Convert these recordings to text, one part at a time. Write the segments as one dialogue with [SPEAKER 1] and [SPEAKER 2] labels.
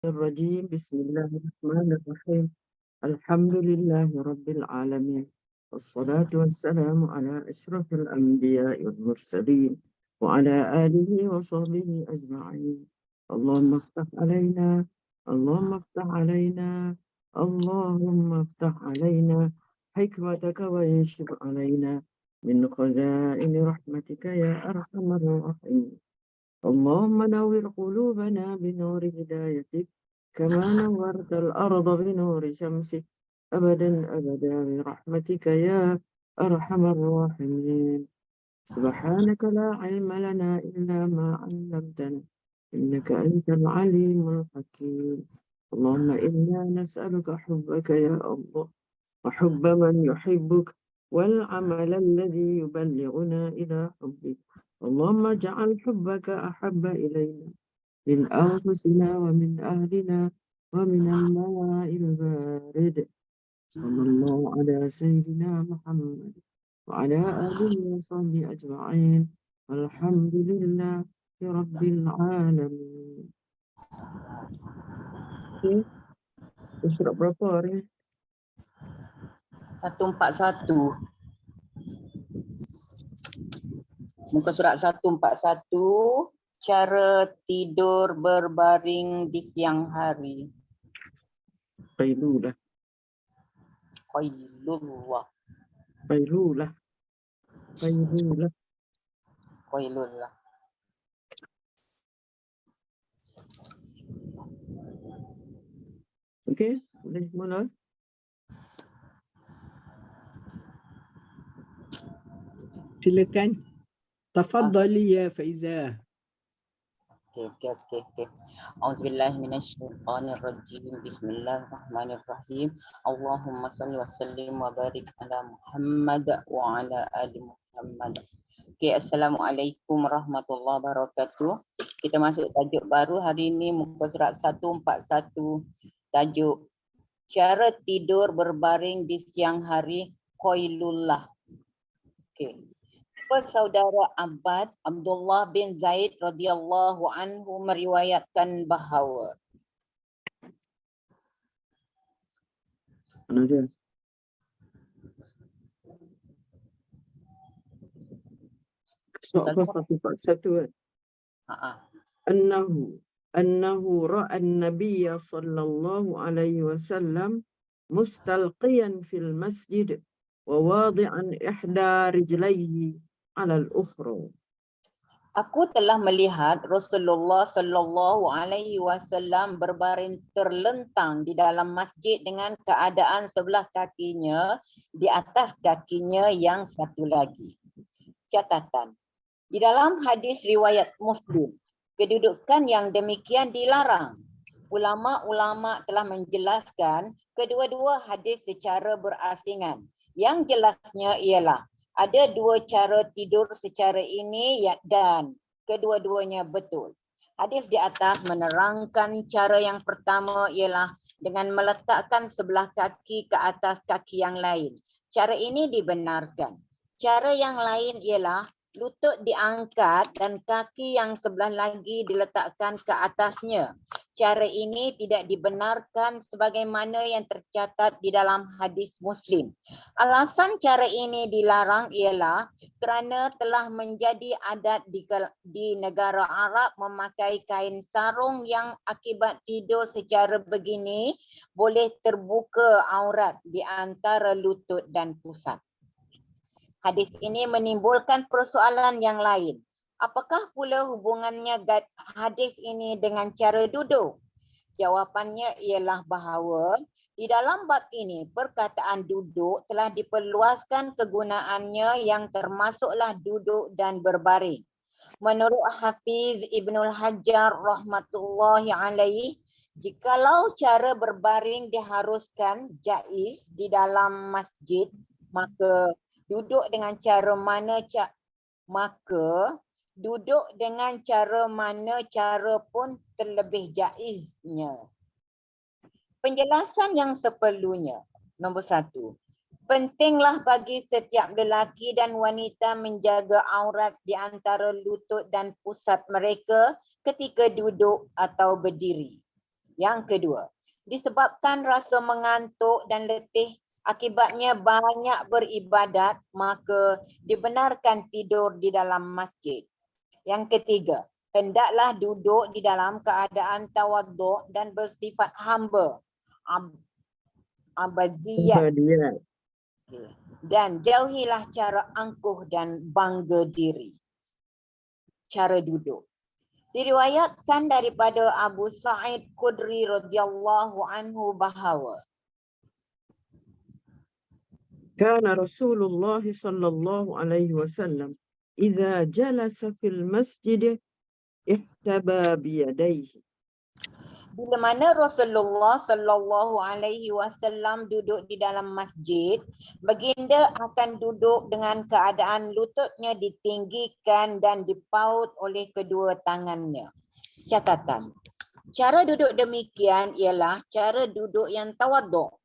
[SPEAKER 1] الرجيم بسم الله الرحمن الرحيم الحمد لله رب العالمين والصلاة والسلام على أشرف الأنبياء والمرسلين وعلى آله وصحبه أجمعين اللهم افتح علينا اللهم افتح علينا اللهم افتح علينا حكمتك وانشر علينا من خزائن رحمتك يا أرحم الراحمين اللهم نور قلوبنا بنور هدايتك كما نورت الأرض بنور شمسك أبدا أبدا برحمتك يا أرحم الراحمين سبحانك لا علم لنا إلا ما علمتنا إنك أنت العليم الحكيم اللهم إنا نسألك حبك يا الله وحب من يحبك والعمل الذي يبلغنا إلى حبك اللهم اجعل حبك أحب إلينا من أنفسنا ومن أهلنا ومن الماء البارد صلى الله على سيدنا محمد وعلى آله وصحبه أجمعين والحمد لله رب العالمين. Okay. Surat berapa hari?
[SPEAKER 2] 141. Muka surat 141. Cara tidur berbaring di siang hari.
[SPEAKER 1] Qailulah.
[SPEAKER 2] Qailullah.
[SPEAKER 1] Qailulah. Qailulah.
[SPEAKER 2] Qailullah.
[SPEAKER 1] Okay, boleh mula.
[SPEAKER 3] Silakan. Tafadhali ya Faizah.
[SPEAKER 2] Okay. Auzubillahi minasyaitonirrajim. Bismillahirrahmanirrahim. Allahumma shalli wa sallim wa barik ala Muhammad wa ala ali Muhammad. Okay, Assalamualaikum warahmatullahi wabarakatuh. Kita masuk tajuk baru hari ini, muka surat 141. Tajuk cara tidur berbaring di siang hari, qailullah. Okay. Saudara Abbad Abdullah bin Zaid radhiyallahu anhu meriwayatkan bahawa
[SPEAKER 1] Mana dia? Soal 141 kan? Annahu ra'a an-nabiy sallallahu alaihi wasallam mustalqiyan fil masjid wa wadi'an ihda rijlaihi 'ala al-ukhra.
[SPEAKER 2] Aku telah melihat Rasulullah sallallahu alaihi wasallam berbaring terlentang di dalam masjid dengan keadaan sebelah kakinya di atas kakinya yang satu lagi. Catatan. Di dalam hadis riwayat Muslim, kedudukan yang demikian dilarang. Ulama-ulama telah menjelaskan kedua-dua hadis secara berasingan. Yang jelasnya ialah ada dua cara tidur secara ini dan kedua-duanya betul. Hadis di atas menerangkan cara yang pertama ialah dengan meletakkan sebelah kaki ke atas kaki yang lain. Cara ini dibenarkan. Cara yang lain ialah lutut diangkat dan kaki yang sebelah lagi diletakkan ke atasnya. Cara ini tidak dibenarkan sebagaimana yang tercatat di dalam hadis Muslim. Alasan cara ini dilarang ialah kerana telah menjadi adat di negara Arab memakai kain sarung yang akibat tidur secara begini boleh terbuka aurat di antara lutut dan pusat. Hadis ini menimbulkan persoalan yang lain. Apakah pula hubungannya hadis ini dengan cara duduk? Jawapannya ialah bahawa di dalam bab ini perkataan duduk telah diperluaskan kegunaannya yang termasuklah duduk dan berbaring. Menurut Hafiz Ibnul Hajar rahmatullahi alaih, jikalau cara berbaring diharuskan jaiz di dalam masjid, maka duduk dengan cara mana cara pun terlebih jaiznya. Penjelasan yang seperlunya. Nombor 1. Pentinglah bagi setiap lelaki dan wanita menjaga aurat di antara lutut dan pusat mereka ketika duduk atau berdiri. Yang kedua, disebabkan rasa mengantuk dan letih akibatnya banyak beribadat, maka dibenarkan tidur di dalam masjid. Yang ketiga, hendaklah duduk di dalam keadaan tawaduk dan bersifat hamba, abadiyat,
[SPEAKER 1] Dia.
[SPEAKER 2] dan jauhilah cara angkuh dan bangga diri. Cara duduk. Diriwayatkan daripada Abu Sa'id Khudri radhiyallahu anhu bahawa
[SPEAKER 1] Kana Rasulullah sallallahu alaihi wasallam idza jalasa fil masjid ihtaba biyadaihi.
[SPEAKER 2] bila mana Rasulullah sallallahu alaihi wasallam duduk di dalam masjid, baginda akan duduk dengan keadaan lututnya ditinggikan dan dipaut oleh kedua tangannya. Catatan. Cara duduk demikian ialah cara duduk yang tawaduk.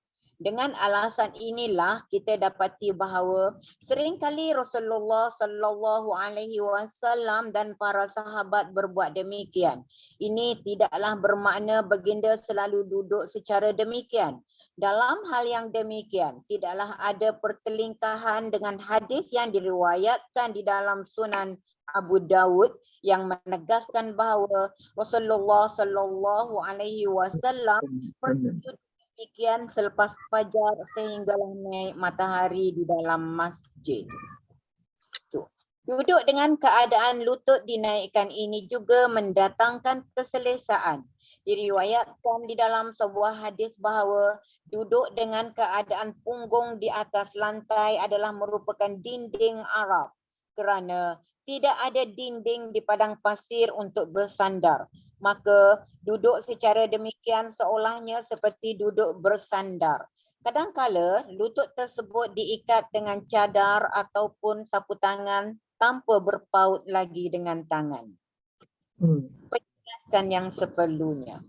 [SPEAKER 2] Dengan alasan inilah kita dapati bahawa seringkali Rasulullah sallallahu alaihi wasallam dan para sahabat berbuat demikian. Ini tidaklah bermakna baginda selalu duduk secara demikian. Dalam hal yang demikian, tidaklah ada pertelingkahan dengan hadis yang diriwayatkan di dalam Sunan Abu Dawud yang menegaskan bahawa Rasulullah sallallahu alaihi wasallam duduk demikian selepas fajar sehinggalah naik matahari di dalam masjid. Tuh. Duduk dengan keadaan lutut dinaikkan ini juga mendatangkan keselesaan. Diriwayatkan di dalam sebuah hadis bahawa duduk dengan keadaan punggung di atas lantai adalah merupakan dinding Arab kerana tidak ada dinding di padang pasir untuk bersandar. Maka duduk secara demikian seolahnya seperti duduk bersandar. Kadangkala lutut tersebut diikat dengan cadar ataupun sapu tangan tanpa berpaut lagi dengan tangan. Penjelasan yang seperlunya.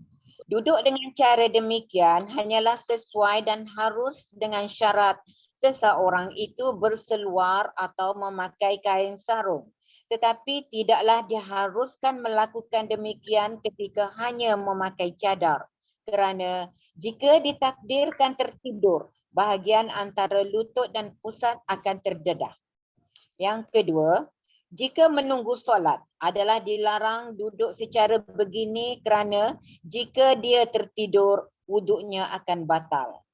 [SPEAKER 2] Duduk dengan cara demikian hanyalah sesuai dan harus dengan syarat seseorang itu berseluar atau memakai kain sarung. Tetapi tidaklah diharuskan melakukan demikian ketika hanya memakai cadar. Kerana jika ditakdirkan tertidur, bahagian antara lutut dan pusat akan terdedah. Yang kedua, jika menunggu solat adalah dilarang duduk secara begini kerana jika dia tertidur, wuduknya akan batal.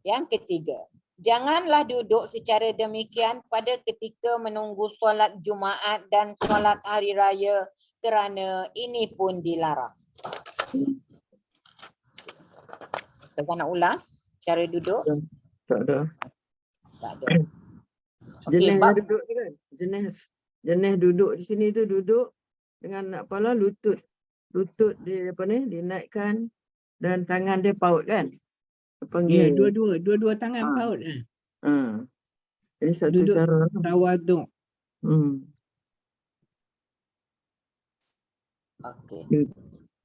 [SPEAKER 2] Yang ketiga, janganlah duduk secara demikian pada ketika menunggu solat Jumaat dan solat hari raya kerana ini pun dilarang. Ustazah nak ulang cara duduk?
[SPEAKER 1] Tak ada.
[SPEAKER 2] Tak ada. Okey,
[SPEAKER 1] Jenis
[SPEAKER 2] bab
[SPEAKER 1] duduk ni kan? Jenis duduk di sini tu duduk dengan apa lah lutut dia apa ni dinaikkan dan tangan dia paut kan?
[SPEAKER 3] Ya,
[SPEAKER 1] Panggil.
[SPEAKER 3] dua-dua tangan paut.
[SPEAKER 1] Jadi satu
[SPEAKER 3] Duduk
[SPEAKER 1] cara.
[SPEAKER 3] tawaduk.
[SPEAKER 2] okey.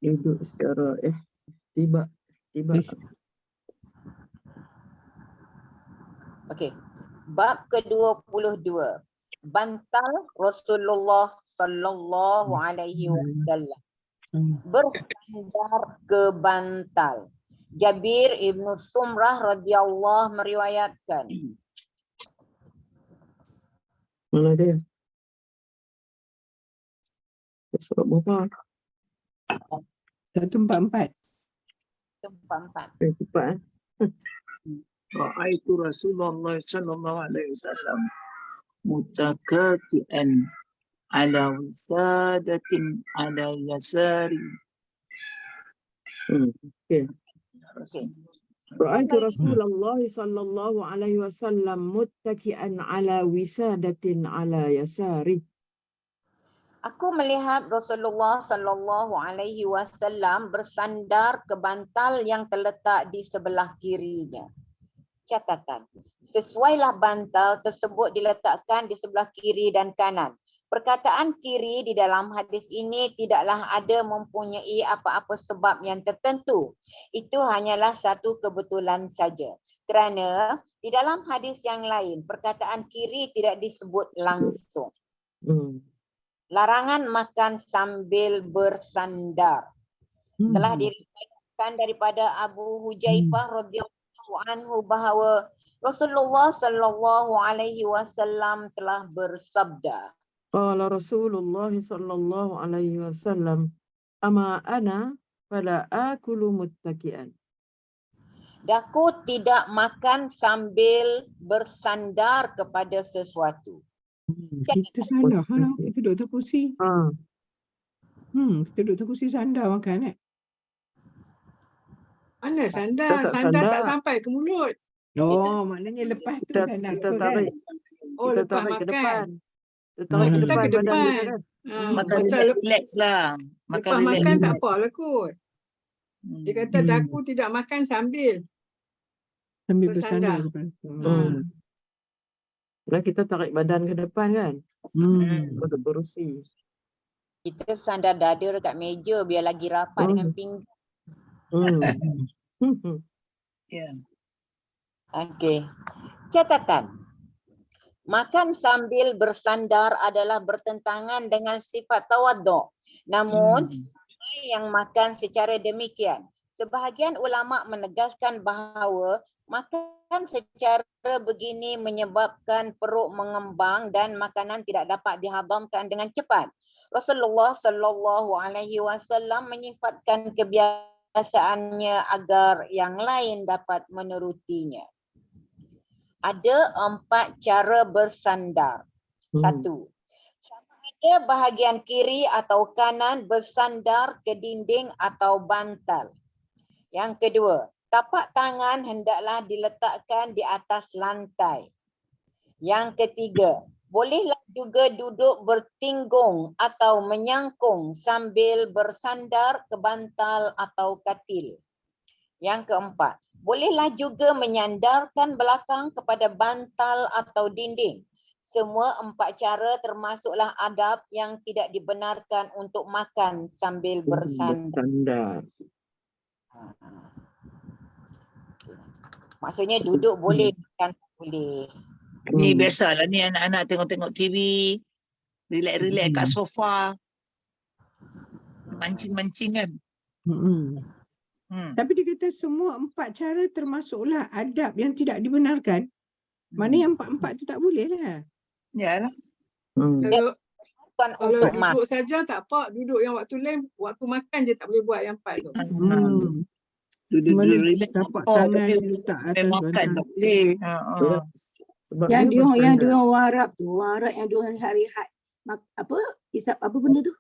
[SPEAKER 1] Duduk secara tiba.
[SPEAKER 2] Okey. Bab ke-22. Bantal Rasulullah sallallahu alaihi wasallam. Bersandar ke bantal. Jabir ibnu Sumrah radhiyallahu meriwayatkan.
[SPEAKER 1] Mana dia? Surat berapa?
[SPEAKER 3] 144.
[SPEAKER 2] Tempat.
[SPEAKER 1] Cepat.
[SPEAKER 4] رأيت رسول الله صلى الله عليه وسلم متكئا على وسادة على يساري.
[SPEAKER 2] Okey.
[SPEAKER 1] رأيت رسول الله صلى الله عليه وسلم متكئا على وسادة على يساره.
[SPEAKER 2] Aku melihat Rasulullah sallallahu alaihi wasallam bersandar ke bantal yang terletak di sebelah kirinya. Catatan. Sesuailah bantal tersebut diletakkan di sebelah kiri dan kanan. Perkataan kiri di dalam hadis ini tidaklah ada mempunyai apa-apa sebab yang tertentu. Itu hanyalah satu kebetulan saja. Kerana di dalam hadis yang lain, perkataan kiri tidak disebut langsung. Larangan makan sambil bersandar telah diriwayatkan kan daripada Abu Hujaifah radhiyallahu anhu bahawa Rasulullah sallallahu alaihi wasallam telah bersabda.
[SPEAKER 1] Qala Rasulullah sallallahu alaihi wasallam, ama ana fala akulu muttaki'an.
[SPEAKER 2] Daku tidak makan sambil bersandar kepada sesuatu.
[SPEAKER 3] Kita sandar. Kita duduk atas kursi.
[SPEAKER 1] Ha.
[SPEAKER 3] Kita duduk atas kursi sandar makan
[SPEAKER 5] Mana
[SPEAKER 1] Kita
[SPEAKER 5] sandar?
[SPEAKER 1] tak
[SPEAKER 5] Sandar tak
[SPEAKER 1] sandar.
[SPEAKER 5] sampai ke mulut.
[SPEAKER 3] Oh, maknanya lepas tu sandar.
[SPEAKER 1] Kita
[SPEAKER 3] kot,
[SPEAKER 1] tarik.
[SPEAKER 5] Oh,
[SPEAKER 1] Kita
[SPEAKER 5] lepas
[SPEAKER 1] tarik ke
[SPEAKER 5] makan.
[SPEAKER 1] depan. Kita tarik ke
[SPEAKER 5] Kita
[SPEAKER 1] depan
[SPEAKER 5] ke
[SPEAKER 1] badan
[SPEAKER 5] depan.
[SPEAKER 1] kita kan.
[SPEAKER 4] Makan
[SPEAKER 5] Pasal
[SPEAKER 4] relax lah. Makan
[SPEAKER 5] lepas
[SPEAKER 4] relax.
[SPEAKER 5] makan tak apa lah kot. Dia kata
[SPEAKER 3] Hmm.
[SPEAKER 5] daku tidak makan sambil.
[SPEAKER 3] Sambil
[SPEAKER 5] bersandar.
[SPEAKER 3] bersandar.
[SPEAKER 1] Lah kita tarik badan ke depan kan. Untuk kerusi.
[SPEAKER 2] Kita sandar dada dekat meja biar lagi rapat dengan pinggang.
[SPEAKER 4] Ya.
[SPEAKER 2] Okey. Catatan. Makan sambil bersandar adalah bertentangan dengan sifat tawaduk. Namun, yang makan secara demikian. Sebahagian ulama menegaskan bahawa makan secara begini menyebabkan perut mengembang dan makanan tidak dapat dihadamkan dengan cepat. Rasulullah sallallahu alaihi wasallam menyifatkan kebiasaannya agar yang lain dapat menurutinya. Ada 4 cara bersandar. 1. Sama ada bahagian kiri atau kanan bersandar ke dinding atau bantal. Yang kedua, tapak tangan hendaklah diletakkan di atas lantai. Yang ketiga, bolehlah juga duduk bertinggung atau menyangkung sambil bersandar ke bantal atau katil. Yang keempat, bolehlah juga menyandarkan belakang kepada bantal atau dinding. Semua 4 cara termasuklah adab yang tidak dibenarkan untuk makan sambil bersandar. Maksudnya duduk boleh, makan tak boleh.
[SPEAKER 4] Ni biasalah ni anak-anak tengok-tengok TV. Relax-relax kat sofa. Mancing-mancing kan.
[SPEAKER 3] Tapi dia kata semua 4 cara termasuklah adab yang tidak dibenarkan. Mana yang 4-4 tu tak boleh lah.
[SPEAKER 4] Ya lah.
[SPEAKER 5] Kalau
[SPEAKER 2] Bukan
[SPEAKER 5] kalau
[SPEAKER 2] untuk makan.
[SPEAKER 5] duduk saja tak apa. Duduk yang waktu lain, waktu makan je tak boleh buat yang 4 tu.
[SPEAKER 4] Duduk
[SPEAKER 3] Mana
[SPEAKER 4] relax.
[SPEAKER 3] tapak
[SPEAKER 4] Oh,
[SPEAKER 3] tangan
[SPEAKER 4] tapi
[SPEAKER 3] letak
[SPEAKER 4] sampai
[SPEAKER 3] atas
[SPEAKER 4] makan
[SPEAKER 3] bantal.
[SPEAKER 4] tak boleh.
[SPEAKER 1] Sebab
[SPEAKER 6] Yang dia
[SPEAKER 1] bersandar.
[SPEAKER 6] orang Arab tu, orang Arab yang dia orang rehat apa isap apa benda tu?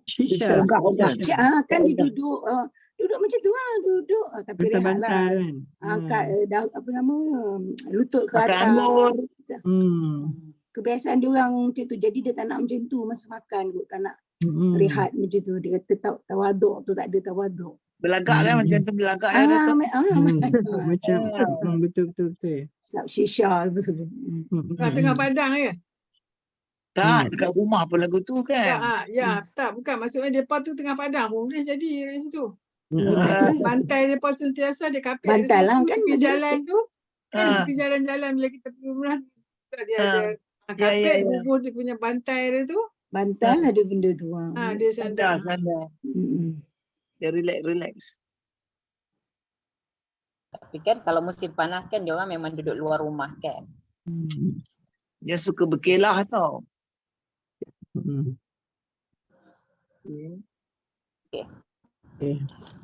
[SPEAKER 3] Shisha.
[SPEAKER 6] Kan dia duduk duduk macam tu duduk tapi
[SPEAKER 3] Atas
[SPEAKER 6] rehat lah.
[SPEAKER 3] bantal kan.
[SPEAKER 6] Angkat apa nama lutut ke
[SPEAKER 4] Makan
[SPEAKER 6] atas.
[SPEAKER 4] anggur.
[SPEAKER 6] Kebiasaan dia orang macam tu. Jadi dia tak nak macam tu masa makan kot. Tak nak rehat macam tu. Dia kata tawaduk tu tak ada tawaduk.
[SPEAKER 4] Belagak kan macam tu belagak.
[SPEAKER 3] Macam betul-betul.
[SPEAKER 6] Isap shisha apa semua.
[SPEAKER 5] Tengah padang ya?
[SPEAKER 4] Tak, dekat rumah pun lagu tu kan.
[SPEAKER 5] Tak, bukan. Maksudnya mereka tu tengah padang pun boleh jadi kat situ.
[SPEAKER 4] Ah,
[SPEAKER 5] Bantai mereka sentiasa dia kapit
[SPEAKER 6] Bantal lah kan.
[SPEAKER 5] tepi jalan tu. Kan
[SPEAKER 4] Ah.
[SPEAKER 5] tepi jalan-jalan bila kita pergi umrah. Dia
[SPEAKER 4] Ah.
[SPEAKER 5] ada
[SPEAKER 4] Ya,
[SPEAKER 5] kapit,
[SPEAKER 4] ya.
[SPEAKER 5] bubuh dia punya bantai dia tu.
[SPEAKER 6] Bantal ada benda tu.
[SPEAKER 5] Dia sandar.
[SPEAKER 4] Sandar. Dia relax.
[SPEAKER 2] Tapi kan kalau musim panas kan dia orang memang duduk luar rumah kan.
[SPEAKER 4] Dia suka berkelah tau.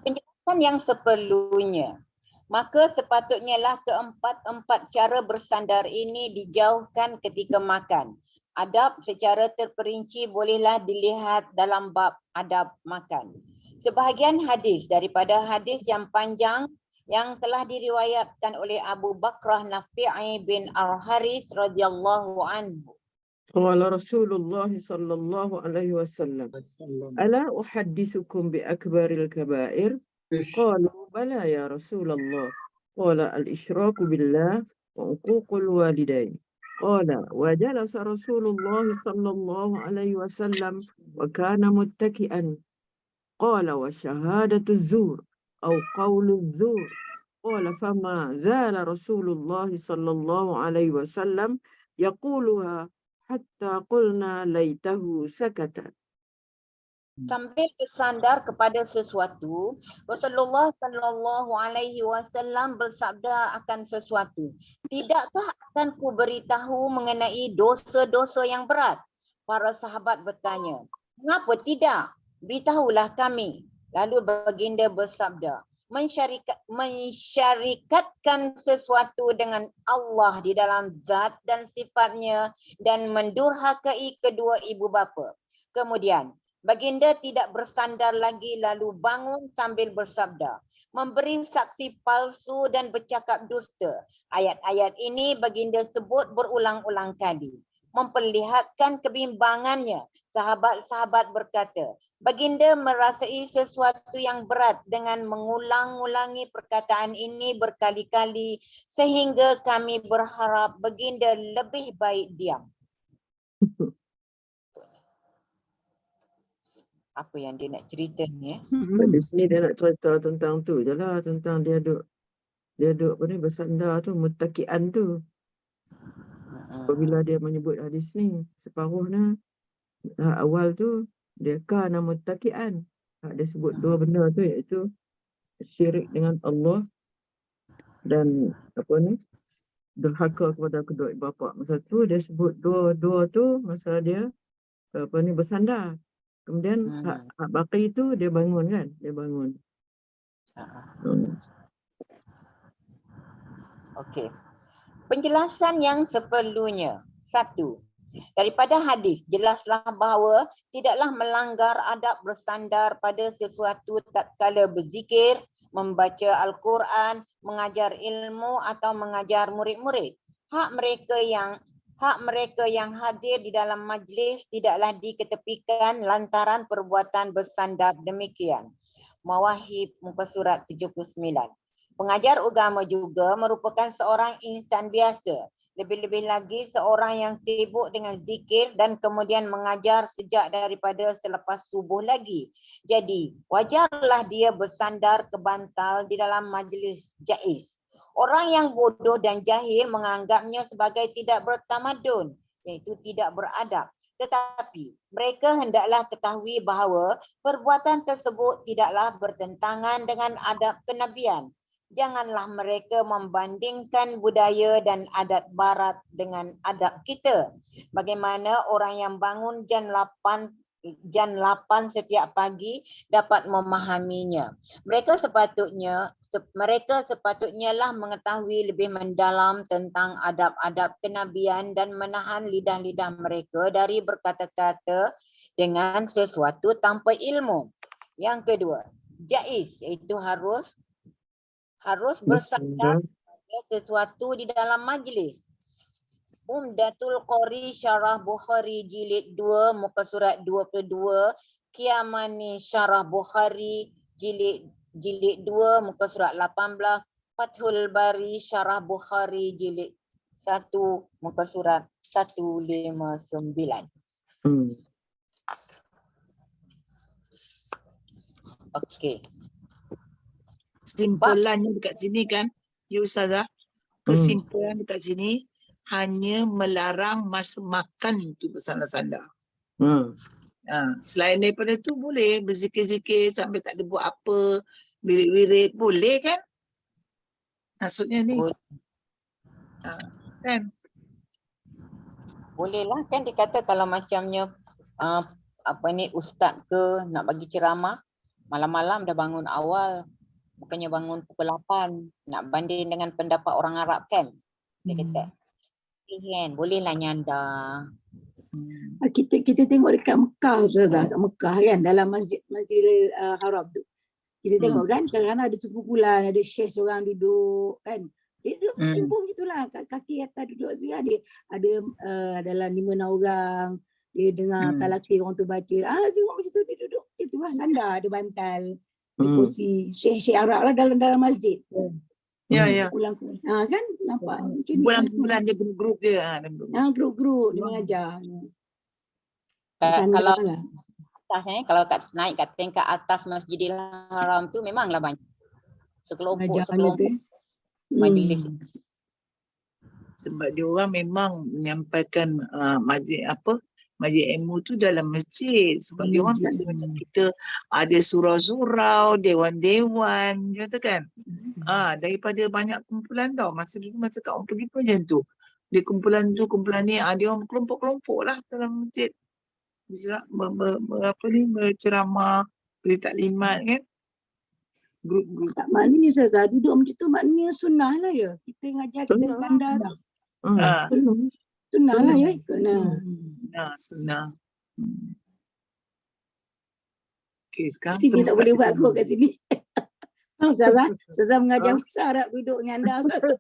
[SPEAKER 2] Penjelasan yang seperlunya. Maka sepatutnya lah keempat-empat cara bersandar ini dijauhkan ketika makan. Adab secara terperinci bolehlah dilihat dalam bab adab makan. Sebahagian hadis daripada hadis yang panjang yang telah diriwayatkan oleh Abu Bakrah Nafi'i bin Al-Harith radhiyallahu anhu.
[SPEAKER 1] Qala Rasulullah sallallahu alaihi wasallam, ala uhaddithukum bi akbaril kaba'ir? Qalu bala ya Rasulullah. Qala al-isyraku billah wa uququl walidain. Qala wa jalasa Rasulullah sallallahu alaihi wasallam wa kana muttaki'an. Qala wa syahadatu zur aw qawlu zur. Qala fama zala Rasulullah sallallahu alaihi wasallam yaquluha hatta qulna laitahu sakata.
[SPEAKER 2] sambil bersandar kepada sesuatu, Rasulullah sallallahu alaihi wasallam bersabda akan sesuatu. Tidakkah akan ku beritahu mengenai dosa-dosa yang berat? Para sahabat bertanya, mengapa tidak? Beritahulah kami. Lalu baginda bersabda, mensyarikatkan sesuatu dengan Allah di dalam zat dan sifatnya dan mendurhakai kedua ibu bapa. Kemudian baginda tidak bersandar lagi lalu bangun sambil bersabda, memberi saksi palsu dan bercakap dusta. Ayat-ayat ini baginda sebut berulang-ulang kali. Memperlihatkan kebimbangannya. Sahabat-sahabat berkata, baginda merasai sesuatu yang berat dengan mengulang-ulangi perkataan ini berkali-kali sehingga kami berharap baginda lebih baik diam. Apa yang dia nak cerita ni?
[SPEAKER 1] Di sini dia nak cerita tentang tu je lah, tentang dia duduk apa ni, bersandar tu, muttaki'an tu. Apabila dia menyebut hadis ni, separuhnya awal tu dia kana muttaki'an. Dia sebut dua benda tu, iaitu syirik dengan Allah dan apa ni, derhaka kepada kedua ibu bapa. Masa tu dia sebut dua tu masa dia apa ni, bersandar. Kemudian hak baki tu dia bangun kan, dia bangun.
[SPEAKER 2] Okey. Penjelasan yang seperlunya. 1. Daripada hadis, jelaslah bahawa tidaklah melanggar adab bersandar pada sesuatu tatkala berzikir, membaca Al-Quran, mengajar ilmu atau mengajar murid-murid. Hak mereka yang hadir di dalam majlis tidaklah diketepikan lantaran perbuatan bersandar demikian. Mawahib muka surat 79. Pengajar agama juga merupakan seorang insan biasa. Lebih-lebih lagi seorang yang sibuk dengan zikir dan kemudian mengajar sejak daripada selepas subuh lagi. Jadi, wajarlah dia bersandar ke bantal di dalam majlis jaiz. Orang yang bodoh dan jahil menganggapnya sebagai tidak bertamadun, iaitu tidak beradab. Tetapi mereka hendaklah ketahui bahawa perbuatan tersebut tidaklah bertentangan dengan adab kenabian. Janganlah mereka membandingkan budaya dan adat barat dengan adab kita. Bagaimana orang yang bangun jam 8 setiap pagi dapat memahaminya. Mereka sepatutnya lah mengetahui lebih mendalam tentang adab-adab kenabian dan menahan lidah-lidah mereka dari berkata-kata dengan sesuatu tanpa ilmu. Yang kedua, jaiz, iaitu harus bersandar pada sesuatu di dalam majlis. Umdatul Qari Syarah Bukhari jilid 2 muka surat 22, Qiyamani Syarah Bukhari jilid 2 muka surat 18, Fathul Bari Syarah Bukhari jilid 1 muka surat 159. Okey.
[SPEAKER 4] Kesimpulannya dekat sini kan, ya Ustazah, kesimpulan dekat sini hanya melarang masa makan itu bersandar-sandar. Selain daripada tu boleh berzikir-zikir sambil tak ada buat apa, wirid-wirid, boleh kan? Maksudnya ni. Kan?
[SPEAKER 2] Boleh lah kan dikata kalau macamnya ustaz ke nak bagi ceramah, malam-malam dah bangun awal. Bukannya bangun pukul 8, nak banding dengan pendapat orang Arab kan. Dia kata, bolehlah nyanda.
[SPEAKER 6] Kita tengok dekat Mekah, Ustazah, kat Mekah kan, dalam Masjidil Haram tu. Kita tengok kan, kadang-kadang ada sekumpulan, ada syekh seorang duduk kan. Dia duduk cimpung gitulah, kaki atas duduk tu ada dalam 5-6 orang. Dia dengar talaqi orang tu baca. Tengok macam tu dia duduk. Itu lah sandar, ada bantal. Di kursi syekh-syekh Arab lah dalam masjid.
[SPEAKER 4] Ya.
[SPEAKER 6] Ulang kan nampak macam ni.
[SPEAKER 4] Bulan dia grup dia.
[SPEAKER 6] Grup dia mengajar.
[SPEAKER 2] Kalau naik kat tingkat atas Masjidil Haram tu memanglah banyak. Sekelompok majlis.
[SPEAKER 4] Sebab dia orang memang menyampaikan majlis Majlis ilmu tu dalam masjid. Sebab dia orang tak ada
[SPEAKER 6] Masjid.
[SPEAKER 4] macam kita ada surau-surau, dewan-dewan, kata kan. Daripada banyak kumpulan tau. Masa dulu masa Kak Om pergi pun macam tu. Dia kumpulan tu, kumpulan ni, dia orang kelompok-kelompok lah dalam masjid. Berceramah, beri taklimat kan. Grup-grup.
[SPEAKER 6] Tak, maknanya Ustazah, duduk macam tu maknanya sunnah lah ya. Kita ngajar, kita
[SPEAKER 1] Sunnah.
[SPEAKER 6] berganda tu.
[SPEAKER 1] Sunnah.
[SPEAKER 6] Sunnah lah ya.
[SPEAKER 4] Sunnah. Okay, sekarang
[SPEAKER 6] Sini tak boleh buat
[SPEAKER 4] semua
[SPEAKER 6] aku kat sini. Ustazah, Ustazah mengajar bahasa Arab duduk dengan anda. Ustazah.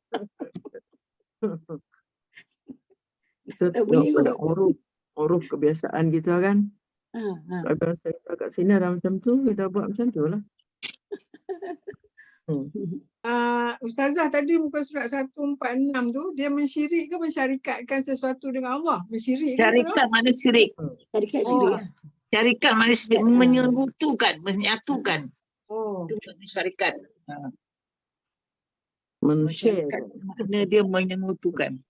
[SPEAKER 1] Kita
[SPEAKER 6] Tak boleh
[SPEAKER 1] tengok pada
[SPEAKER 6] kot.
[SPEAKER 1] uruf kebiasaan kita kan. Kalau saya kat sini ada macam tu, kita buat macam tu lah.
[SPEAKER 5] Ustazah tadi muka surat 146 tu, dia mensyirik ke mensyarikatkan sesuatu dengan Allah? Mensyirik kan?
[SPEAKER 4] Syarikat mana syirik?
[SPEAKER 6] Syarikat
[SPEAKER 5] Oh.
[SPEAKER 6] syirik lah.
[SPEAKER 4] Syarikat mana syirik? Menyekutukan, menyatukan.
[SPEAKER 5] Oh.
[SPEAKER 4] Itu makna syarikat.
[SPEAKER 1] Men-share.
[SPEAKER 4] Syarikat makna dia menyekutukan.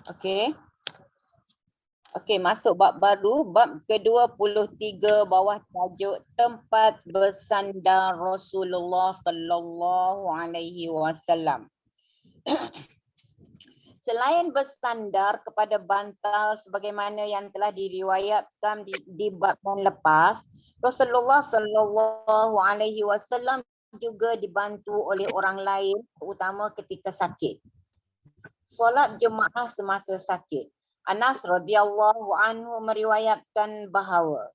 [SPEAKER 2] Okey. Okey, masuk bab baru, bab ke-23 bawah tajuk tempat bersandar Rasulullah sallallahu alaihi wasallam. Selain bersandar kepada bantal sebagaimana yang telah diriwayatkan di bab yang lepas, Rasulullah sallallahu alaihi wasallam juga dibantu oleh orang lain terutama ketika sakit. Solat Jumaat semasa sakit. Anas radhiyallahu anhu meriwayatkan bahawa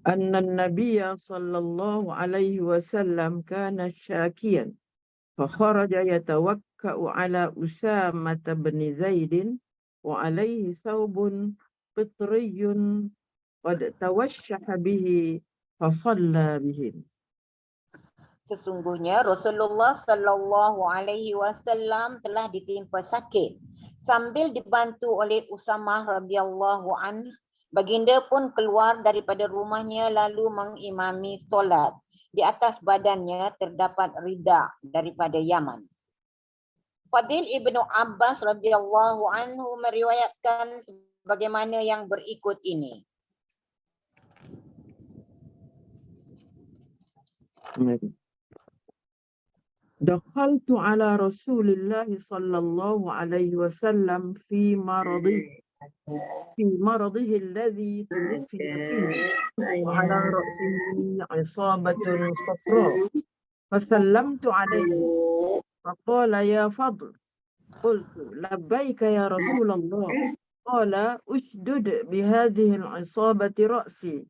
[SPEAKER 1] Anna Nabiya sallallahu alaihi wasallam kana syakiyan. Fakharaja yatawakka'u ala Usamah bin Zaid wa alaihi thawbun fitriyun qad tawashshaha bihi fasalla bihim.
[SPEAKER 2] sesungguhnya Rasulullah sallallahu alaihi wasallam telah ditimpa sakit sambil dibantu oleh Usamah radhiyallahu anhu. Baginda pun keluar daripada rumahnya lalu mengimami solat. Di atas badannya terdapat rida daripada Yaman. Fadil Ibnu Abbas radhiyallahu anhu meriwayatkan sebagaimana yang berikut ini.
[SPEAKER 1] Dakhaltu ala Rasulillah sallallahu alaihi wasallam fi maradihi alladhi tuwfiya fihi wa ala ra'sihi 'isabatun safra. Fasallamtu alayhi faqala ya Fadl. Qultu labbaika ya Rasulullah. Qala ushdud bihadhihi al-'isabati ra'si.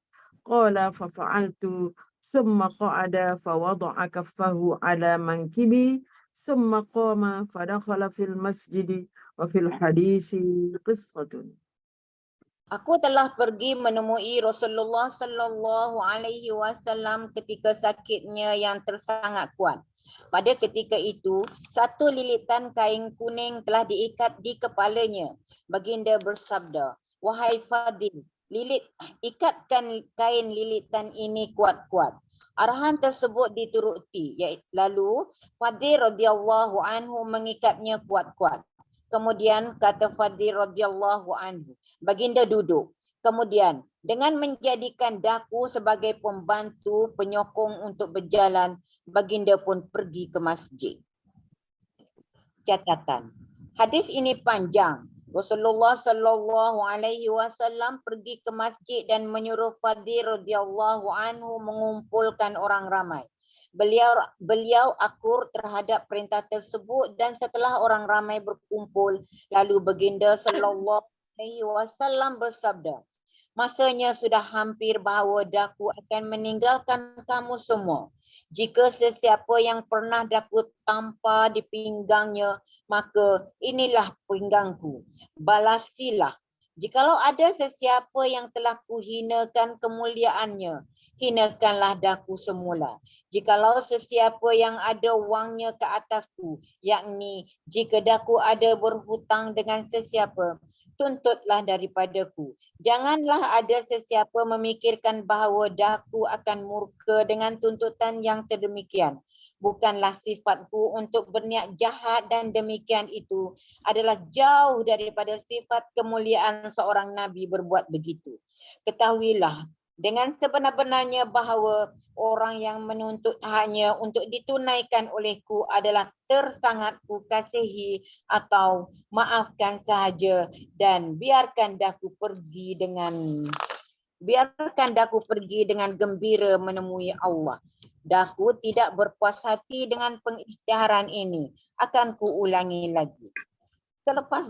[SPEAKER 1] Qala fafa'altu. ثم قعد فوضع كفه على منكبي ثم قام فدخل في المسجد وفي الحديث قصة.
[SPEAKER 2] Aku telah pergi menemui Rasulullah sallallahu alaihi wasallam ketika sakitnya yang tersangat kuat. Pada ketika itu, satu lilitan kain kuning telah diikat di kepalanya. Baginda bersabda, "Wahai Fadil, ikatkan kain lilitan ini kuat-kuat." Arahan tersebut dituruti. Lalu Fadil radhiyallahu anhu mengikatnya kuat-kuat. Kemudian kata Fadil radhiyallahu anhu, baginda duduk. Kemudian dengan menjadikan daku sebagai pembantu penyokong untuk berjalan, baginda pun pergi ke masjid. Catatan. Hadis ini panjang. Rasulullah sallallahu alaihi wasallam pergi ke masjid dan menyuruh Fadil radhiyallahu anhu mengumpulkan orang ramai. Beliau akur terhadap perintah tersebut dan setelah orang ramai berkumpul, lalu baginda sallallahu alaihi wasallam bersabda, "Masanya sudah hampir bahawa daku akan meninggalkan kamu semua. Jika sesiapa yang pernah daku tampar di pinggangnya, maka inilah pinggangku. Balasilah. Jikalau ada sesiapa yang telah kuhinakan kemuliaannya, hinakanlah daku semula. Jikalau sesiapa yang ada wangnya ke atasku, yakni jika daku ada berhutang dengan sesiapa, tuntutlah daripadaku. Janganlah ada sesiapa memikirkan bahawa daku akan murka dengan tuntutan yang sedemikian. Bukanlah sifatku untuk berniat jahat, dan demikian itu adalah jauh daripada sifat kemuliaan seorang Nabi berbuat begitu. Ketahuilah dengan sebenar-benarnya bahawa orang yang menuntut haknya untuk ditunaikan olehku adalah tersangat ku kasihi atau maafkan sahaja, dan biarkan daku pergi dengan gembira menemui Allah. Daku tidak berpuas hati dengan pengisytiharan ini. Akan ku ulangi lagi. Selepas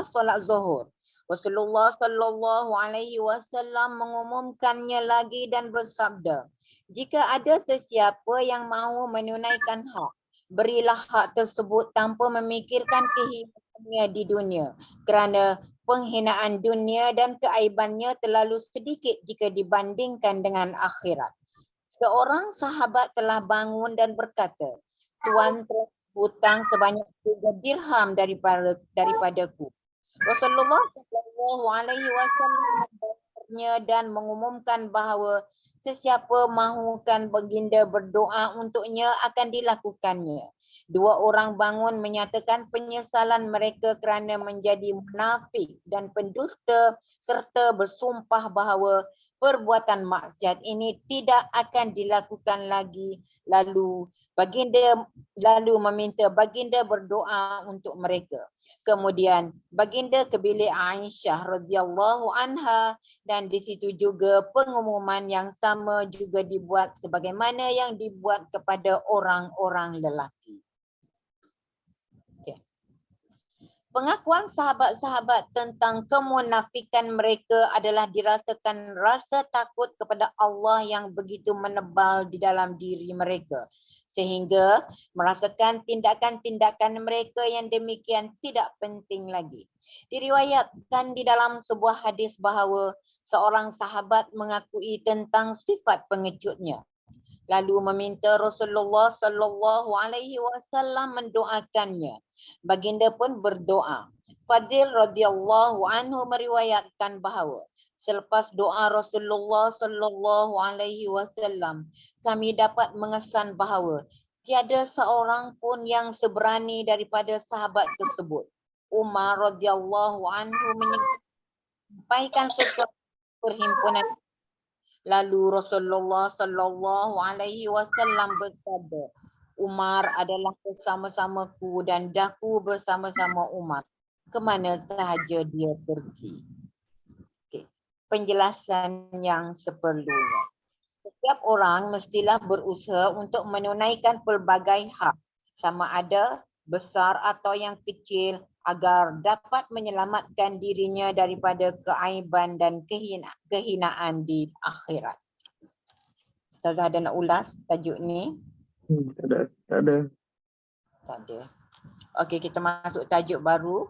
[SPEAKER 2] solat zuhur, Rasulullah sallallahu alaihi wasallam mengumumkannya lagi dan bersabda, jika ada sesiapa yang mahu menunaikan hak, berilah hak tersebut tanpa memikirkan kehinaannya di dunia, kerana penghinaan dunia dan keaibannya terlalu sedikit jika dibandingkan dengan akhirat. Seorang sahabat telah bangun dan berkata, Tuan telah hutang sebanyak 3 dirham daripadaku. Rasulullah sallallahu alaihi wasallam membayarnya dan mengumumkan bahawa sesiapa mahukan baginda berdoa untuknya akan dilakukannya. 2 orang bangun menyatakan penyesalan mereka kerana menjadi munafik dan pendusta, serta bersumpah bahawa perbuatan maksiat ini tidak akan dilakukan lagi. Lalu meminta baginda berdoa untuk mereka. Kemudian baginda ke bilik Aisyah radhiyallahu anha, dan di situ juga pengumuman yang sama juga dibuat sebagaimana yang dibuat kepada orang-orang lelaki. Pengakuan sahabat-sahabat tentang kemunafikan mereka adalah dirasakan rasa takut kepada Allah yang begitu menebal di dalam diri mereka, sehingga merasakan tindakan-tindakan mereka yang demikian tidak penting lagi. Diriwayatkan di dalam sebuah hadis bahawa seorang sahabat mengakui tentang sifat pengejutnya, lalu meminta Rasulullah sallallahu alaihi wasallam mendoakannya. Baginda pun berdoa. Fadil radhiyallahu anhu meriwayatkan bahawa selepas doa Rasulullah sallallahu alaihi wasallam, kami dapat mengesan bahawa tiada seorang pun yang seberani daripada sahabat tersebut. Umar radhiyallahu anhu menyampaikan sesuatu perhimpunan. Lalu Rasulullah sallallahu alaihi wasallam bersabda, Umar adalah bersama-samaku dan daku bersama-sama Umar kemana sahaja dia pergi. Okay. Penjelasan yang seperlunya. Setiap orang mestilah berusaha untuk menunaikan pelbagai hak, sama ada besar atau yang kecil, agar dapat menyelamatkan dirinya daripada keaiban dan kehinaan di akhirat. Ustazah ada nak ulas tajuk ni?
[SPEAKER 1] Tak ada.
[SPEAKER 2] Tak ada. Okey, kita masuk tajuk baru.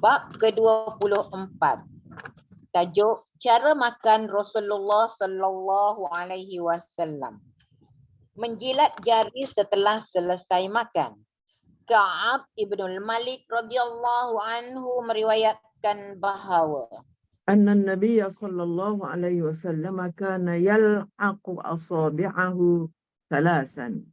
[SPEAKER 2] Bab ke-24. Tajuk cara makan Rasulullah sallallahu alaihi wasallam. Menjilat jari setelah selesai makan. Ka'ab ibnul Malik radhiyallahu anhu meriwayatkan bahawa
[SPEAKER 1] Anna Nabiya sallallahu alaihi wasallam kana yal'aqu asabi'ahu thalasan.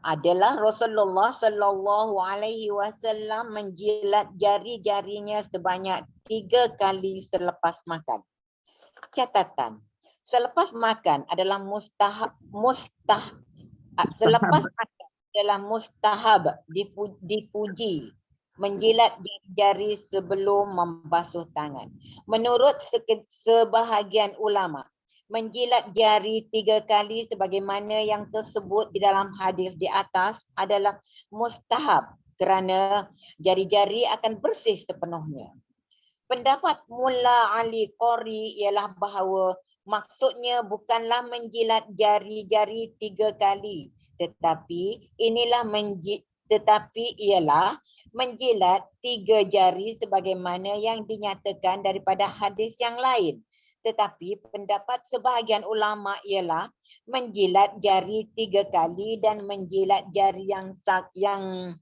[SPEAKER 2] adalah Rasulullah sallallahu alaihi wasallam menjilat jari-jarinya sebanyak 3 kali selepas makan. Catatan, selepas makan adalah selepas makan adalah mustahab dipuji menjilat jari-jari sebelum membasuh tangan. Menurut sebahagian ulama, menjilat jari 3 kali sebagaimana yang tersebut di dalam hadis di atas adalah mustahab kerana jari-jari akan bersih sepenuhnya. Pendapat Mulla Ali Qori ialah bahawa maksudnya bukanlah menjilat jari-jari 3 kali, tetapi ialah menjilat 3 jari sebagaimana yang dinyatakan daripada hadis yang lain. Tetapi pendapat sebahagian ulama ialah menjilat jari 3 kali dan menjilat jari yang 3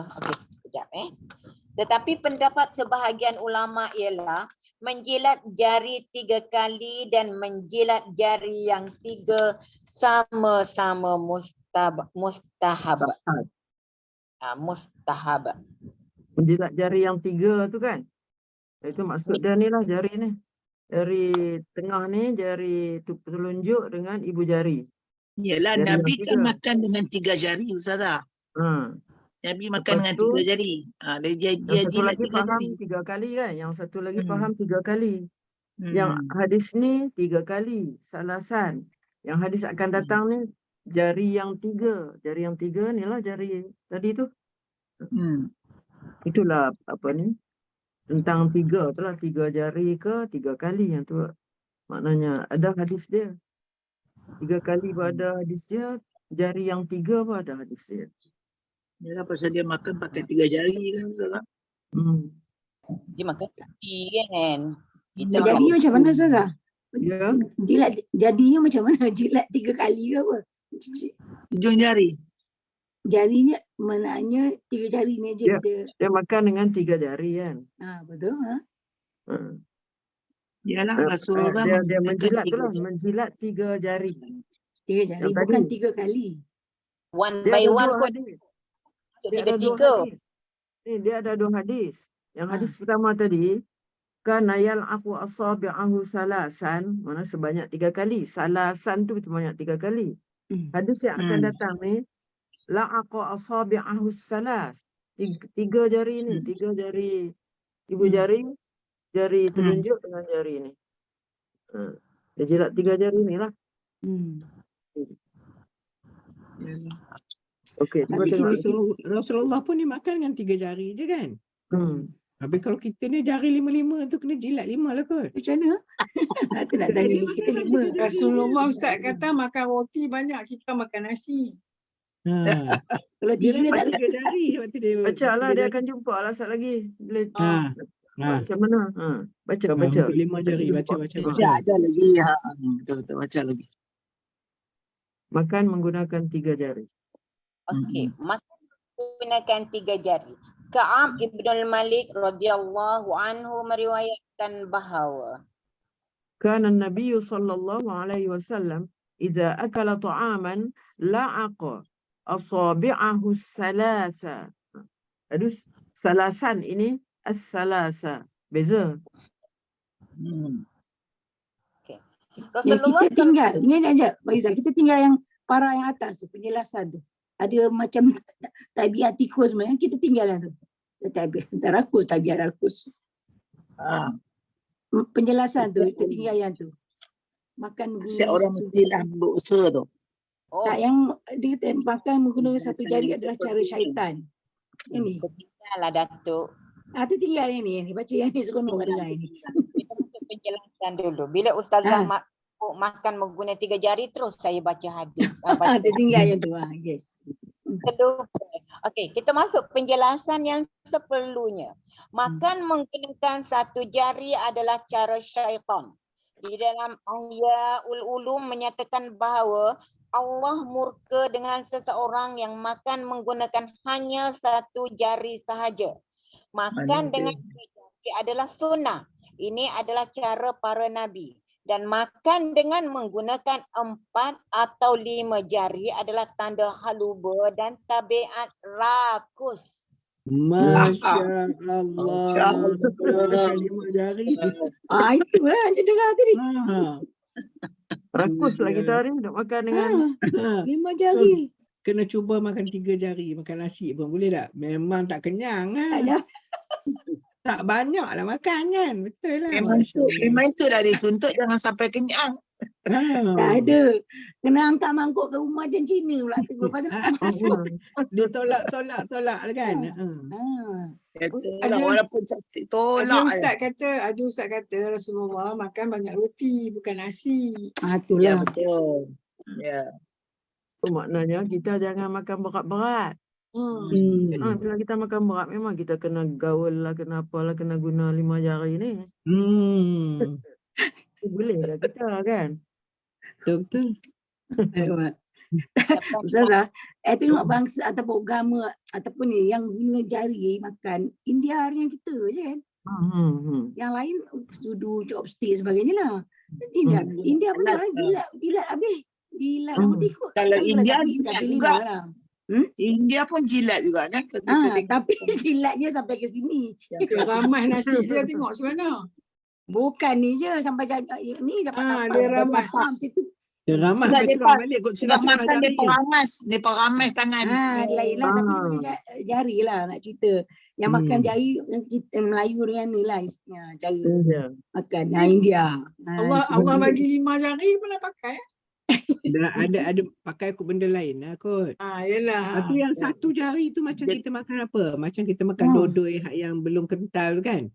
[SPEAKER 2] okay. Tetapi pendapat sebahagian ulama ialah menjilat jari 3 kali dan menjilat jari yang 3 sama-sama mustahab. Mustahab.
[SPEAKER 1] Menjilat jari yang 3 tu kan. Itu maksud dia ni lah jari ni. Jari tengah ni, jari telunjuk dengan ibu jari.
[SPEAKER 4] Yalah,
[SPEAKER 1] Jari
[SPEAKER 4] Nabi
[SPEAKER 1] yang
[SPEAKER 4] kan
[SPEAKER 1] 3.
[SPEAKER 4] makan dengan 3 jari, Ustazah. Nabi makan
[SPEAKER 1] Lepas
[SPEAKER 4] dengan
[SPEAKER 1] tu,
[SPEAKER 4] 3 jari. Dia
[SPEAKER 1] yang satu
[SPEAKER 4] jilat
[SPEAKER 1] lagi
[SPEAKER 4] 3
[SPEAKER 1] faham
[SPEAKER 4] jari.
[SPEAKER 1] 3 kali kan. Yang satu lagi
[SPEAKER 4] Hmm.
[SPEAKER 1] faham 3 kali. Yang hadis ni 3 kali. Salasan. Yang hadis akan datang ni jari yang 3. Jari yang 3 ni lah jari tadi tu. Itulah apa ni. Tentang 3 tu lah. 3 jari ke 3 kali. Yang tu maknanya ada hadis dia. 3 kali pun ada hadis dia. Jari yang 3 pun ada hadis dia.
[SPEAKER 4] Yalah, pasal dia makan pakai 3 jari kan, Ustazah.
[SPEAKER 2] Dia makan kaki kan. Kita
[SPEAKER 6] Jadinya
[SPEAKER 2] makan
[SPEAKER 6] macam mana Ustazah?
[SPEAKER 1] Ya.
[SPEAKER 6] Jilat jadinya macam mana? Jilat 3 kali ke apa?
[SPEAKER 4] Ujung jari.
[SPEAKER 6] Jarinya maknanya 3 jari ni je
[SPEAKER 1] Ya.
[SPEAKER 6] kita.
[SPEAKER 1] Dia makan dengan 3 jari kan.
[SPEAKER 6] Betul ha?
[SPEAKER 4] Yalah, Rasulullah
[SPEAKER 1] Dia
[SPEAKER 4] menggunakan
[SPEAKER 1] menjilat tu
[SPEAKER 4] 3
[SPEAKER 1] lah.
[SPEAKER 4] jari.
[SPEAKER 1] Menjilat 3 jari.
[SPEAKER 6] 3 jari
[SPEAKER 1] Yang
[SPEAKER 6] bukan
[SPEAKER 1] tadi.
[SPEAKER 6] 3 kali.
[SPEAKER 2] one
[SPEAKER 1] Dia
[SPEAKER 2] by
[SPEAKER 1] ada
[SPEAKER 2] one
[SPEAKER 1] 2
[SPEAKER 2] kot.
[SPEAKER 1] hadis. Dia ada 2
[SPEAKER 2] Tiga-tiga.
[SPEAKER 1] hadis. Dia ada 2 hadis. Yang hadis pertama tadi, kana yal'afu asabi'ahu salasan, mana sebanyak 3 kali. Salasan tu sebanyak 3 kali. Hadis yang akan datang ni, la'aqa asabi'ahu salas. 3 jari ni, 3 jari ibu jari, jari telunjuk dengan jari ni. Dia jilat 3 jari ni lah. Okey, cuba
[SPEAKER 6] Tapi
[SPEAKER 1] tengok.
[SPEAKER 3] Rasulullah pun dia makan dengan 3 jari je kan. Tapi kalau kita ni jari 5-5 tu kena jilat 5 lah kot.
[SPEAKER 6] macam mana? Aku nak tanya ni kita 5.
[SPEAKER 5] Rasulullah Ustaz kata makan roti banyak, kita makan nasi.
[SPEAKER 6] Kalau
[SPEAKER 3] Dia
[SPEAKER 6] 3 tak
[SPEAKER 3] dapat
[SPEAKER 6] ada.
[SPEAKER 3] 3 jari waktu dia.
[SPEAKER 1] Baca lah, dia akan jumpa lah sat lagi. Boleh macam mana? Baca.
[SPEAKER 3] Untuk 5 jari baca.
[SPEAKER 4] Ada lagi. Betul-betul, baca lagi.
[SPEAKER 1] Makan menggunakan 3 jari.
[SPEAKER 2] Okey, makan menggunakan 3 jari. Ka'ab Ibn Malik radhiyallahu anhu meriwayatkan bahawa
[SPEAKER 1] Kana Nabi sallallahu alaihi wasallam idza akala ta'aman la'aqa asabi'ahu salasa. Aduh, salasan ini as-salasa. Beza.
[SPEAKER 2] Rasulullah
[SPEAKER 6] Kita tinggal. Ni sekejap, Maizah. Kita tinggal yang para yang atas tu, penjelasan tu. Ada macam tabiat tikus sebenarnya. Kita tinggal yang tu. Tabiat rakus. Penjelasan tu, kita tinggal yang tu. Makan
[SPEAKER 4] Setiap orang mestilah berusaha tu.
[SPEAKER 6] Tak, yang dia kata makan menggunakan satu jari adalah cara syaitan. Ini.
[SPEAKER 2] Tinggallah Datuk.
[SPEAKER 6] Tertinggal yang ni. Baca yang ni seronok dengar ini.
[SPEAKER 2] Kita untuk penjelasan dulu. Bila Ustazah makan menggunakan 3 jari, terus saya baca hadis.
[SPEAKER 6] Tertinggal yang tu. Okay.
[SPEAKER 2] Okey, kita masuk penjelasan yang seperlunya. Makan menggunakan 1 jari adalah cara syaitan. Di dalam Ahyaul Ulum menyatakan bahawa Allah murka dengan seseorang yang makan menggunakan hanya 1 jari sahaja. Makan dengan 2 jari adalah sunnah. Ini adalah cara para nabi. Dan makan dengan menggunakan 4 atau 5 jari adalah tanda haluba dan tabiat rakus.
[SPEAKER 3] Masya Allah. Makan 5 jari.
[SPEAKER 6] Itulah yang dia dengar tadi.
[SPEAKER 1] Rakus lah kita hari nak makan dengan
[SPEAKER 6] 5 jari.
[SPEAKER 3] Kena cuba makan 3 jari. Makan nasi pun boleh tak? Memang tak kenyang kan? Tak banyak lah makan kan? Betul lah.
[SPEAKER 4] Memang itu dah dituntut jangan sampai kenyang.
[SPEAKER 6] Tak ada. Kena angkat mangkuk ke rumah macam Cina pula. Lepas tu tak masuk.
[SPEAKER 3] Dia tolak kan?
[SPEAKER 4] Tolak walaupun cantik tolak.
[SPEAKER 5] Ada Ustaz kata Rasulullah makan banyak roti, bukan nasi.
[SPEAKER 6] Itulah.
[SPEAKER 4] Ya, betul. Ya.
[SPEAKER 1] tu maknanya kita jangan makan berat-berat. Bila kita makan berat memang kita kena gaul lah, kena apalah, kena guna 5 jari ni. Boleh lah kita kan.
[SPEAKER 3] Betul.
[SPEAKER 2] Lepas
[SPEAKER 6] Ustazah, tengok bangsa ataupun agama ataupun ni yang guna jari makan, India dengan kita je kan. Yang lain sudu, chopstick sebagainya lah. India pun orang jilat habis. Jilat rambut ikut.
[SPEAKER 4] Kalau
[SPEAKER 6] Tapi
[SPEAKER 4] India
[SPEAKER 6] tapi
[SPEAKER 4] jilat
[SPEAKER 6] tapi
[SPEAKER 4] juga.
[SPEAKER 6] lima lah.
[SPEAKER 4] India pun jilat juga kan. Kita tengok.
[SPEAKER 6] Tapi jilatnya sampai ke sini.
[SPEAKER 5] Dia ramai nasi dia tengok sebenarnya.
[SPEAKER 6] Bukan ni je sampai ni dapat
[SPEAKER 5] Dia ramas.
[SPEAKER 6] macam tu.
[SPEAKER 3] Dia ramah
[SPEAKER 4] Sebab
[SPEAKER 3] sampai
[SPEAKER 4] dia
[SPEAKER 3] keluar balik kot
[SPEAKER 4] Sebab
[SPEAKER 3] setengah-setengah
[SPEAKER 4] makan
[SPEAKER 3] jari.
[SPEAKER 4] dia ramas tangan.
[SPEAKER 6] Lain lah tapi guna jari lah nak cerita. Yang makan jari yang kita Melayu dengan ni lah cara makan India.
[SPEAKER 5] Allah bagi 5 jari pun nak pakai.
[SPEAKER 3] Ada pakai kot benda lain lah kot.
[SPEAKER 5] Yelah.
[SPEAKER 3] Lepas tu yang satu jari tu macam kita makan apa? Macam kita makan dodoi yang belum kental tu kan.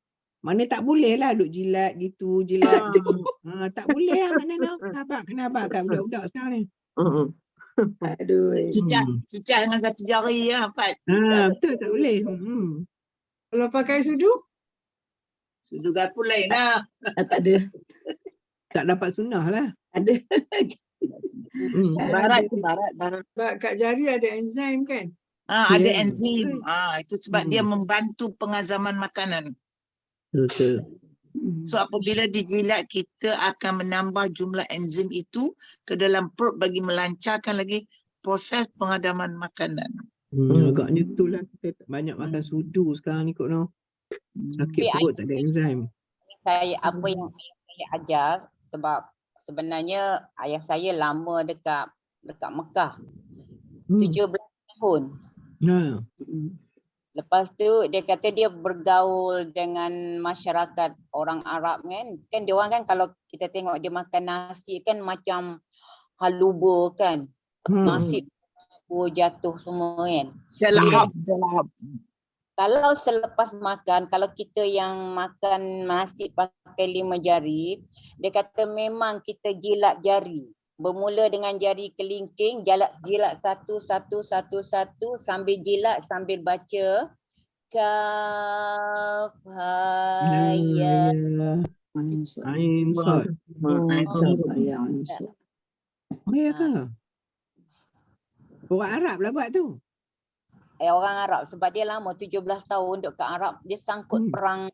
[SPEAKER 3] Mana tak boleh lah duk jilat gitu, jilat. Tak boleh lah maknanya. Kenapa kat budak-budak sekarang ni?
[SPEAKER 6] Aduh.
[SPEAKER 4] Cicah dengan satu jari ya, Fat.
[SPEAKER 3] Betul tak boleh.
[SPEAKER 5] Kalau pakai sudu?
[SPEAKER 4] Sudu gapu lain lah.
[SPEAKER 6] Tak ada.
[SPEAKER 3] Tak dapat sunnah lah.
[SPEAKER 6] Ada.
[SPEAKER 4] Barat.
[SPEAKER 5] Sebab kat jari ada enzim kan?
[SPEAKER 4] Ada enzim. Itu sebab dia membantu pengazaman makanan.
[SPEAKER 3] Betul.
[SPEAKER 4] So apabila dijilat, kita akan menambah jumlah enzim itu ke dalam perut bagi melancarkan lagi proses pengadaman makanan.
[SPEAKER 3] Agaknya tu lah kita banyak makan sudu sekarang ni kot no. Sakit perut tak ada enzim.
[SPEAKER 2] Apa yang ayah saya ajar, sebab sebenarnya ayah saya lama dekat Mekah. 17 tahun. Lepas tu dia kata dia bergaul dengan masyarakat orang Arab kan. Kan dia orang kan kalau kita tengok dia makan nasi kan macam halubo kan. Nasi jatuh semua kan.
[SPEAKER 4] Jalahab.
[SPEAKER 2] Kalau selepas makan, kalau kita yang makan nasi pakai 5 jari, dia kata memang kita jilat jari. Bermula dengan jari kelingking, jilat satu sambil jilat sambil baca kaf ha ya
[SPEAKER 3] Ain sad. Ya ke? Orang Arab lah buat tu.
[SPEAKER 2] Orang Arab sebab dia lama 17 tahun duduk kat Arab, dia sangkut perang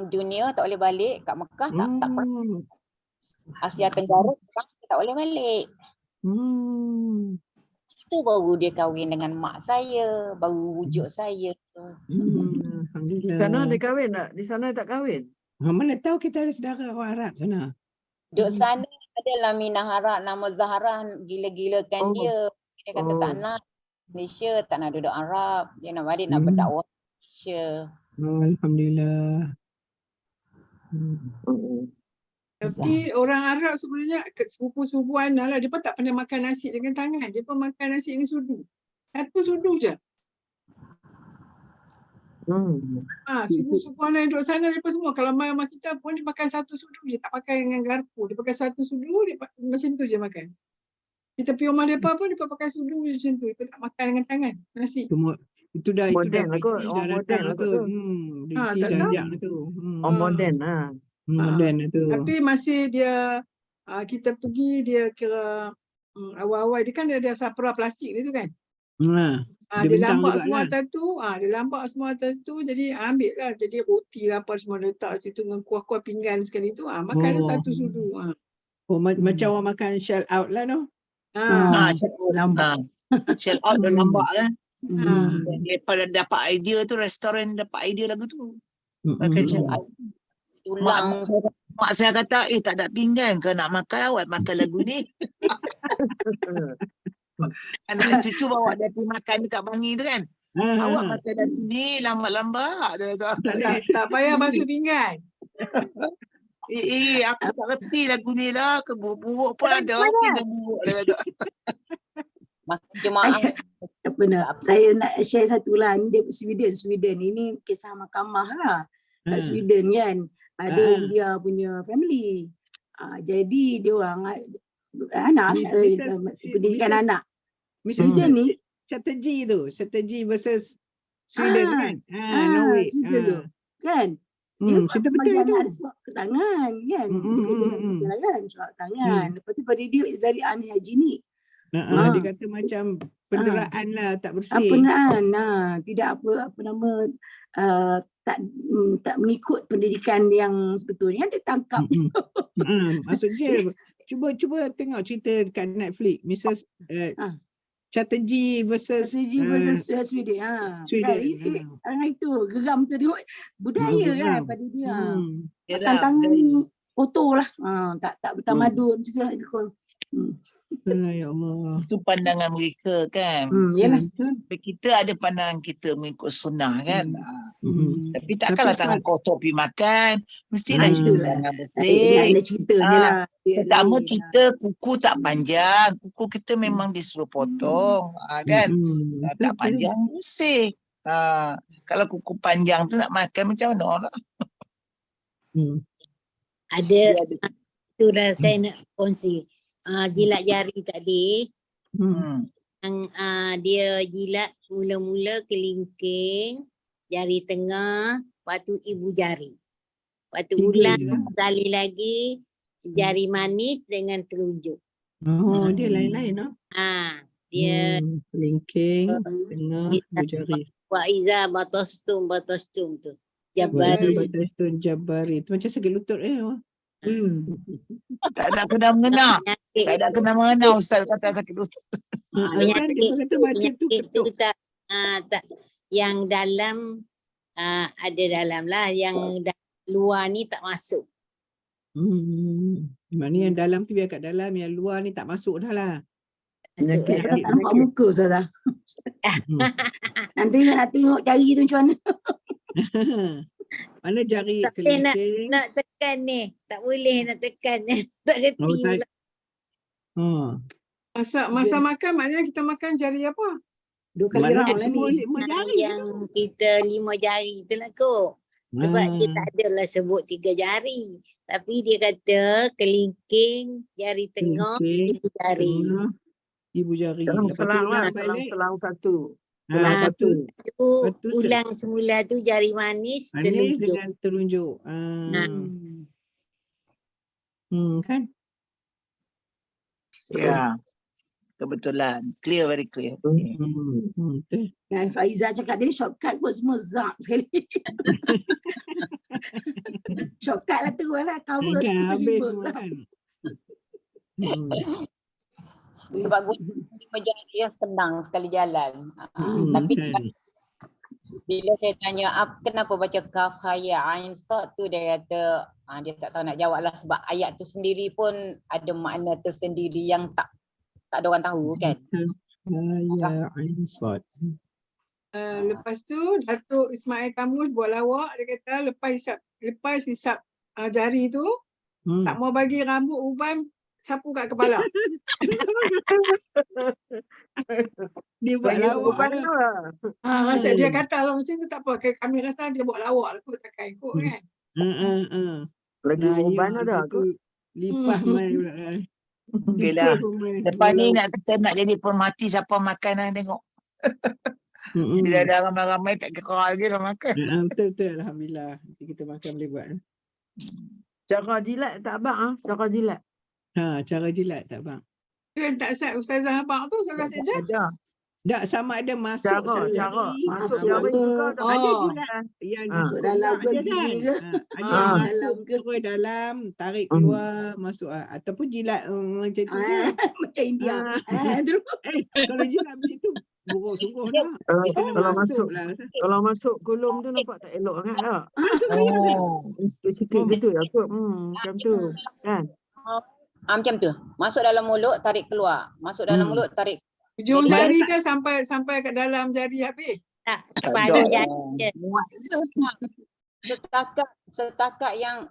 [SPEAKER 2] dunia tak boleh balik kat Mekah, tak perang. Asia Tenggara tak boleh balik. Itu baru dia kahwin dengan mak saya, baru wujud saya.
[SPEAKER 3] Alhamdulillah.
[SPEAKER 1] Di sana dia kahwin tak? Di sana tak kahwin?
[SPEAKER 3] Mana tahu kita ada saudara orang Arab sana.
[SPEAKER 2] Duduk sana adalah Minah Arab, nama Zahra gila-gilakan dia. Dia kata tak nak Malaysia, tak nak duduk Arab. Dia nak balik nak berdakwah Malaysia.
[SPEAKER 3] Alhamdulillah.
[SPEAKER 5] Tapi orang Arab sebenarnya sepupu-sepupu Ana lah, dia pun tak pernah makan nasi dengan tangan. Dia pun makan nasi dengan sudu. Satu sudu je. Sepupu-sepupu Ana yang duduk sana, dia pun semua. Kalau mai rumah kita pun dia makan satu sudu je. Tak pakai dengan garpu. Dia pakai satu sudu, dia macam tu je makan. Kita pergi rumah mereka pun, dia pakai sudu je macam tu. Dia tak makan dengan tangan, nasi.
[SPEAKER 3] Itu dah
[SPEAKER 1] Modern lah kot.
[SPEAKER 3] British
[SPEAKER 1] Modern lah kot.
[SPEAKER 3] British
[SPEAKER 5] tak
[SPEAKER 3] dah
[SPEAKER 5] tahu.
[SPEAKER 3] ajak tu.
[SPEAKER 1] Modern lah.
[SPEAKER 3] Modern lah tu.
[SPEAKER 5] Tapi masih dia, kita pergi, dia kira awal-awal, dia kan ada sapra plastik dia tu kan. Dia lampak semua atas tu, dia lampak semua atas tu, jadi ambil lah. Jadi roti apa semua letak situ dengan kuah-kuah pinggan sekali tu, makan ada satu sudu.
[SPEAKER 3] Macam orang makan shell out lah no.
[SPEAKER 6] Lambat.
[SPEAKER 4] Shell out dah lambat kan. Daripada dapat idea tu, restoran dapat idea lagu tu. Makan shell out. Mak saya kata, tak ada pinggan ke nak makan, awak makan lagu ni. Anak cucu bawa dia pergi makan dekat Bangi tu kan. Awak makan lagu ni lambat-lambat.
[SPEAKER 5] Tak payah basuh pinggan.
[SPEAKER 4] Aku tak reti lagu ni lah. Buruk pun ada. Pinggan buruk dah.
[SPEAKER 2] Makan jemaah.
[SPEAKER 6] Saya nak share satu lah. Ni dia Sweden. Ini kisah mahkamah lah. Kat Sweden kan. Ada dia punya family. Jadi dia orang anak pendidikan anak. Sweden ni strategi versus Sweden kan. Norway. Sweden tu. Kan? Dia
[SPEAKER 3] betul tu.
[SPEAKER 6] ada surat ke tangan kan. Kan surat tangan. Lepas tu pada dia dari unhygienic.
[SPEAKER 3] Dia kata macam penderaan lah, tak bersih.
[SPEAKER 6] Penderaan, tidak apa nama, tak mengikut pendidikan yang sebetulnya dia tangkap.
[SPEAKER 3] Masuk jail. Cuba tengok cerita dekat Netflix, Mrs. Chatterjee versus
[SPEAKER 6] Sweden.
[SPEAKER 3] Sweden.
[SPEAKER 6] Itu geram tu tengok budaya kan pada dia.
[SPEAKER 4] Geram.
[SPEAKER 6] Tantangan ni kotor lah. Tak bertamadun macam tu lah.
[SPEAKER 3] Ya Allah.
[SPEAKER 4] Itu pandangan mereka kan.
[SPEAKER 6] Yalah.
[SPEAKER 4] Kita ada pandangan kita mengikut sunnah kan. Tapi takkanlah tangan kotor pergi makan. Mestilah cuci tangan bersih.
[SPEAKER 6] Ada cerita je lah.
[SPEAKER 4] Pertama kita kuku tak panjang. Kuku kita memang disuruh potong. Kan. Tak panjang bersih. Kalau kuku panjang tu nak makan macam mana lah.
[SPEAKER 7] Ada tu dah saya nak kongsi. Jilat jari tadi. Yang dia jilat mula-mula kelingking, jari tengah, lepas tu ibu jari. Lepas tu ulang sekali lagi jari manis dengan telunjuk.
[SPEAKER 3] Dia lain-lain lah.
[SPEAKER 7] Dia
[SPEAKER 3] kelingking, tengah, ibu jari.
[SPEAKER 7] Wa iza batastum tu. Jabari.
[SPEAKER 3] Batastum jabari. Itu macam sakit lutut
[SPEAKER 4] Tak ada kena mengena. Tak ada kena mengena Ustaz kata sakit lutut.
[SPEAKER 7] Penyakit tu tak yang dalam ada dalam lah, yang luar ni tak masuk.
[SPEAKER 3] Maknanya yang dalam tu biar kat dalam, yang luar ni tak masuk dah lah.
[SPEAKER 6] Tak nampak muka Ustazah. Nanti nak tengok jari tu macam mana.
[SPEAKER 3] Mana jari
[SPEAKER 7] tak
[SPEAKER 3] kelingking?
[SPEAKER 7] Nak tekan ni. Tak boleh nak tekan ni. Tak reti pula.
[SPEAKER 5] Masa makan maknanya kita makan jari apa?
[SPEAKER 6] 2 kali round lah ni.
[SPEAKER 3] 5 jari.
[SPEAKER 7] Yang kita 5 jari tu lah kot. Sebab dia tak adalah sebut 3 jari. Tapi dia kata kelingking, jari tengah, ibu jari.
[SPEAKER 3] Ibu jari.
[SPEAKER 1] Selang satu.
[SPEAKER 7] Tu ulang semula tu jari manis telunjuk.
[SPEAKER 3] Dengan telunjuk. Kan?
[SPEAKER 4] Ya. Kebetulan. Clear, very clear.
[SPEAKER 6] Faiza cakap tadi shortcut pun semua zap sekali. Shortcut lah tu lah. Cover
[SPEAKER 3] habis semua kan.
[SPEAKER 2] Sebab guna jari yang senang sekali jalan. Tapi bila saya tanya kenapa baca kaf haya ain sad tu, dia kata dia tak tahu nak jawab lah, sebab ayat tu sendiri pun ada makna tersendiri yang tak ada orang tahu kan.
[SPEAKER 3] Haya ain sad.
[SPEAKER 5] Lepas tu Datuk Ismail Kamus buat lawak, dia kata lepas hisap jari tu tak mau bagi rambut uban sapu kat kepala.
[SPEAKER 3] Dia buat lawak lah.
[SPEAKER 5] Maksud dia kata lah macam tu tak apa. Kami rasa dia buat lawak lah kot, takkan ikut kan.
[SPEAKER 1] Lagi uban ada tu.
[SPEAKER 3] Lipas mai pula.
[SPEAKER 4] Okey lah. Lepas ni kita nak jadi pemerhati siapa makan lah tengok. Bila ada ramai-ramai tak kira lagi dah makan.
[SPEAKER 3] Betul. Alhamdulillah. Nanti kita makan boleh buat.
[SPEAKER 1] Cara jilat tak abang cara jilat.
[SPEAKER 3] Cara jilat tak bang.
[SPEAKER 5] Tu yang tak set Ustazah abang tu, Ustazah saja.
[SPEAKER 4] Ada.
[SPEAKER 3] Tak, sama ada masuk
[SPEAKER 1] Cara
[SPEAKER 6] masuk
[SPEAKER 1] jari juga ada.
[SPEAKER 3] Ada jilat yang
[SPEAKER 6] masuk dalam ke
[SPEAKER 3] ada
[SPEAKER 6] gigi
[SPEAKER 3] kan.
[SPEAKER 6] ke?
[SPEAKER 3] Ada yang masuk terus dalam, tarik keluar, masuk ataupun jilat macam tu kan.
[SPEAKER 6] Macam India.
[SPEAKER 3] Kalau jilat macam tu buruk sungguh dah.
[SPEAKER 1] Kalau masuk kulum tu nampak tak elok sangat tak? Sikit gitu ya kot. Macam tu kan.
[SPEAKER 2] Macam tu. Masuk dalam mulut, tarik keluar. Masuk dalam mulut, tarik.
[SPEAKER 5] Ujung jari ke sampai ke dalam jari habis?
[SPEAKER 7] Tak, separuh jari je.
[SPEAKER 2] Setakat yang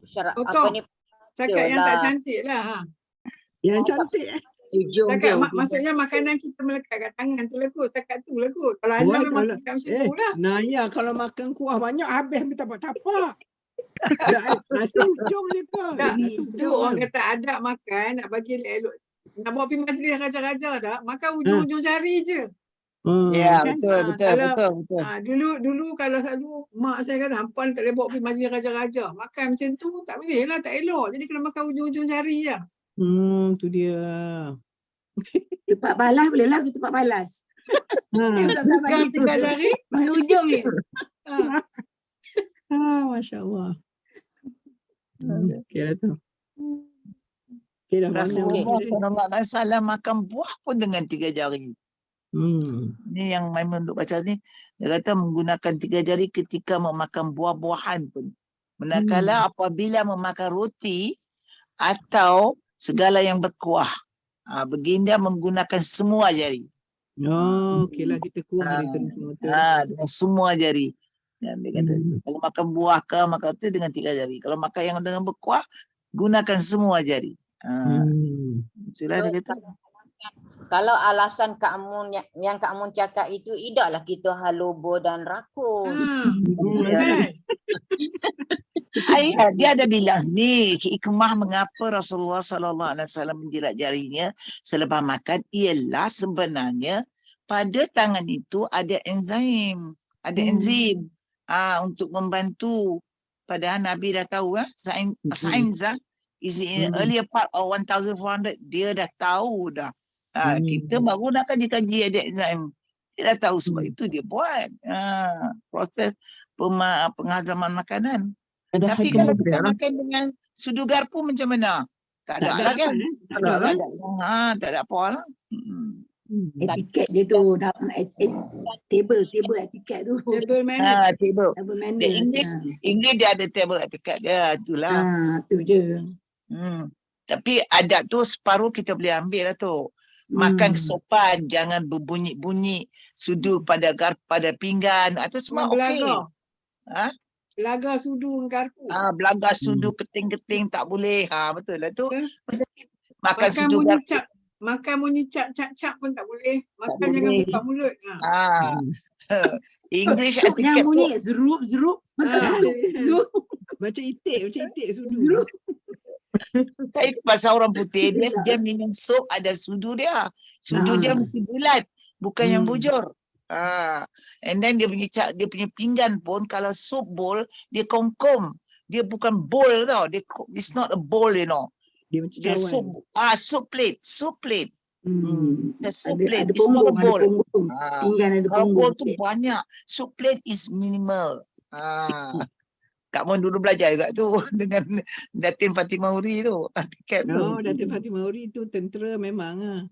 [SPEAKER 2] syarat
[SPEAKER 5] apa
[SPEAKER 2] ni.
[SPEAKER 5] Setakat yang tak cantik lah.
[SPEAKER 3] Yang cantik
[SPEAKER 5] Setakat maksudnya makanan kita melekat kat tangan tu lah kot. Setakat tu lah kot. Kalau anda memang tak macam tu lah.
[SPEAKER 3] Naya kalau makan kuah banyak habis tapak-tapak. Ujung je kot.
[SPEAKER 5] Tu orang kata adab makan nak bagi elok. Nak bawa pergi majlis raja-raja dah, makan ujung-ujung jari je.
[SPEAKER 4] Ya,
[SPEAKER 5] kan?
[SPEAKER 4] betul.
[SPEAKER 5] Dulu kalau selalu mak saya kata hampa tak boleh bawa pergi majlis raja-raja. Makan macam tu tak boleh lah, tak elok. Jadi kena makan ujung-ujung jari je.
[SPEAKER 3] Tu dia.
[SPEAKER 6] Tempat balas boleh lah tempat balas. Sama-sama
[SPEAKER 5] Bukan
[SPEAKER 6] kita
[SPEAKER 5] tiga
[SPEAKER 6] tu.
[SPEAKER 5] jari.
[SPEAKER 6] Mari hujung ni.
[SPEAKER 3] Masya Allah. Okey lah tu. Okey dah mana
[SPEAKER 4] Rasulullah
[SPEAKER 3] okey.
[SPEAKER 4] SAW makan buah pun dengan 3 jari. Ni yang Maimun duk baca ni. Dia kata menggunakan 3 jari ketika memakan buah-buahan pun. Manakala apabila memakan roti atau segala yang berkuah. Baginda menggunakan semua jari.
[SPEAKER 3] Oh, okey lah kita kuah dia kena semua tu.
[SPEAKER 4] Dengan semua jari. Dan dia kata, kalau makan buah ke makan roti dengan 3 jari. Kalau makan yang dengan berkuah, gunakan semua jari. Itulah dia kata.
[SPEAKER 2] Kalau alasan Kak Mun yang Kak Mun cakap itu, idaklah kita halobo dan rakus.
[SPEAKER 4] Ayah, dia ada bilang ni hikmah mengapa Rasulullah SAW menjilat jarinya selepas makan ialah sebenarnya pada tangan itu ada enzim, untuk membantu. Padahal Nabi dah tahu sains is in earlier part of 1400 dia dah tahu dah. Kita baru nak kaji-kaji ada enzim. Dia dah tahu sebab itu dia buat proses penghazaman makanan. Tapi kalau kita makan dengan sudu garpu macam mana? Tak ada lah kan? Tak ada apa lah.
[SPEAKER 6] Etiket dia tu. Table etiket tu.
[SPEAKER 5] Table manners.
[SPEAKER 4] Table.
[SPEAKER 6] Table
[SPEAKER 4] Dia
[SPEAKER 6] manners.
[SPEAKER 4] English dia ada table etiket dia. Itulah.
[SPEAKER 6] Tu je.
[SPEAKER 4] Tapi adat tu separuh kita boleh ambil lah tu. Makan sopan, jangan berbunyi-bunyi sudu pada pinggan. Itu semua okey.
[SPEAKER 5] Belaga sudu garpu.
[SPEAKER 4] Belaga sudu keting-keting tak boleh. Betul lah tu. Makan
[SPEAKER 5] Makan
[SPEAKER 4] sudu
[SPEAKER 5] bunyi
[SPEAKER 4] garpu.
[SPEAKER 5] cap. Makan bunyi cap pun tak boleh. Makan
[SPEAKER 4] Tak
[SPEAKER 5] jangan
[SPEAKER 4] boleh.
[SPEAKER 5] buka mulut.
[SPEAKER 4] English
[SPEAKER 6] Sup yang
[SPEAKER 4] etiquette
[SPEAKER 6] bunyi
[SPEAKER 4] tu.
[SPEAKER 6] zerup. Makan sup.
[SPEAKER 3] Macam itik sudu.
[SPEAKER 4] Itu pasal orang putih dia minum sup ada sudu dia. Sudu dia mesti bulat, bukan yang bujur. And then dia punya pinggan pun kalau sup bowl dia kongkom. Dia bukan bowl tau. It's not a bowl, you know.
[SPEAKER 3] Dia macam
[SPEAKER 4] Dia
[SPEAKER 3] cawan.
[SPEAKER 4] soup plate. The soup plate.
[SPEAKER 6] Ada
[SPEAKER 4] It's not a bowl.
[SPEAKER 6] punggung. Pinggan ada
[SPEAKER 4] Kalau bowl
[SPEAKER 6] punggung.
[SPEAKER 4] tu banyak. Soup plate is minimal. Kak Mon dulu belajar juga tu dengan Datin Fatimah Uri tu. Etiket tu.
[SPEAKER 3] Datin Fatimah Uri tu tentera memang.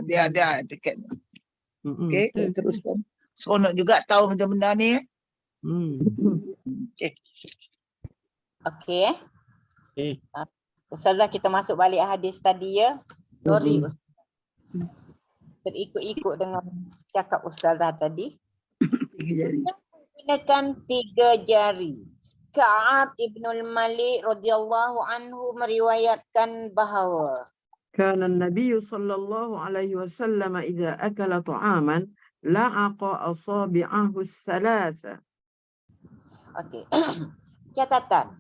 [SPEAKER 4] Dia ada etiket. Okey, teruskan. Seronok juga tahu benda-benda ni.
[SPEAKER 2] Okey. Ustazah, kita masuk balik hadis tadi ya. Sorry Ustazah. Terikut-ikut dengan cakap Ustazah tadi.
[SPEAKER 6] 3 jari.
[SPEAKER 2] Gunakan 3 jari. Ka'ab ibnul Malik radhiyallahu anhu meriwayatkan bahawa
[SPEAKER 1] كان النبي صلى الله عليه وسلم إذا أكل طعاما لعق أصابعه الثلاثة.
[SPEAKER 2] Okey. Catatan.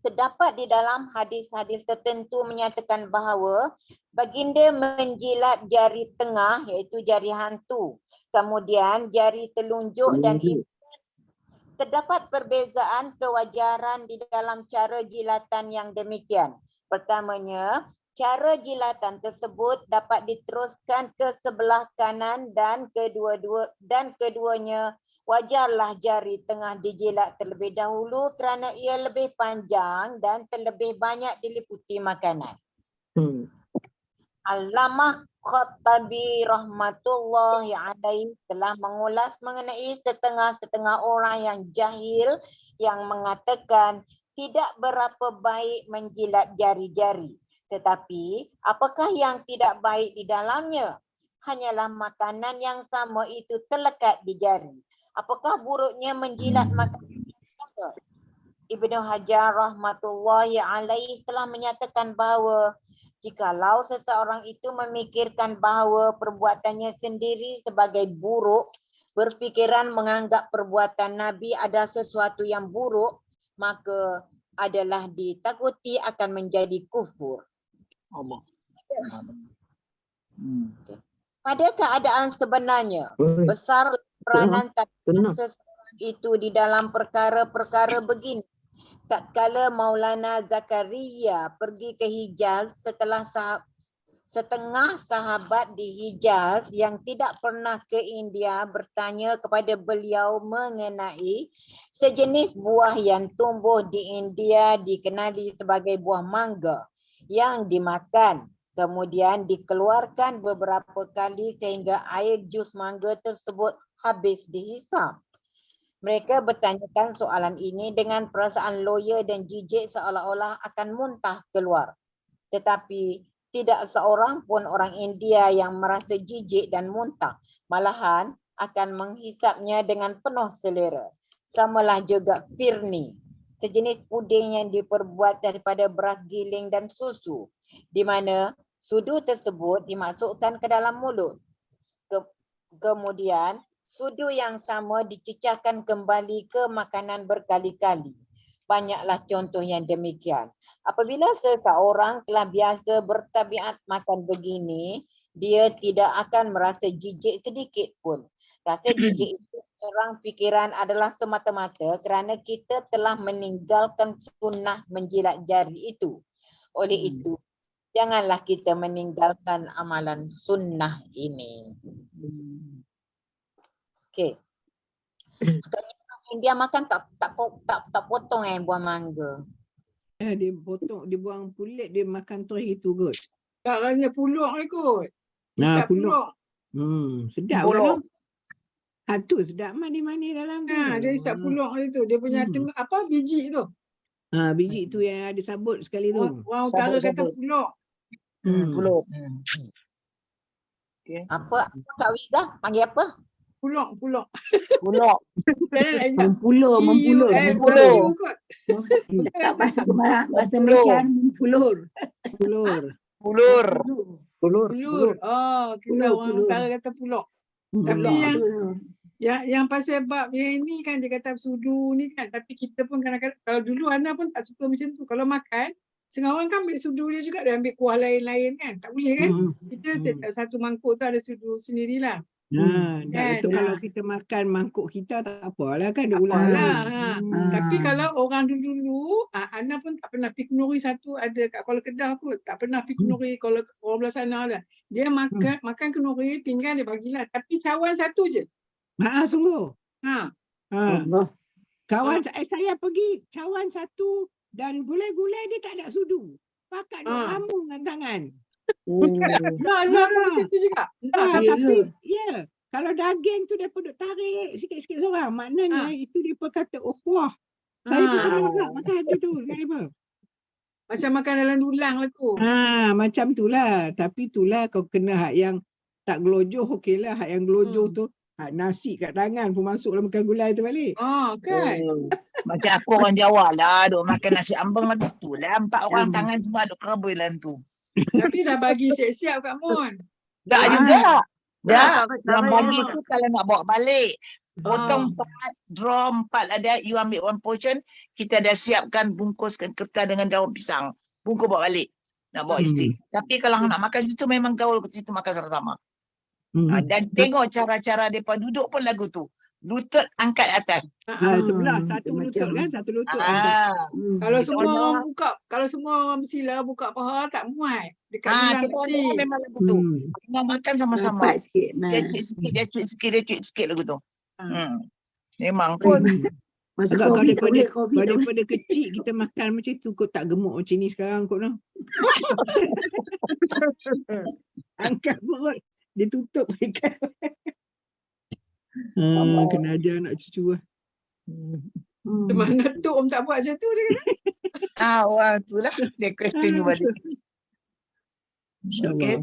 [SPEAKER 2] Terdapat di dalam hadis-hadis tertentu menyatakan bahawa baginda menjilat jari tengah iaitu jari hantu. Kemudian jari telunjuk dan ibu. Terdapat perbezaan kewajaran di dalam cara jilatan yang demikian. Pertamanya, cara jilatan tersebut dapat diteruskan ke sebelah kanan dan keduanya wajarlah jari tengah dijilat terlebih dahulu kerana ia lebih panjang dan terlebih banyak diliputi makanan. Allamah Khattabi rahmatullahi alaihi telah mengulas mengenai setengah-setengah orang yang jahil yang mengatakan tidak berapa baik menjilat jari-jari. Tetapi apakah yang tidak baik di dalamnya? Hanyalah makanan yang sama itu terlekat di jari. Apakah buruknya menjilat makanan yang sama? Ibnu Hajar rahmatullahi alaihi telah menyatakan bahawa jikalau seseorang itu memikirkan bahawa perbuatannya sendiri sebagai buruk, berfikiran menganggap perbuatan Nabi ada sesuatu yang buruk, maka adalah ditakuti akan menjadi kufur.
[SPEAKER 4] Allah.
[SPEAKER 2] Pada keadaan sebenarnya, besar peranan seseorang itu di dalam perkara-perkara begini. Tatkala Maulana Zakaria pergi ke Hijaz Setengah sahabat di Hijaz yang tidak pernah ke India bertanya kepada beliau mengenai sejenis buah yang tumbuh di India dikenali sebagai buah mangga yang dimakan. Kemudian dikeluarkan beberapa kali sehingga air jus mangga tersebut habis dihisap. Mereka bertanyakan soalan ini dengan perasaan loya dan jijik seolah-olah akan muntah keluar. Tetapi tidak seorang pun orang India yang merasa jijik dan muntah. Malahan akan menghisapnya dengan penuh selera. Samalah juga firni, sejenis puding yang diperbuat daripada beras giling dan susu, di mana sudu tersebut dimasukkan ke dalam mulut. Kemudian sudu yang sama dicecahkan kembali ke makanan berkali-kali. Banyaklah contoh yang demikian. Apabila seseorang telah biasa bertabiat makan begini, dia tidak akan merasa jijik sedikit pun. Rasa jijik itu orang fikiran adalah semata-mata kerana kita telah meninggalkan sunnah menjilat jari itu. Oleh itu, janganlah kita meninggalkan amalan sunnah ini. Okey. Dia makan tak potong buah mangga.
[SPEAKER 3] Dia potong, dia buang kulit, dia makan terus itu kot.
[SPEAKER 5] Tak hanya puluk ni kot.
[SPEAKER 3] Nah,
[SPEAKER 5] Hisap puluk.
[SPEAKER 3] Sedap
[SPEAKER 4] Puluk.
[SPEAKER 3] kan? Tu sedap mani-mani dalam tu.
[SPEAKER 5] Dia hisap puluk ni tu. Dia punya tengah apa biji tu.
[SPEAKER 3] Biji tu yang ada sabut sekali tu.
[SPEAKER 5] Orang utara kata
[SPEAKER 4] Sabut-sabut.
[SPEAKER 5] puluk.
[SPEAKER 4] Puluk.
[SPEAKER 2] Apa Kak Wiza panggil apa?
[SPEAKER 5] Puluk.
[SPEAKER 4] Puluk.
[SPEAKER 5] Jangan nak hisap.
[SPEAKER 6] Mempulur.
[SPEAKER 5] PULUR kot.
[SPEAKER 6] Tak bahasa Malaysia mempulur.
[SPEAKER 3] Pulur.
[SPEAKER 5] Pulur. Oh, kita
[SPEAKER 6] Pulur,
[SPEAKER 5] orang
[SPEAKER 6] pulur.
[SPEAKER 5] utara kata puluk. Tapi yang pasal bab yang ni kan dia kata sudu ni kan, tapi kita pun kadang-kadang kalau dulu Ana pun tak suka macam tu. Kalau makan, setengah orang kan ambil sudu dia juga, dia ambil kuah lain-lain kan. Tak boleh kan? Kita satu mangkuk tu ada sudu sendirilah.
[SPEAKER 3] Itu kalau kita makan mangkuk kita tak apalah kan, dia ulang.
[SPEAKER 5] Apalah. Tapi kalau orang dulu, Ana pun tak pernah pergi kenduri satu ada kat Kuala Kedah pun. Tak pernah pergi kenduri kalau orang belah sana lah. Dia makan kenduri, pinggan dia bagilah. Tapi cawan satu je.
[SPEAKER 3] Sungguh.
[SPEAKER 6] Allah.
[SPEAKER 3] Kawan saya pergi cawan satu dan gulai-gulai dia tak ada sudu. Pakat duk ramu dengan tangan.
[SPEAKER 5] Lah pun macam tu juga.
[SPEAKER 3] Tapi kalau daging tu dia pun duk tarik sikit-sikit seorang. Maknanya itu dia pun kata wah. Saya pun pernah agak makan tu kan.
[SPEAKER 5] Macam makan dalam dulang lah tu.
[SPEAKER 3] Macam tu lah. Tapi itulah kau kena hak yang tak gelojoh okeylah. Hak yang gelojoh tu nasi kat tangan pun masuk dalam makan gulai tu balik.
[SPEAKER 5] Kan.
[SPEAKER 4] Macam aku orang Jawa lah, duk makan nasi ambeng lah tu lah. 4 orang tangan semua duk kerabui dalam tu.
[SPEAKER 5] Tapi dah bagi siap-siap Kak Mon.
[SPEAKER 4] Dah juga. Dah. Yang bagi tu kalau nak bawa balik. Potong 4, draw 4 ada, you ambil 1 portion, kita dah siapkan, bungkuskan kertas dengan daun pisang. Bungkus bawa balik. Nak bawa isteri. Tapi kalau nak makan situ memang gaul ke situ makan sama-sama. Dan tengok cara-cara mereka duduk pun lagu tu. Lutut angkat atas.
[SPEAKER 3] Sebelah satu lutut kan, satu lutut.
[SPEAKER 5] Kalau semua orang buka, kalau semua orang bersila buka paha tak muat. Dekat dulang
[SPEAKER 4] kita
[SPEAKER 5] kecil.
[SPEAKER 4] orang memang lagu tu. Memang makan sama-sama.
[SPEAKER 6] Rapat sikit.
[SPEAKER 4] Dia cuit sikit lagu tu. Memang pun.
[SPEAKER 6] Masa
[SPEAKER 3] Agak
[SPEAKER 6] COVID tak boleh. COVID tak boleh.
[SPEAKER 3] daripada kecil kita makan macam tu, kau tak gemuk macam ni sekarang kot noh. Angkat perut, dia tutup ikan. Kena ajar anak cucu lah.
[SPEAKER 5] Mana tu Om tak buat macam tu dia kata.
[SPEAKER 4] Wah, itulah dia question you balik. Okay.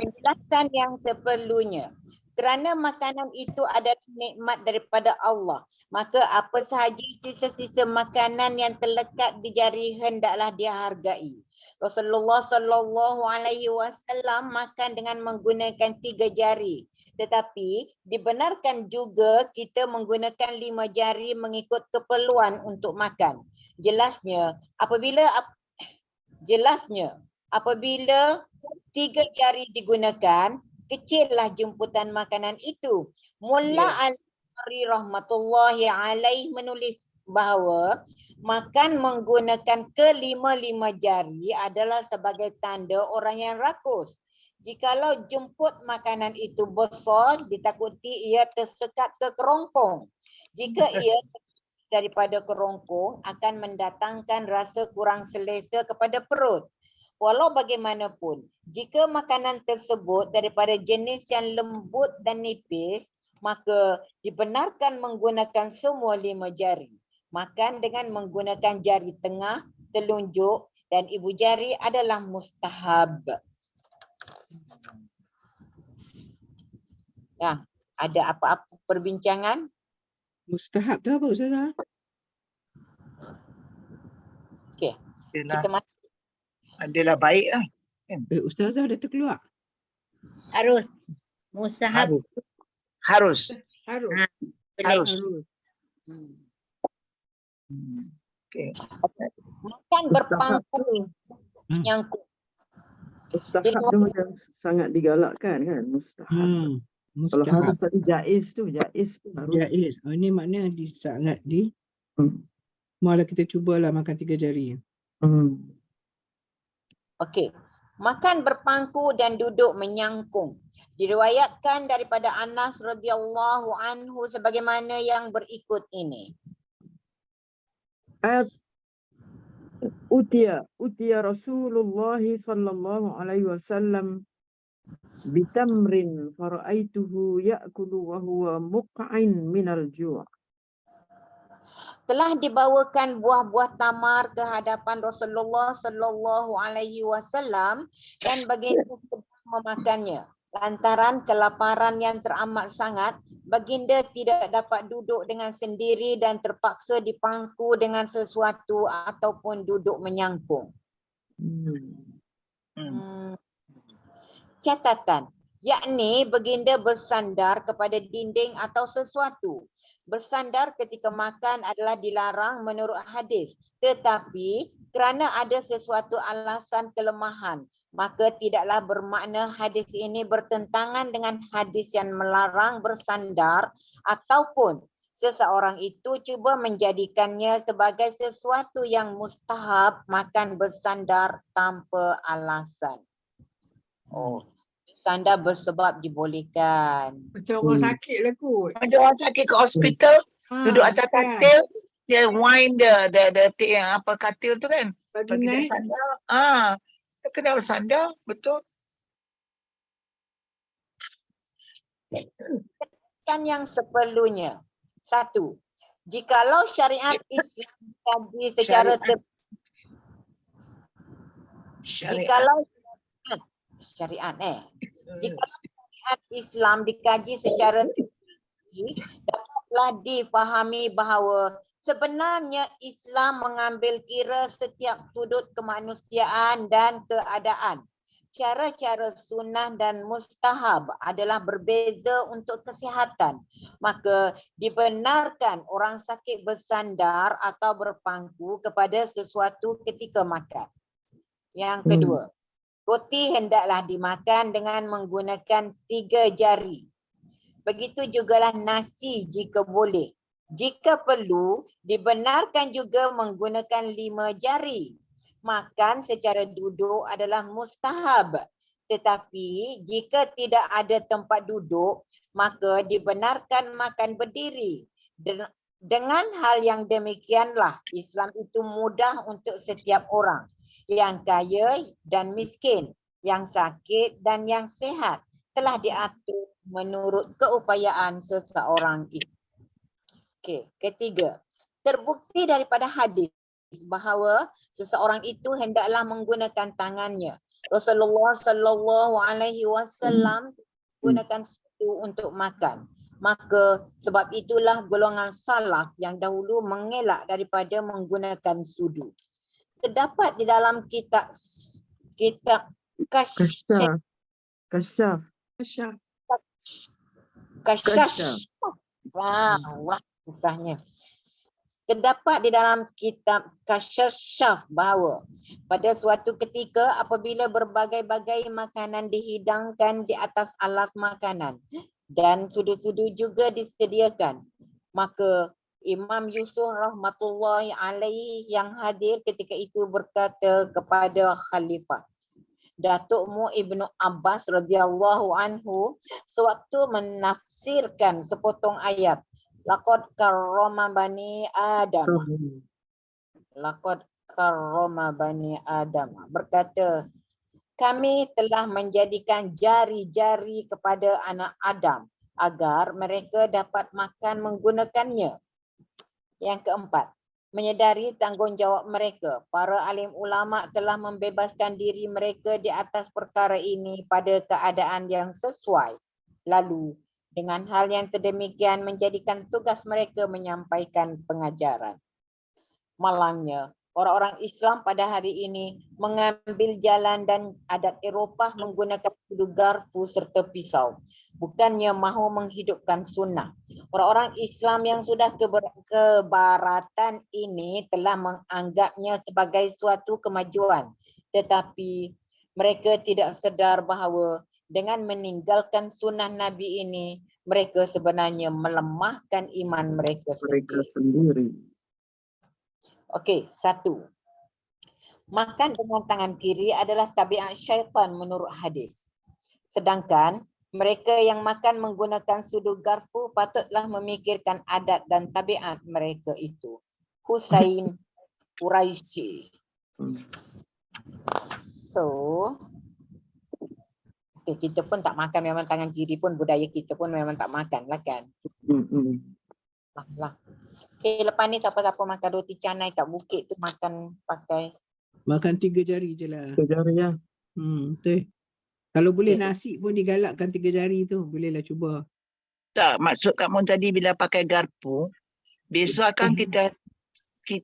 [SPEAKER 2] Penjelasan yang seperlunya. Kerana makanan itu adalah nikmat daripada Allah, maka apa sahaja sisa-sisa makanan yang terlekat di jari hendaklah dihargai. Rasulullah sallallahu alaihi wasallam makan dengan menggunakan 3 jari. Tetapi dibenarkan juga kita menggunakan 5 jari mengikut keperluan untuk makan. Jelasnya apabila 3 jari digunakan, kecillah jemputan makanan itu. Mulla Al-Bukhari rahmatullahi alaih menulis bahawa Makan menggunakan kelima-lima jari adalah sebagai tanda orang yang rakus. Jikalau jemput makanan itu besar, ditakuti ia tersekat ke kerongkong. Jika ia daripada kerongkong, akan mendatangkan rasa kurang selesa kepada perut. Walau bagaimanapun, jika makanan tersebut daripada jenis yang lembut dan nipis, maka dibenarkan menggunakan semua 5 jari. Makan dengan menggunakan jari tengah, telunjuk dan ibu jari adalah mustahab. Ya, ada apa-apa perbincangan?
[SPEAKER 3] Mustahab tu apa Ustazah?
[SPEAKER 2] Okey.
[SPEAKER 4] Adalah,
[SPEAKER 2] Kita masuk.
[SPEAKER 4] adalah baik lah.
[SPEAKER 3] Ustazah dah terkeluar.
[SPEAKER 7] Harus. Mustahab
[SPEAKER 4] Harus.
[SPEAKER 5] Harus.
[SPEAKER 7] boleh.
[SPEAKER 4] Harus. Okay.
[SPEAKER 2] Makan berpangku menyangkut.
[SPEAKER 1] Mustahab tu macam sangat digalakkan kan, mustahab. Kalau
[SPEAKER 3] Mustahab.
[SPEAKER 1] harus tadi jaiz tu harus.
[SPEAKER 3] Jaiz. Ini maknanya sangat malah kita cubalah makan 3 jari.
[SPEAKER 2] Okey. Makan berpangku dan duduk menyangkung. Diriwayatkan daripada Anas radhiyallahu anhu sebagaimana yang berikut ini.
[SPEAKER 1] Utia Rasulullah sallallahu alaihi wasallam bitamrin fara'aituhu ya'kulu wa huwa muq'in minal ju'.
[SPEAKER 2] Telah dibawakan buah-buah tamar ke hadapan Rasulullah sallallahu alaihi wasallam dan baginda sedang memakannya. Lantaran kelaparan yang teramat sangat, baginda tidak dapat duduk dengan sendiri dan terpaksa dipangku dengan sesuatu ataupun duduk menyangkung. Catatan, yakni baginda bersandar kepada dinding atau sesuatu. Bersandar ketika makan adalah dilarang menurut hadis, tetapi kerana ada sesuatu alasan kelemahan, maka tidaklah bermakna hadis ini bertentangan dengan hadis yang melarang bersandar ataupun seseorang itu cuba menjadikannya sebagai sesuatu yang mustahab makan bersandar tanpa alasan. Bersandar bersebab dibolehkan.
[SPEAKER 5] Macam orang sakit lah kot.
[SPEAKER 4] Ada orang sakit ke hospital, duduk atas katil, dia wind the apa katil tu kan.
[SPEAKER 5] Bagi
[SPEAKER 4] Bagi dia
[SPEAKER 5] naik.
[SPEAKER 4] sandar. Dia kena bersandar, betul.
[SPEAKER 2] Kan yang seperlunya. 1. Jikalau syariat Islam dikaji secara jikalau syariat Islam dikaji secara teliti, dapatlah difahami bahawa sebenarnya Islam mengambil kira setiap sudut kemanusiaan dan keadaan. Cara-cara sunnah dan mustahab adalah berbeza untuk kesihatan. Maka dibenarkan orang sakit bersandar atau berpangku kepada sesuatu ketika makan. Yang kedua, roti hendaklah dimakan dengan menggunakan 3 jari. Begitu jugalah nasi jika boleh. Jika perlu, dibenarkan juga menggunakan 5 jari. Makan secara duduk adalah mustahab. Tetapi jika tidak ada tempat duduk, maka dibenarkan makan berdiri. Dengan hal yang demikianlah, Islam itu mudah untuk setiap orang. Yang kaya dan miskin, yang sakit dan yang sehat telah diatur menurut keupayaan seseorang itu. Okey, ketiga, terbukti daripada hadis bahawa seseorang itu hendaklah menggunakan tangannya. Rasulullah sallallahu alaihi wasallam gunakan sudu untuk makan. Maka sebab itulah golongan salaf yang dahulu mengelak daripada menggunakan sudu. Terdapat di dalam kitab Kasyaf. Wah, susahnya. Terdapat di dalam kitab Kasyaf bahawa pada suatu ketika apabila berbagai-bagai makanan dihidangkan di atas alas makanan dan sudu-sudu juga disediakan, maka Imam Yusuf rahmatullahi alaihi yang hadir ketika itu berkata kepada khalifah, Datukmu Ibnu Abbas radhiyallahu anhu sewaktu menafsirkan sepotong ayat laqad karrama bani Adam. Laqad karrama bani Adam berkata, kami telah menjadikan jari-jari kepada anak Adam agar mereka dapat makan menggunakannya. Yang keempat, menyedari tanggungjawab mereka. Para alim ulama telah membebaskan diri mereka di atas perkara ini pada keadaan yang sesuai. Lalu, dengan hal yang sedemikian menjadikan tugas mereka menyampaikan pengajaran. Malangnya, orang-orang Islam pada hari ini mengambil jalan dan adat Eropah menggunakan sudu garpu serta pisau. Bukannya mahu menghidupkan sunnah. Orang-orang Islam yang sudah kebaratan ini telah menganggapnya sebagai suatu kemajuan. Tetapi mereka tidak sedar bahawa dengan meninggalkan sunnah Nabi ini, mereka sebenarnya melemahkan iman mereka sendiri. Okey, 1. Makan dengan tangan kiri adalah tabiat syaitan menurut hadis. Sedangkan mereka yang makan menggunakan sudu garpu patutlah memikirkan adat dan tabiat mereka itu. Husain Quraisy. So, okay, kita pun tak makan memang tangan kiri pun, budaya kita pun memang tak makan lah kan. Lah. Okay, lepas ni siapa-siapa makan roti canai kat bukit tu makan pakai.
[SPEAKER 3] Makan 3 jari je lah.
[SPEAKER 1] 3 jari ya.
[SPEAKER 3] Betul. Kalau boleh nasi pun digalakkan 3 jari tu. Bolehlah cuba.
[SPEAKER 4] Tak, maksud Kak Mun tadi bila pakai garpu, besok kan kita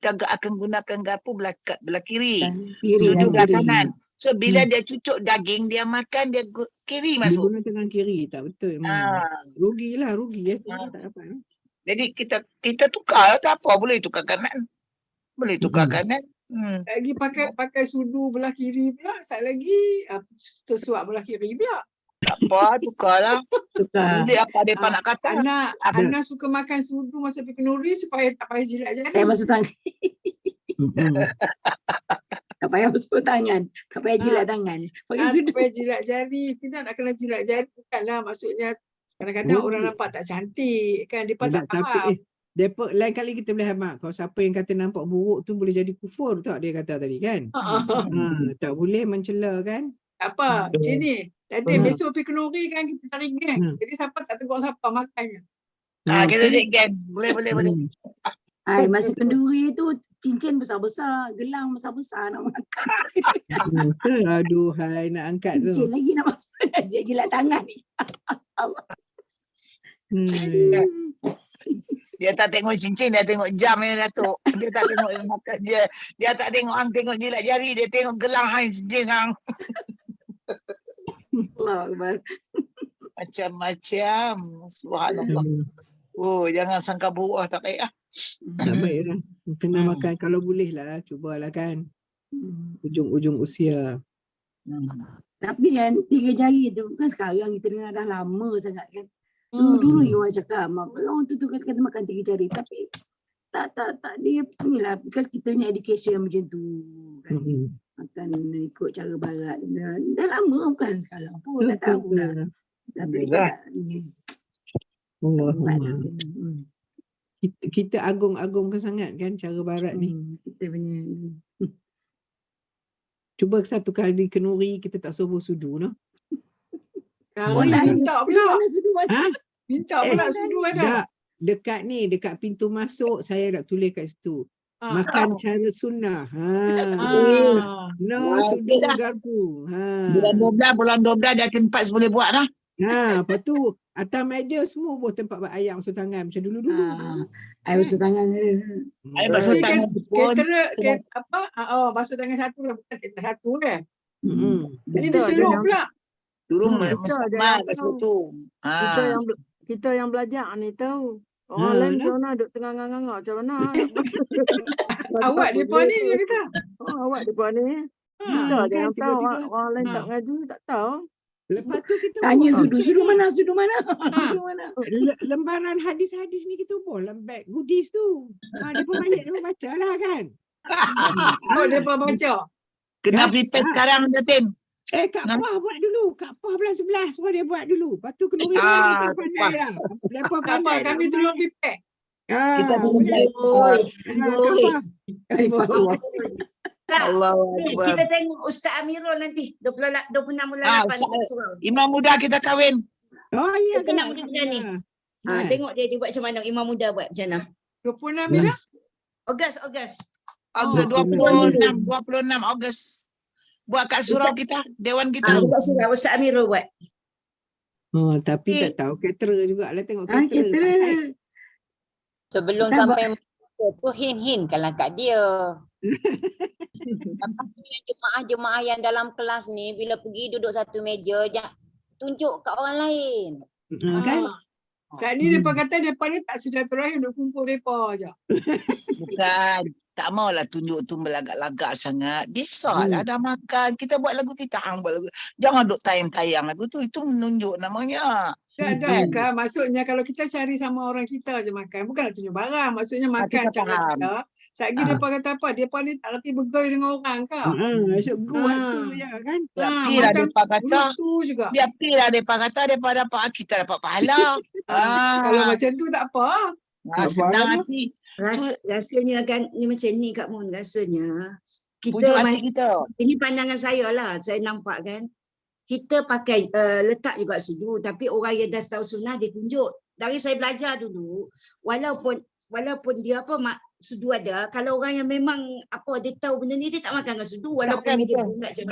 [SPEAKER 4] akan gunakan garpu belah kiri. Sudu belah kanan. So bila dia cucuk daging, dia makan, dia kiri
[SPEAKER 3] Dia
[SPEAKER 4] masuk.
[SPEAKER 3] guna tangan kiri. Tak betul. Rugilah, rugi. Tak dapat.
[SPEAKER 4] Jadi kita tukar, tak apa, boleh tukar kanan. Boleh tukar kanan.
[SPEAKER 5] Lagi pakai sudu belah kiri pula, sat lagi tersuap belah kiri pula.
[SPEAKER 4] Tak apa, tukarlah. Boleh apa mereka nak kata.
[SPEAKER 5] Anak suka makan sudu masa pergi kenduri supaya tak payah jilat jari.
[SPEAKER 6] Masuk tangan. Tak payah masuk tangan. Tak payah jilat tangan. Pakai sudu.
[SPEAKER 5] Tak payah jilat jari. Tidak nak kena jilat jari. Bukanlah maksudnya kadang-kadang orang nampak tak cantik kan. Dia tak faham.
[SPEAKER 3] Depa lain kali kita boleh hamak. Kalau siapa yang kata nampak buruk tu boleh jadi kufur tak dia kata tadi kan? Tak boleh mencela kan?
[SPEAKER 5] Tak apa. Macam ni. Jadi besok pergi kenduri kan kita cari geng. Jadi siapa tak tegur siapa makannya.
[SPEAKER 4] Kita cari geng. Boleh.
[SPEAKER 6] Masa kenduri tu cincin besar-besar, gelang besar-besar nak makan.
[SPEAKER 3] Aduhai nak angkat tu.
[SPEAKER 6] Cincin lagi nak masuk. Dia jilat tangan ni.
[SPEAKER 4] Dia tak tengok cincin, dia tengok jam ni Datuk. Dia tak tengok makan dia. Dia tak tengok hang tengok jilat jari, dia tengok gelang hang cincin hang.
[SPEAKER 6] Allahuakbar.
[SPEAKER 4] Macam-macam. Subhanallah. Oh, jangan sangka buruk tak baik ah.
[SPEAKER 3] Tak baik lah. Kena makan kalau boleh lah, cubalah kan. Ujung-ujung usia.
[SPEAKER 6] Tapi kan 3 jari tu kan sekarang kita dengar dah lama sangat kan. Dulu orang cakap orang tu kata makan 3 jari tapi tak dia inilah because kita punya education macam tu kan. Makan ikut cara barat dah lama bukan sekarang pun dah tahu dah. Tapi
[SPEAKER 3] kita agung-agungkan sangat kan cara barat ni.
[SPEAKER 6] Kita punya
[SPEAKER 3] cuba satu kali kenduri kita tak suruh sudu no.
[SPEAKER 5] Minta pula. Minta pula
[SPEAKER 3] Eh,
[SPEAKER 5] sudu ada.
[SPEAKER 3] Dekat ni, dekat pintu masuk saya nak tulis kat situ. Makan cara sunnah. No sudu garpu.
[SPEAKER 4] Bulan 12 dia tempat boleh buat dah.
[SPEAKER 3] Lepas tu atas meja semua buat tempat buat air basuh tangan macam dulu-dulu.
[SPEAKER 6] Air basuh tangan.
[SPEAKER 4] Air basuh tangan pun.
[SPEAKER 5] Basuh tangan satu lah, bukan satu kan. Jadi
[SPEAKER 1] Betul,
[SPEAKER 5] dia seluruh
[SPEAKER 1] dia
[SPEAKER 5] pula.
[SPEAKER 4] Dulu
[SPEAKER 1] Betul,
[SPEAKER 4] mesama
[SPEAKER 1] dia
[SPEAKER 4] kat situ.
[SPEAKER 1] Kita yang belajar ni tahu. Orang lain macam mana duduk tengah ngangak macam mana.
[SPEAKER 5] Awak depan ni dia kata.
[SPEAKER 1] Awak depan ni. Kita
[SPEAKER 3] kan,
[SPEAKER 1] yang tahu.
[SPEAKER 3] tiba-tiba.
[SPEAKER 1] Orang lain tak ngaji tak tahu.
[SPEAKER 3] Lepas tu kita
[SPEAKER 6] Tanya
[SPEAKER 3] buat
[SPEAKER 6] sudu mana? Sudu mana?
[SPEAKER 3] lembaran hadis-hadis ni kita buat dalam beg goodies tu. Dia pun balik dia pun baca lah kan.
[SPEAKER 5] Oh, dia pun baca.
[SPEAKER 4] Kena prepare sekarang dah, Tin.
[SPEAKER 3] Kak Pah buat dulu. Kak Pah belas suruh dia buat dulu. Lepas tu kena pandai lah. Lepas
[SPEAKER 5] Tak apa, kami tolong prepare.
[SPEAKER 4] Kita tolong Allah
[SPEAKER 8] Kita tengok Ustaz Amirul nanti 26 bulan 8
[SPEAKER 4] Imam muda kita kahwin.
[SPEAKER 3] Oh ya.
[SPEAKER 8] Kita nak muda ni. Tengok dia buat macam mana, imam muda buat macam mana.
[SPEAKER 5] 26 bila?
[SPEAKER 8] Ogos.
[SPEAKER 4] 26 Ogos. Buat kat surau kita, dewan kita.
[SPEAKER 8] Buat surau Ustaz Amirul buat.
[SPEAKER 3] Tapi tak tahu caterer jugalah, tengok
[SPEAKER 6] Caterer.
[SPEAKER 3] caterer.
[SPEAKER 2] Sebelum
[SPEAKER 6] Tak
[SPEAKER 2] sampai tu hin-hin kalau kat dia. Jemaah-jemaah yang dalam kelas ni bila pergi duduk satu meja, tunjuk kat orang lain.
[SPEAKER 3] Kan?
[SPEAKER 5] Saat ni mereka kata mereka ni tak silaturahim, duk kumpul mereka je.
[SPEAKER 4] Bukan. Tak maulah tunjuk tu melagak-lagak sangat. Biasalah dah makan. Kita buat lagu kita. Buat lagu. Jangan duk tayang-tayang lagu tu. Itu menunjuk namanya.
[SPEAKER 5] Tak, maksudnya kalau kita cari sama orang kita je makan. Bukan nak tunjuk barang. Maksudnya makan cara kita. Saat lagi mereka kata apa? Mereka ni tak reti bergaul dengan orang ke?
[SPEAKER 3] Esok buat tu je kan.
[SPEAKER 4] Biarlah mereka kata.
[SPEAKER 5] Tu juga.
[SPEAKER 4] Biarlah mereka kata. Mereka dapat, kita dapat pahala.
[SPEAKER 5] Kalau macam tu tak apa.
[SPEAKER 4] Senang hati.
[SPEAKER 8] Rasanya kan ni macam ni Kak Mun, rasanya
[SPEAKER 4] Pujuk
[SPEAKER 8] kita
[SPEAKER 4] hati kita.
[SPEAKER 8] ini pandangan saya lah, saya nampak kan kita pakai letak juga sudu, tapi orang yang dah tahu sunnah dia tunjuk. Dari saya belajar dulu, walaupun dia sudu ada, kalau orang yang memang dia tahu benda ni, dia tak makan dengan sudu walaupun dia buat macam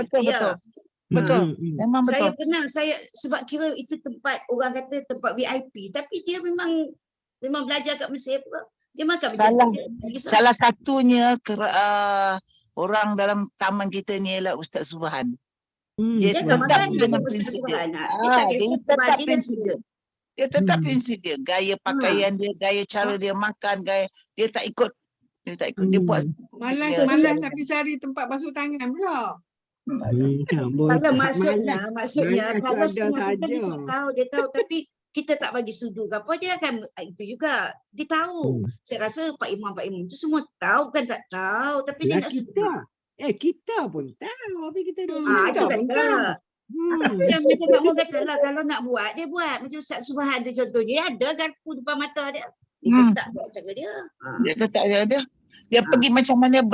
[SPEAKER 4] Betul. Memang betul.
[SPEAKER 8] Saya pernah, sebab kira itu tempat orang kata tempat VIP, tapi dia memang belajar kat Mesir pula. Dia makan
[SPEAKER 4] salah satunya orang dalam taman kita ni ialah Ustaz Subhan. Dia tetap dengan prinsip dia. Dia tetap prinsip dia. Gaya pakaian dia, gaya cara dia makan, gaya dia tak ikut. Dia buat.
[SPEAKER 5] Malas nak pergi cari tempat basuh tangan pula.
[SPEAKER 8] Kalau maksudnya kalau semua kita dia tahu tapi kita tak bagi sudu ke apa, dia akan itu juga. Dia tahu. Saya rasa Pak Imam tu semua tahu, kan tak tahu. Tapi dia nak sudu.
[SPEAKER 3] Kita pun tahu. Tapi kita
[SPEAKER 8] itu pun tahu. Macam Kak Mun kata lah, kalau nak buat, dia buat. Macam Ustaz Subhan tu contohnya, dia ada garpu depan mata dia. Dia tak buat cara dia.
[SPEAKER 4] Dia tetap ada. Dia pergi macam mana.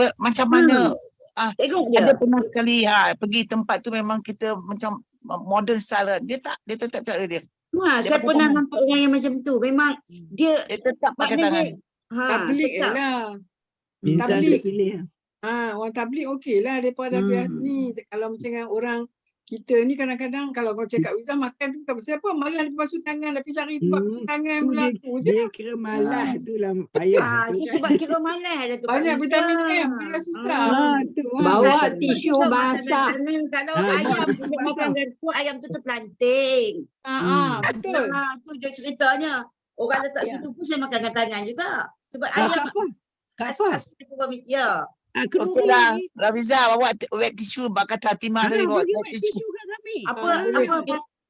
[SPEAKER 8] Tengok dia.
[SPEAKER 4] Ada pernah sekali pergi tempat tu memang kita macam modern style. Dia tetap cara dia.
[SPEAKER 8] Saya pernah nampak orang yang macam tu. Memang dia
[SPEAKER 4] tetap pakai tangan.
[SPEAKER 5] Tablik lah. Tablik. Orang tablik okey lah daripada biar ni. Kalau macam orang kita ni kadang-kadang kalau kau cakap Wiza makan tu bukan siapa malas basuh tangan tapi cari tempat basuh tangan pula tu je.
[SPEAKER 3] Dia kira malas tu lah payah.
[SPEAKER 8] Dia sebab kira malas tu.
[SPEAKER 5] Banyak vitamin M bila susah.
[SPEAKER 6] Bawa tisu basah.
[SPEAKER 8] Kalau ayam tu makan garpu, ayam tu terpelanting.
[SPEAKER 5] Betul.
[SPEAKER 8] Tu je ceritanya. Orang letak situ pun saya makan dengan tangan juga. Sebab ayam ya.
[SPEAKER 4] Okey lah. Rafiza bawa wet tissue kata Hatimah tadi bawa wet tissue.
[SPEAKER 8] Apa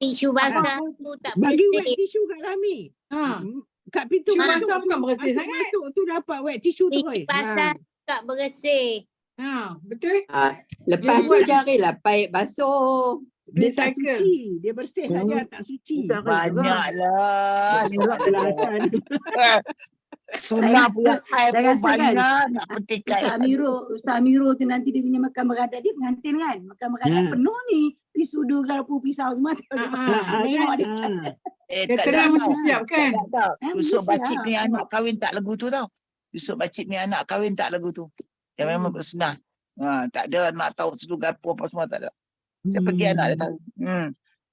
[SPEAKER 8] tisu basah tu tak
[SPEAKER 3] bagi
[SPEAKER 8] bersih.
[SPEAKER 3] Wet tissue kat kami. Kat pintu
[SPEAKER 5] basah bukan bersih sangat.
[SPEAKER 3] Masuk tu dapat wet tissue tu.
[SPEAKER 8] Tisu basah tak bersih.
[SPEAKER 5] Betul.
[SPEAKER 6] Lepas tu carilah paip basuh.
[SPEAKER 3] Dia tak suci. Dia bersih saja, tak suci.
[SPEAKER 4] Banyaklah. Sunnah pula banyak nak petikai.
[SPEAKER 6] Ustaz Amirul tu nanti dia punya makan beradat dia pengantin kan. Makan beradat penuh ni. Sudu, garpu, pisau semua. Tengok dia.
[SPEAKER 5] Dia mesti siap kan.
[SPEAKER 4] Yusuf Bacip ni anak kahwin tak lagu tu tau. Yusuf Bacip ni anak kahwin tak lagu tu. Yang memang bersunnah. Tak ada nak tahu seluruh garpu apa semua tak ada. Saya pergi anak dia tahu.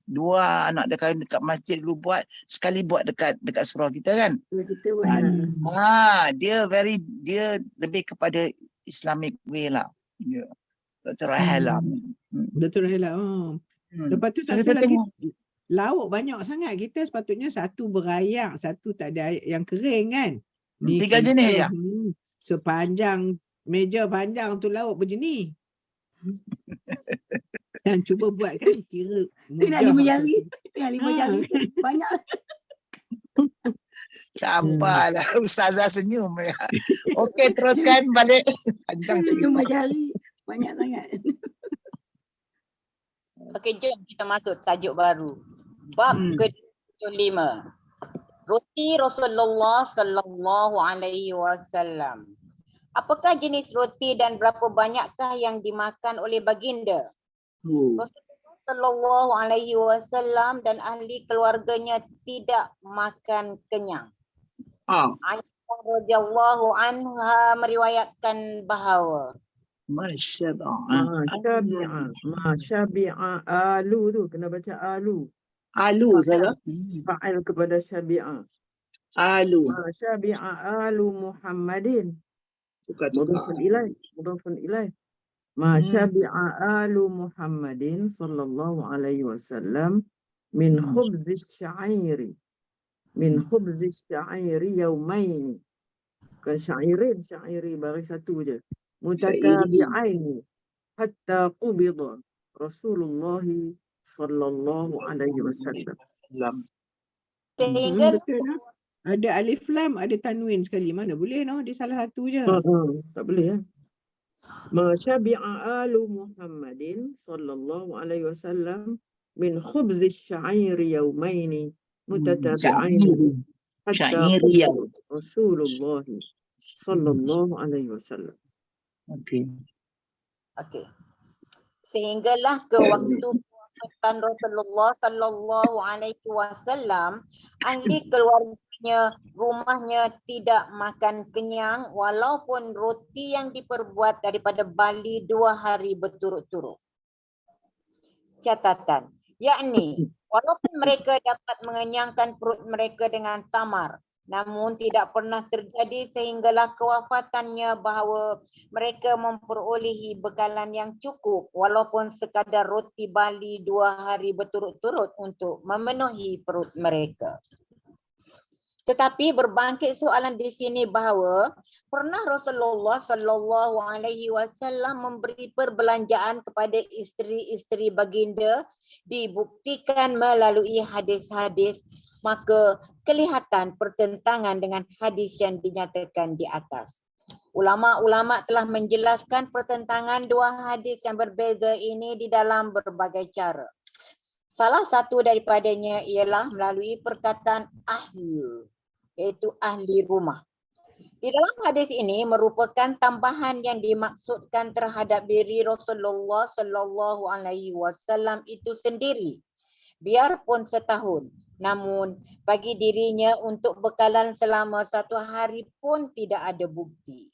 [SPEAKER 4] 2 anak dia kahwin dekat masjid dulu buat. Sekali buat dekat surau kita kan. Dia lebih kepada Islamic way lah. Dr. Rahela.
[SPEAKER 3] Dr. Rahela. Lepas tu satu lagi lauk banyak sangat. Kita sepatutnya satu berayak, satu tak ada yang kering kan.
[SPEAKER 4] 3 jenis ya.
[SPEAKER 3] Sepanjang meja panjang tu lauk berjenis. Yang cuba buat kan kira
[SPEAKER 6] Itu nak
[SPEAKER 3] mudah.
[SPEAKER 6] 5 jari. Itu yang 5 jari. Banyak.
[SPEAKER 4] Sabarlah. Ustazah senyum ya. Okey, teruskan balik. Panjang
[SPEAKER 6] 5
[SPEAKER 4] cerita.
[SPEAKER 6] jari. Banyak sangat.
[SPEAKER 2] Okey, jom kita masuk tajuk baru. Bab ke-75. Roti Rasulullah sallallahu alaihi wasallam. Apakah jenis roti dan berapa banyakkah yang dimakan oleh baginda? Rasulullah sallallahu alaihi wasallam dan ahli keluarganya tidak makan kenyang. Aisyah radhiyallahu anha meriwayatkan bahawa
[SPEAKER 1] Syabi'a alu tu kena baca alu.
[SPEAKER 4] Alu salah.
[SPEAKER 1] Fa'il kepada syabi'a.
[SPEAKER 4] Alu.
[SPEAKER 1] Syabi'a alu Muhammadin.
[SPEAKER 4] Tukar-tukar.
[SPEAKER 1] Mudhafun ilaih. Ma syabi'a alu Muhammadin sallallahu alaihi wasallam min khubzis sya'iri. Min khubzis sya'iri yaumaini. Bukan sya'iri bagi satu je. Mutatabi'aini hatta qubida Rasulullah sallallahu alaihi wasallam.
[SPEAKER 2] Sehingga
[SPEAKER 3] Betul lah. Ada alif lam, ada tanwin sekali. Mana boleh no? Dia salah satu je.
[SPEAKER 1] Tak boleh ya. Ma syabi'a alu Muhammadin sallallahu alaihi wasallam min khubzis sya'iri yaumaini mutatabi'aini hatta qubida Rasulullah sallallahu alaihi wasallam.
[SPEAKER 4] Okey.
[SPEAKER 2] Sehinggalah ke waktu kewafatan Rasulullah sallallahu alaihi wasallam, ahli keluarganya, rumahnya tidak makan kenyang walaupun roti yang diperbuat daripada bali 2 hari berturut-turut. Catatan, yakni walaupun mereka dapat mengenyangkan perut mereka dengan tamar, namun tidak pernah terjadi sehinggalah kewafatannya bahawa mereka memperolehi bekalan yang cukup walaupun sekadar roti bali 2 hari berturut-turut untuk memenuhi perut mereka. Tetapi berbangkit soalan di sini bahawa pernah Rasulullah sallallahu alaihi wasallam memberi perbelanjaan kepada isteri-isteri baginda dibuktikan melalui hadis-hadis, maka kelihatan pertentangan dengan hadis yang dinyatakan di atas. Ulama-ulama telah menjelaskan pertentangan 2 hadis yang berbeza ini di dalam berbagai cara. Salah satu daripadanya ialah melalui perkataan ahli, iaitu ahli rumah. Di dalam hadis ini merupakan tambahan yang dimaksudkan terhadap diri Rasulullah sallallahu alaihi wasallam itu sendiri, biarpun setahun. Namun bagi dirinya untuk bekalan selama 1 hari pun tidak ada bukti.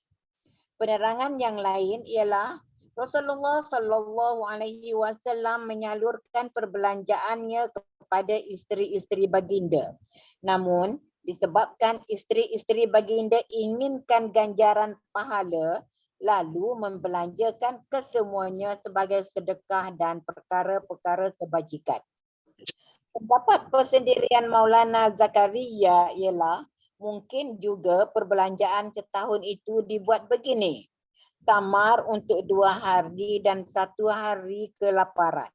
[SPEAKER 2] Penerangan yang lain ialah Rasulullah sallallahu alaihi wasallam menyalurkan perbelanjaannya kepada isteri-isteri baginda. Namun disebabkan isteri-isteri baginda inginkan ganjaran pahala, lalu membelanjakan kesemuanya sebagai sedekah dan perkara-perkara kebajikan. Pendapat persendirian Maulana Zakaria ialah mungkin juga perbelanjaan setahun itu dibuat begini. Tamar untuk 2 hari dan 1 hari kelaparan.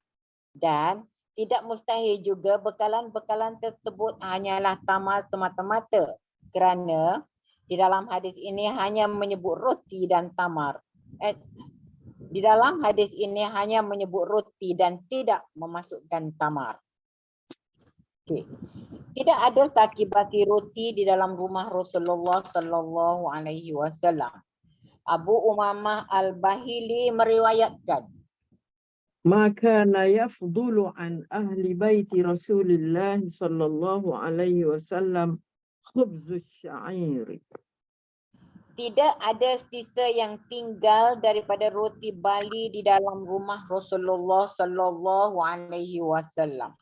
[SPEAKER 2] Dan tidak mustahil juga bekalan-bekalan tersebut hanyalah tamar semata-mata. Kerana di dalam hadis ini hanya menyebut roti dan tamar. Di dalam hadis ini hanya menyebut roti dan tidak memasukkan tamar. Okay. Tidak ada saki-baki roti di dalam rumah Rasulullah sallallahu alaihi wasallam. Abu Umamah Al-Bahili meriwayatkan,
[SPEAKER 1] "Ma kana yafdulu an ahli baiti Rasulillah sallallahu alaihi wasallam khubzus sya'ir."
[SPEAKER 2] tidak ada sisa yang tinggal daripada roti bali di dalam rumah Rasulullah sallallahu alaihi wasallam.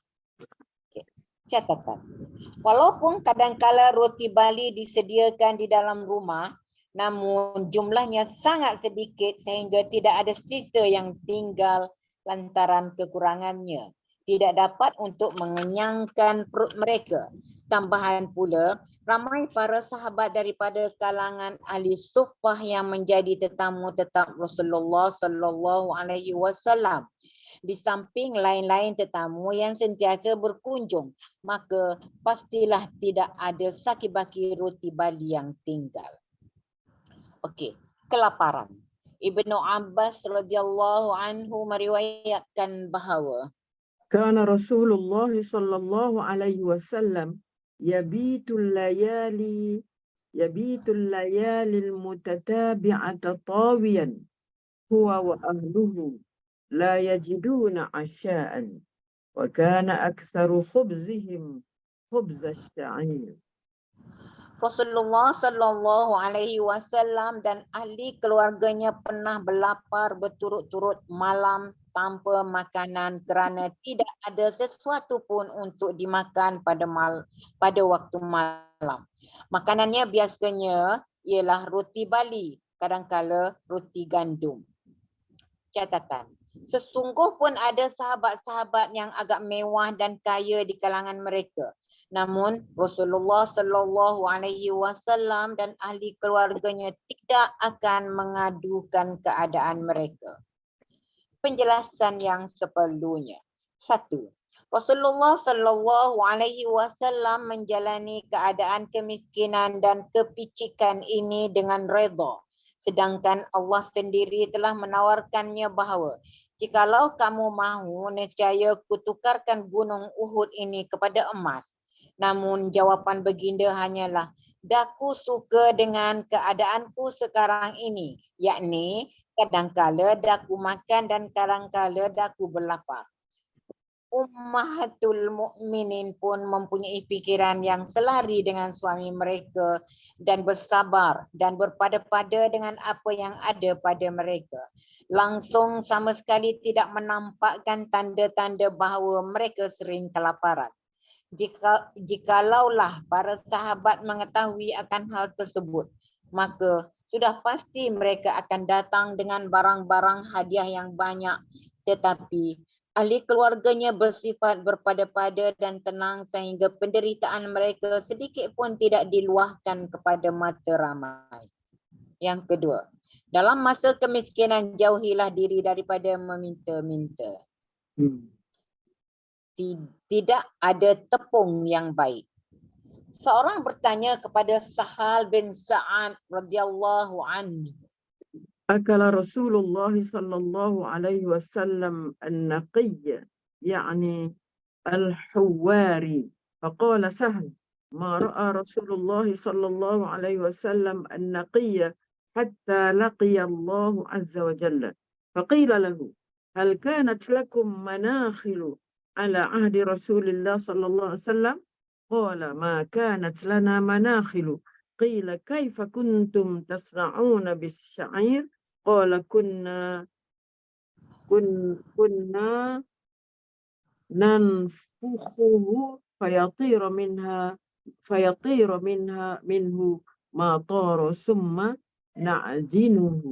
[SPEAKER 2] Catatan. Walaupun kadangkala roti bali disediakan di dalam rumah, namun jumlahnya sangat sedikit sehingga tidak ada sisa yang tinggal lantaran kekurangannya. tidak dapat untuk mengenyangkan perut mereka. Tambahan pula, ramai para sahabat daripada kalangan ahli suffah yang menjadi tetamu tetap Rasulullah sallallahu alaihi wasallam. Di samping lain-lain tetamu yang sentiasa berkunjung, maka pastilah tidak ada saki-baki roti bali yang tinggal. Okey, kelaparan. Ibnu Abbas radhiyallahu anhu meriwayatkan bahawa
[SPEAKER 1] kana Rasulullah sallallahu alaihi wasallam yabitul layali al-mutatabi'ata tawiyan huwa wa ahluhu la yajiduna asya'an wa kana aktsaru khubzihim khubz asy-sya'ir.
[SPEAKER 2] Rasulullah sallallahu alaihi wasallam dan ahli keluarganya pernah berlapar berturut-turut malam tanpa makanan kerana tidak ada sesuatu pun untuk dimakan pada waktu malam. Makanannya biasanya ialah roti bali, kadangkala roti gandum. Catatan. Sesungguh pun ada sahabat-sahabat yang agak mewah dan kaya di kalangan mereka. Namun Rasulullah sallallahu alaihi wasallam dan ahli keluarganya tidak akan mengadukan keadaan mereka. Penjelasan yang seperlunya. 1. Rasulullah sallallahu alaihi wasallam menjalani keadaan kemiskinan dan kepicikan ini dengan redha. Sedangkan Allah sendiri telah menawarkannya bahawa jikalau kamu mahu, nescaya kutukarkan gunung Uhud ini kepada emas. Namun jawapan baginda hanyalah, daku suka dengan keadaanku sekarang ini, yakni kadangkala daku makan dan kadangkala daku berlapar. Ummahatul Mukminin pun mempunyai fikiran yang selari dengan suami mereka dan bersabar dan berpada-pada dengan apa yang ada pada mereka. Langsung sama sekali tidak menampakkan tanda-tanda bahawa mereka sering kelaparan. Jikalaulah para sahabat mengetahui akan hal tersebut, maka sudah pasti mereka akan datang dengan barang-barang hadiah yang banyak, tetapi ahli keluarganya bersifat berpada-pada dan tenang sehingga penderitaan mereka sedikit pun tidak diluahkan kepada mata ramai. Yang kedua, dalam masa kemiskinan jauhilah diri daripada meminta-minta. Tidak ada tepung yang baik. Seorang bertanya kepada Sahal bin Sa'ad radhiyallahu anhu.
[SPEAKER 1] Akala Rasulullah sallallahu alaihi wasallam an-naqiyya, yani al-huwari. Faqala Sahl, ma ra'a Rasulullah sallallahu alaihi wasallam an-naqiyya hatta laqiya Allah azza wa jalla. Faqila lahu, hal kanat lakum manakhilu على عهد رسول الله صلى الله عليه وسلم؟ قال ما كانت لنا مناخل. قيل كيف كنتم تصنعون بالشعير؟ قال كنا ننفخه فيطير منه ما طار ثم نعجنه.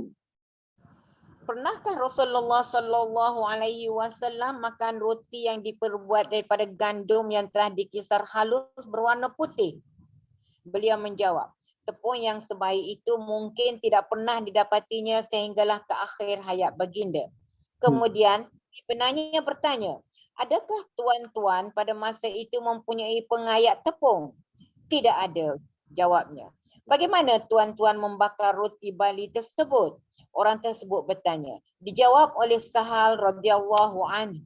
[SPEAKER 2] Pernahkah Rasulullah sallallahu alaihi wasallam makan roti yang diperbuat daripada gandum yang telah dikisar halus berwarna putih? Beliau menjawab, tepung yang sebaik itu mungkin tidak pernah didapatinya sehinggalah ke akhir hayat baginda. Kemudian penanya bertanya, adakah tuan-tuan pada masa itu mempunyai pengayat tepung? Tidak ada, jawabnya. Bagaimana tuan-tuan membakar roti bali tersebut? Orang tersebut bertanya. Dijawab oleh Sahal radhiyallahu anhu,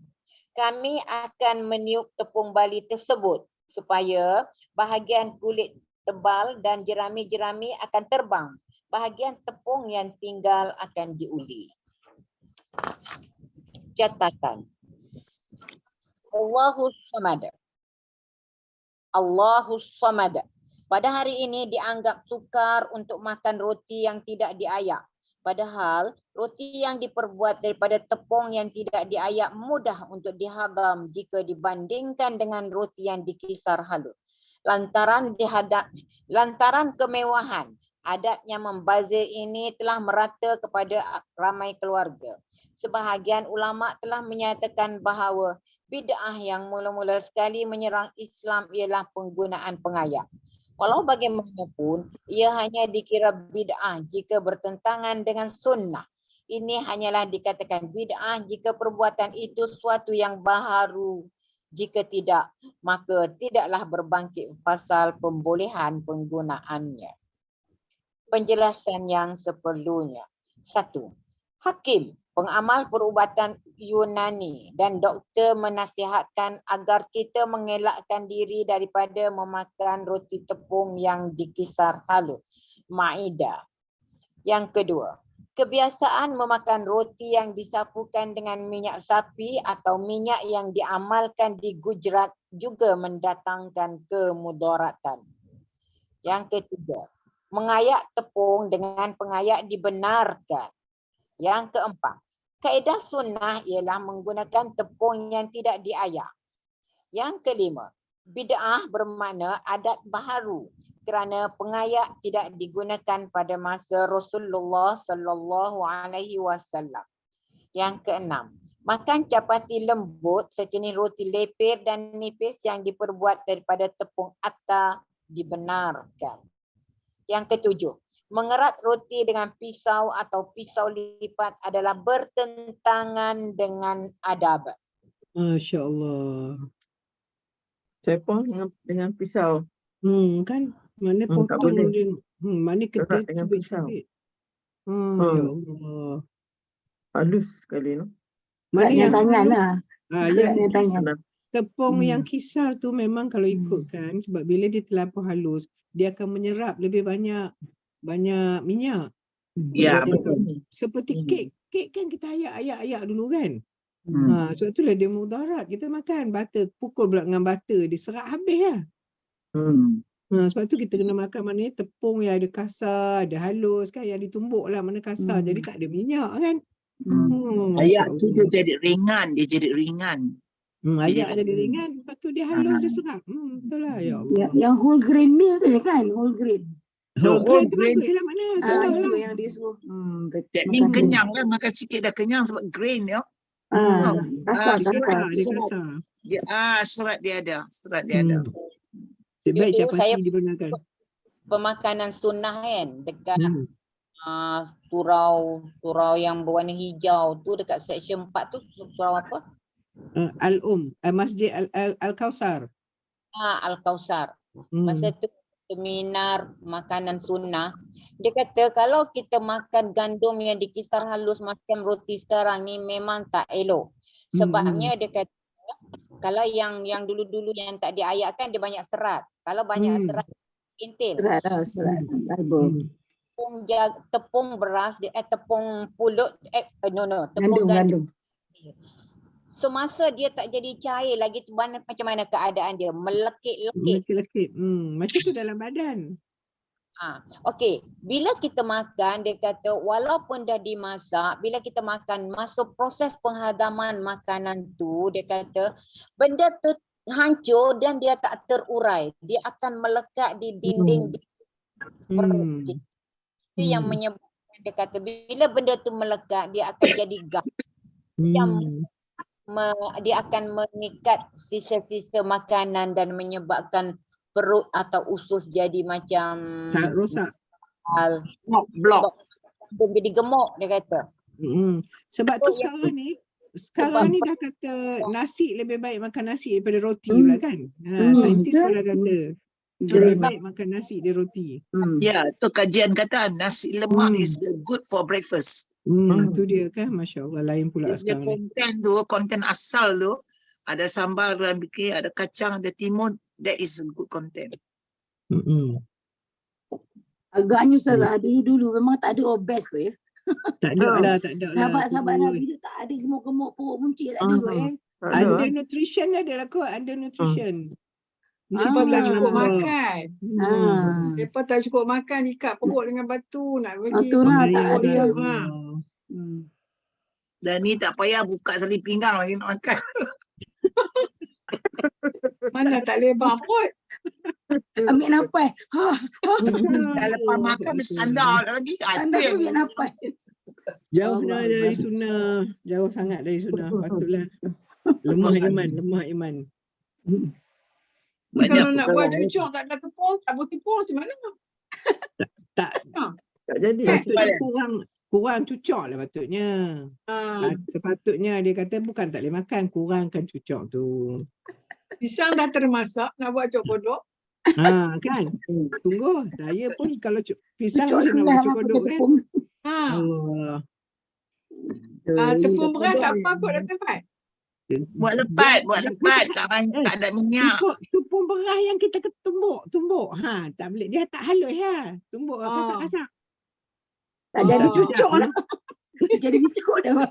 [SPEAKER 2] kami akan meniup tepung bali tersebut supaya bahagian kulit tebal dan jerami-jerami akan terbang. Bahagian tepung yang tinggal akan diuli. Catatan. Allahus Samad. Allahus Samad. Pada hari ini dianggap sukar untuk makan roti yang tidak diayak. Padahal roti yang diperbuat daripada tepung yang tidak diayak mudah untuk dihadam jika dibandingkan dengan roti yang dikisar halus. Lantaran kemewahan, adat yang membazir ini telah merata kepada ramai keluarga. Sebahagian ulama telah menyatakan bahawa Bid'ah yang mula-mula sekali menyerang Islam ialah penggunaan pengayak. Walau bagaimanapun, ia hanya dikira bid'ah jika bertentangan dengan sunnah. Ini hanyalah dikatakan bid'ah jika perbuatan itu suatu yang baharu. Jika tidak, maka tidaklah berbangkit pasal pembolehan penggunaannya. Penjelasan yang seperlunya. 1. Hakim, pengamal perubatan Yunani dan doktor menasihatkan agar kita mengelakkan diri daripada memakan roti tepung yang dikisar halus. Maidah. Yang kedua, kebiasaan memakan roti yang disapukan dengan minyak sapi atau minyak yang diamalkan di Gujarat juga mendatangkan kemudaratan. Yang ketiga, mengayak tepung dengan pengayak dibenarkan. Yang keempat, kaedah sunnah ialah menggunakan tepung yang tidak diayak. Yang kelima, bid'ah bermakna adat baharu kerana pengayak tidak digunakan pada masa Rasulullah sallallahu alaihi wasallam. Yang keenam, makan capati lembut sejenis roti lepir dan nipis yang diperbuat daripada tepung atta dibenarkan. Yang ketujuh, mengerat roti dengan pisau atau pisau lipat adalah bertentangan dengan adab.
[SPEAKER 3] Masya Allah.
[SPEAKER 1] Siapa dengan pisau?
[SPEAKER 3] Kan mana
[SPEAKER 1] tak
[SPEAKER 3] potong
[SPEAKER 1] boleh.
[SPEAKER 3] dia. Mana kita
[SPEAKER 1] Erat dengan pisau.
[SPEAKER 3] cubit-cubit. Ya Allah.
[SPEAKER 1] Halus sekali, no?
[SPEAKER 3] Mana
[SPEAKER 6] Keratnya
[SPEAKER 3] yang
[SPEAKER 6] tangan
[SPEAKER 3] halus?
[SPEAKER 6] lah.
[SPEAKER 3] Yang
[SPEAKER 6] Keratnya tangan.
[SPEAKER 3] tepung yang kisar tu memang kalau ikutkan sebab bila dia terlampau halus, dia akan menyerap lebih banyak minyak.
[SPEAKER 4] Ya, betul.
[SPEAKER 3] Seperti kek. Kek kan kita ayak dulu kan. Sebab itulah dia mudarat. Kita makan butter, pukul pula dengan butter, dia serat habis lah. Sebab tu kita kena makan mana tepung yang ada kasar, ada halus kan, yang ditumbuk lah mana kasar, jadi tak ada minyak kan.
[SPEAKER 4] Ayak tu dia jadi ringan,
[SPEAKER 3] Ayak jadi ringan, lepas tu dia halus, dia serap. Betul lah, ya Allah.
[SPEAKER 6] Yang whole grain meal tu kan, whole grain.
[SPEAKER 3] Whole grain tu lah mana, sudah
[SPEAKER 6] Itu
[SPEAKER 3] lah.
[SPEAKER 6] yang dia suruh.
[SPEAKER 4] That mean kenyang lah, makan sikit dah kenyang sebab grain ya.
[SPEAKER 6] Kasar.
[SPEAKER 3] Dia kasar.
[SPEAKER 4] Serat dia ada.
[SPEAKER 3] Sebaik
[SPEAKER 2] Itu saya
[SPEAKER 3] capati digunakan.
[SPEAKER 2] pemakanan sunnah kan dekat surau yang berwarna hijau tu dekat section 4 tu, surau apa?
[SPEAKER 3] Masjid Al-Kausar.
[SPEAKER 2] Al-Kausar. Masa tu seminar makanan sunnah, dia kata kalau kita makan gandum yang dikisar halus macam roti sekarang ni memang tak elok. Sebabnya dia kata kalau yang dulu-dulu yang tak diayatkan dia banyak serat. Kalau banyak serat intil.
[SPEAKER 6] Serat.
[SPEAKER 2] Tepung beras, tepung pulut, tepung gandum. Semasa dia tak jadi cair lagi tu macam mana keadaan dia? Melekit-lekit.
[SPEAKER 3] Macam tu dalam badan.
[SPEAKER 2] Okey, bila kita makan dia kata walaupun dah dimasak, bila kita makan masuk proses penghadaman makanan tu dia kata benda tu hancur dan dia tak terurai, dia akan melekat di dinding perut kita. Itu yang menyebabkan dia kata bila benda tu melekat dia akan jadi gam. Dia akan mengikat sisa-sisa makanan dan menyebabkan perut atau usus jadi macam
[SPEAKER 3] rosak.
[SPEAKER 2] Blok. Jadi gemuk dia kata.
[SPEAKER 3] Sebab tu sekarang ni dah kata nasi lebih baik makan nasi daripada roti pula kan. Saintis pun dah kata lebih baik makan nasi daripada roti.
[SPEAKER 4] Ya, tu kajian kata nasi lemak is good for breakfast.
[SPEAKER 3] Tu dia kan, Masya Allah, lain pula
[SPEAKER 4] dia
[SPEAKER 3] sekarang
[SPEAKER 4] konten asal tu ada sambal dalam bikin, ada kacang, ada timun, that is a good content.
[SPEAKER 6] Agaknya Ustazah dulu memang tak ada obes kot ya.
[SPEAKER 3] Tak ada lah.
[SPEAKER 6] Sahabat-sahabat Nabi tu tak ada gemuk-gemuk perut muncik, tak ada kot ya.
[SPEAKER 3] Under nutrition ada lah kot, under nutrition.
[SPEAKER 5] Mereka tak cukup makan. Mereka tak cukup makan, ikat perut dengan batu nak bagi.
[SPEAKER 6] Itulah tak ada.
[SPEAKER 4] Dan ni tak payah buka tali pinggang lagi nak makan.
[SPEAKER 5] Mana tak lebar perut.
[SPEAKER 6] Ambil nafas.
[SPEAKER 4] Dah lepas makan bersandar lagi.
[SPEAKER 6] Anda pun ambil nafas.
[SPEAKER 3] Jauh dari sunnah. Jauh sangat dari sunnah. Patutlah Lemah iman.
[SPEAKER 4] Banyak
[SPEAKER 5] Kalau nak buat
[SPEAKER 4] perkara.
[SPEAKER 5] cucuk tak ada tepung, tak buat tepung macam mana?
[SPEAKER 3] Tak
[SPEAKER 1] Tak jadi.
[SPEAKER 3] patutnya kurang cucuk lah patutnya.
[SPEAKER 5] Ah,
[SPEAKER 3] Sepatutnya dia kata bukan tak boleh makan, kurangkan cucuk tu.
[SPEAKER 5] pisang dah termasak, nak buat cok kodok.
[SPEAKER 3] Kan? Tunggu, saya pun kalau pisang
[SPEAKER 6] Cucuk
[SPEAKER 3] mesti nak
[SPEAKER 6] lah
[SPEAKER 3] buat
[SPEAKER 6] pakai
[SPEAKER 3] kodok kan.
[SPEAKER 6] tepung.
[SPEAKER 5] Ah,
[SPEAKER 3] Allah.
[SPEAKER 5] tepung beras tak apa kot Dr. Fat.
[SPEAKER 4] Buat lepat, tak ada minyak.
[SPEAKER 3] Tepung beras yang kita tumbuk. Tak boleh. Dia tak halus ya. Tumbuk kasak-kasak.
[SPEAKER 6] Tak jadi
[SPEAKER 5] Oh.
[SPEAKER 6] cucuk lah. Jadi biskut dah. Bang.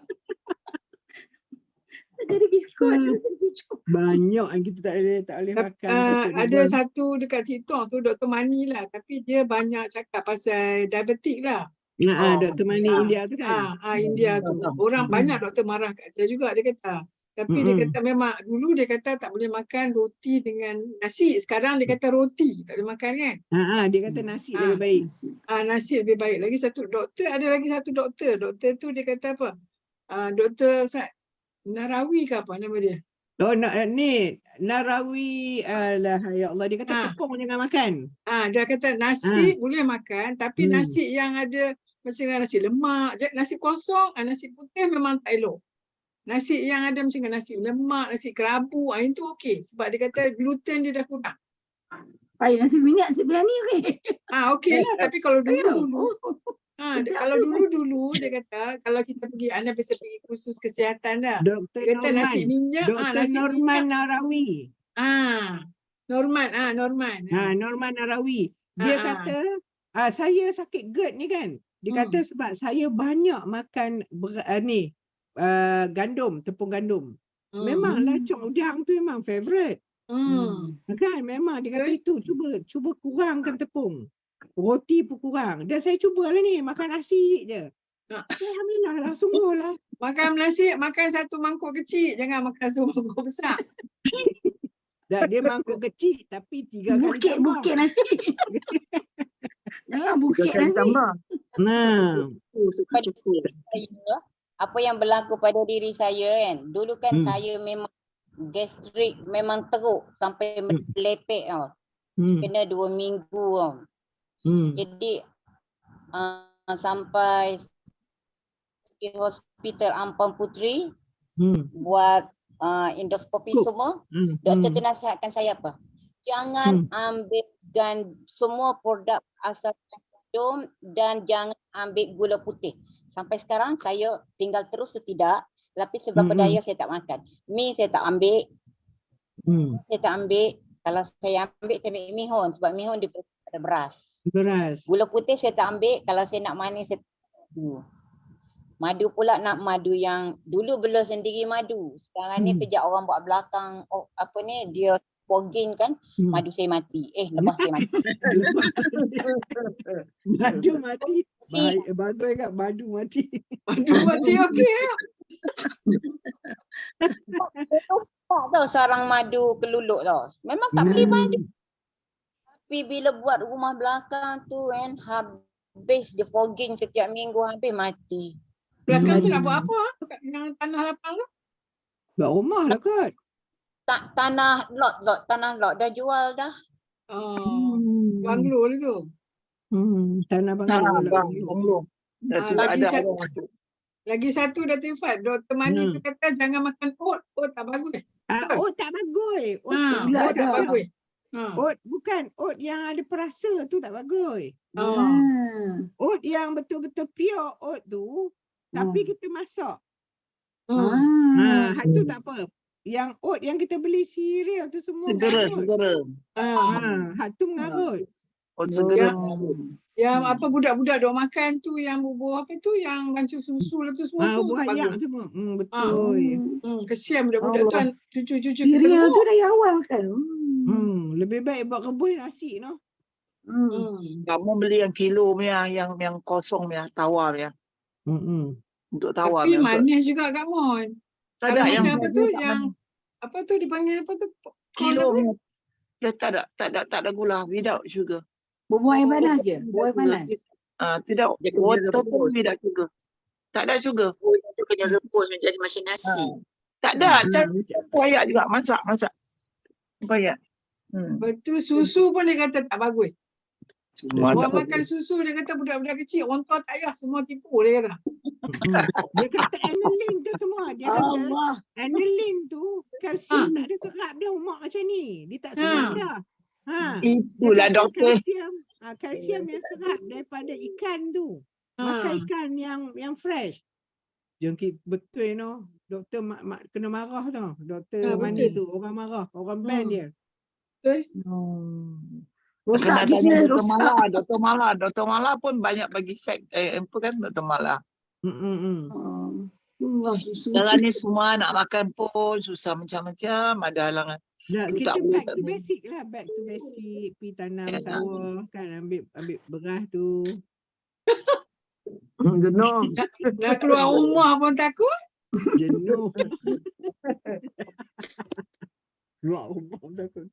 [SPEAKER 6] Tak jadi biskut, dah jadi cucuk.
[SPEAKER 3] Banyak yang kita tak boleh makan. patut
[SPEAKER 5] Ada
[SPEAKER 3] dibuang.
[SPEAKER 5] satu dekat TikTok tu Dr. Mani lah, tapi dia banyak cakap pasal diabetik lah.
[SPEAKER 3] Dr. Mani India tu kan.
[SPEAKER 5] India tu. Orang banyak doktor marah kat dia juga, dia kata. Tapi dia kata memang dulu dia kata tak boleh makan roti dengan nasi. Sekarang dia kata roti tak boleh makan kan.
[SPEAKER 3] Dia kata nasi lebih baik.
[SPEAKER 5] Nasi lebih baik. Lagi satu doktor, ada lagi satu doktor. Doktor tu dia kata apa? Doktor Narawi ke apa nama dia?
[SPEAKER 3] Ni Narawi, alah ya Allah, dia kata tepung jangan makan.
[SPEAKER 5] Dia kata nasi boleh makan, tapi nasi yang ada macam nasi lemak, nasi kosong, nasi putih memang tak elok. Nasi yang ada macam nasi lemak, nasi kerabu, itu okey. Sebab dia kata gluten dia dah kurang.
[SPEAKER 6] Baik, nasi minyak, nasi biryani okey.
[SPEAKER 5] Okey lah. Tapi kalau dulu,
[SPEAKER 6] Sedap
[SPEAKER 5] kalau
[SPEAKER 6] tu.
[SPEAKER 5] dulu dia kata, kalau kita pergi, anda biasa pergi kursus kesihatan dah.
[SPEAKER 3] Dr.
[SPEAKER 5] Dia kata nasi minyak,
[SPEAKER 3] Dr.
[SPEAKER 5] nasi
[SPEAKER 3] Norman
[SPEAKER 5] minyak.
[SPEAKER 3] Narawi.
[SPEAKER 5] Norman.
[SPEAKER 3] Norman Narawi. Dia kata, saya sakit GERD ni kan. Dia kata sebab saya banyak makan gandum, tepung gandum. Memanglah cong udang tu memang favourite. Kan memang dia kata itu cuba kurangkan tepung. Roti pun kurang. Dan saya cubalah ni makan nasi je. Alhamdulillah lah, sungguh lah.
[SPEAKER 5] Makan nasi, makan satu mangkuk kecil, jangan makan satu mangkuk besar.
[SPEAKER 3] Dia mangkuk kecil tapi 3 kali tambah.
[SPEAKER 6] Bukit nasi. Jangan bukit nasi.
[SPEAKER 4] Syukur.
[SPEAKER 2] Apa yang berlaku pada diri saya kan. Dulu kan saya memang gastrik memang teruk sampai melepek tau. Kena 2 minggu tau. Jadi sampai di hospital Ampang Puteri buat endoskopi semua. Doktor tu nasihatkan saya apa? Jangan ambil semua produk asal gandum dan jangan ambil gula putih. Sampai sekarang saya tinggal terus atau tidak, tapi sebab daya saya tak makan. Mi saya tak ambil. Saya tak ambil. Kalau saya ambil mihun sebab mihun dia ada beras. Gula putih saya tak ambil. Kalau saya nak manis saya tak ambil. Madu pula nak madu yang dulu bela sendiri madu. Sekarang ni sejak orang buat belakang dia fogging kan, madu saya mati. Lepas saya mati.
[SPEAKER 3] Madu mati. Bagus kat madu mati.
[SPEAKER 5] Madu mati okey.
[SPEAKER 2] Tahu sarang madu keluluk tau. Memang tak boleh madu. Tapi bila buat rumah belakang tu kan, habis dia fogging setiap minggu, habis mati.
[SPEAKER 5] Belakang tu nak buat apa? Yang tanah lapang tu?
[SPEAKER 3] Buat rumah lah kot.
[SPEAKER 2] Tanah lot dah jual dah.
[SPEAKER 5] Banglo lah tu.
[SPEAKER 3] Tanah banglo.
[SPEAKER 5] Lagi satu Datin Fat, Dr. Mani tu kata jangan makan oat. Oat tak bagus.
[SPEAKER 3] Oat tak bagus.
[SPEAKER 5] Oat tak bagus.
[SPEAKER 3] Oat bukan oat yang ada perasa tu tak bagus. Oat yang betul-betul pure oat tu tapi kita masak. Itu tak apa. Yang oat yang kita beli cereal tu semua
[SPEAKER 4] segera.
[SPEAKER 3] Hak tu mengarut.
[SPEAKER 4] Oat segera.
[SPEAKER 5] Yang apa budak-budak dok makan tu yang bubur apa tu yang macam susu lah tu semua
[SPEAKER 3] buah yang
[SPEAKER 5] bagus.
[SPEAKER 3] semua. Betul.
[SPEAKER 5] Kesian budak-budak tu kan cucu-cucu kita.
[SPEAKER 6] Cereal tu dari awal kan.
[SPEAKER 3] Lebih baik buat rebus nasi no.
[SPEAKER 4] Kamu beli yang kilo punya, yang kosong punya, tawar ya. Untuk tawar.
[SPEAKER 5] Tapi manis juga Kak Mon.
[SPEAKER 4] Tak ada yang
[SPEAKER 5] apa tu yang apa tu dipanggil apa tu?
[SPEAKER 4] Kilo dia tak ada gula, without sugar.
[SPEAKER 6] Buah air panas je. Buah air panas.
[SPEAKER 4] Tidak, water pun tidak sugar. Tak ada sugar.
[SPEAKER 9] Itu kena rebus menjadi macam nasi.
[SPEAKER 4] Tak ada, cari tempoyak juga, masak. Tempoyak.
[SPEAKER 5] Lepas tu susu pun dia kata tak bagus.
[SPEAKER 4] Semua tak
[SPEAKER 5] Orang makan susu dia kata budak-budak kecil, orang tua tak payah, semua tipu dia kata.
[SPEAKER 3] Dia kata aniline tu semua. Dia kata
[SPEAKER 6] Allah.
[SPEAKER 3] aniline tu kalsium tak ada serap dia mak macam ni. Dia tak serap dah.
[SPEAKER 4] Itulah
[SPEAKER 3] dia kata
[SPEAKER 4] doktor.
[SPEAKER 3] kalsium yang serap daripada ikan tu. Makan ikan yang fresh. Jengkit betul doktor mak kena marah tau. Doktor mana
[SPEAKER 5] betul.
[SPEAKER 3] tu orang marah, orang ban dia.
[SPEAKER 5] Betul.
[SPEAKER 6] Rosak
[SPEAKER 4] Kena tanya
[SPEAKER 6] bisnes,
[SPEAKER 4] Dr.
[SPEAKER 6] rosak.
[SPEAKER 4] Mala. Dr. Mala pun banyak bagi fact. Apa kan Dr. Mala? Sekarang ni semua nak makan pun susah macam-macam, ada halangan.
[SPEAKER 3] Kita back to basic lah, back to basic. Pergi tanam sawah kan, ambil beras tu.
[SPEAKER 1] Jenuh.
[SPEAKER 5] Nak keluar rumah pun takut.
[SPEAKER 3] Jenuh. Keluar rumah pun takut.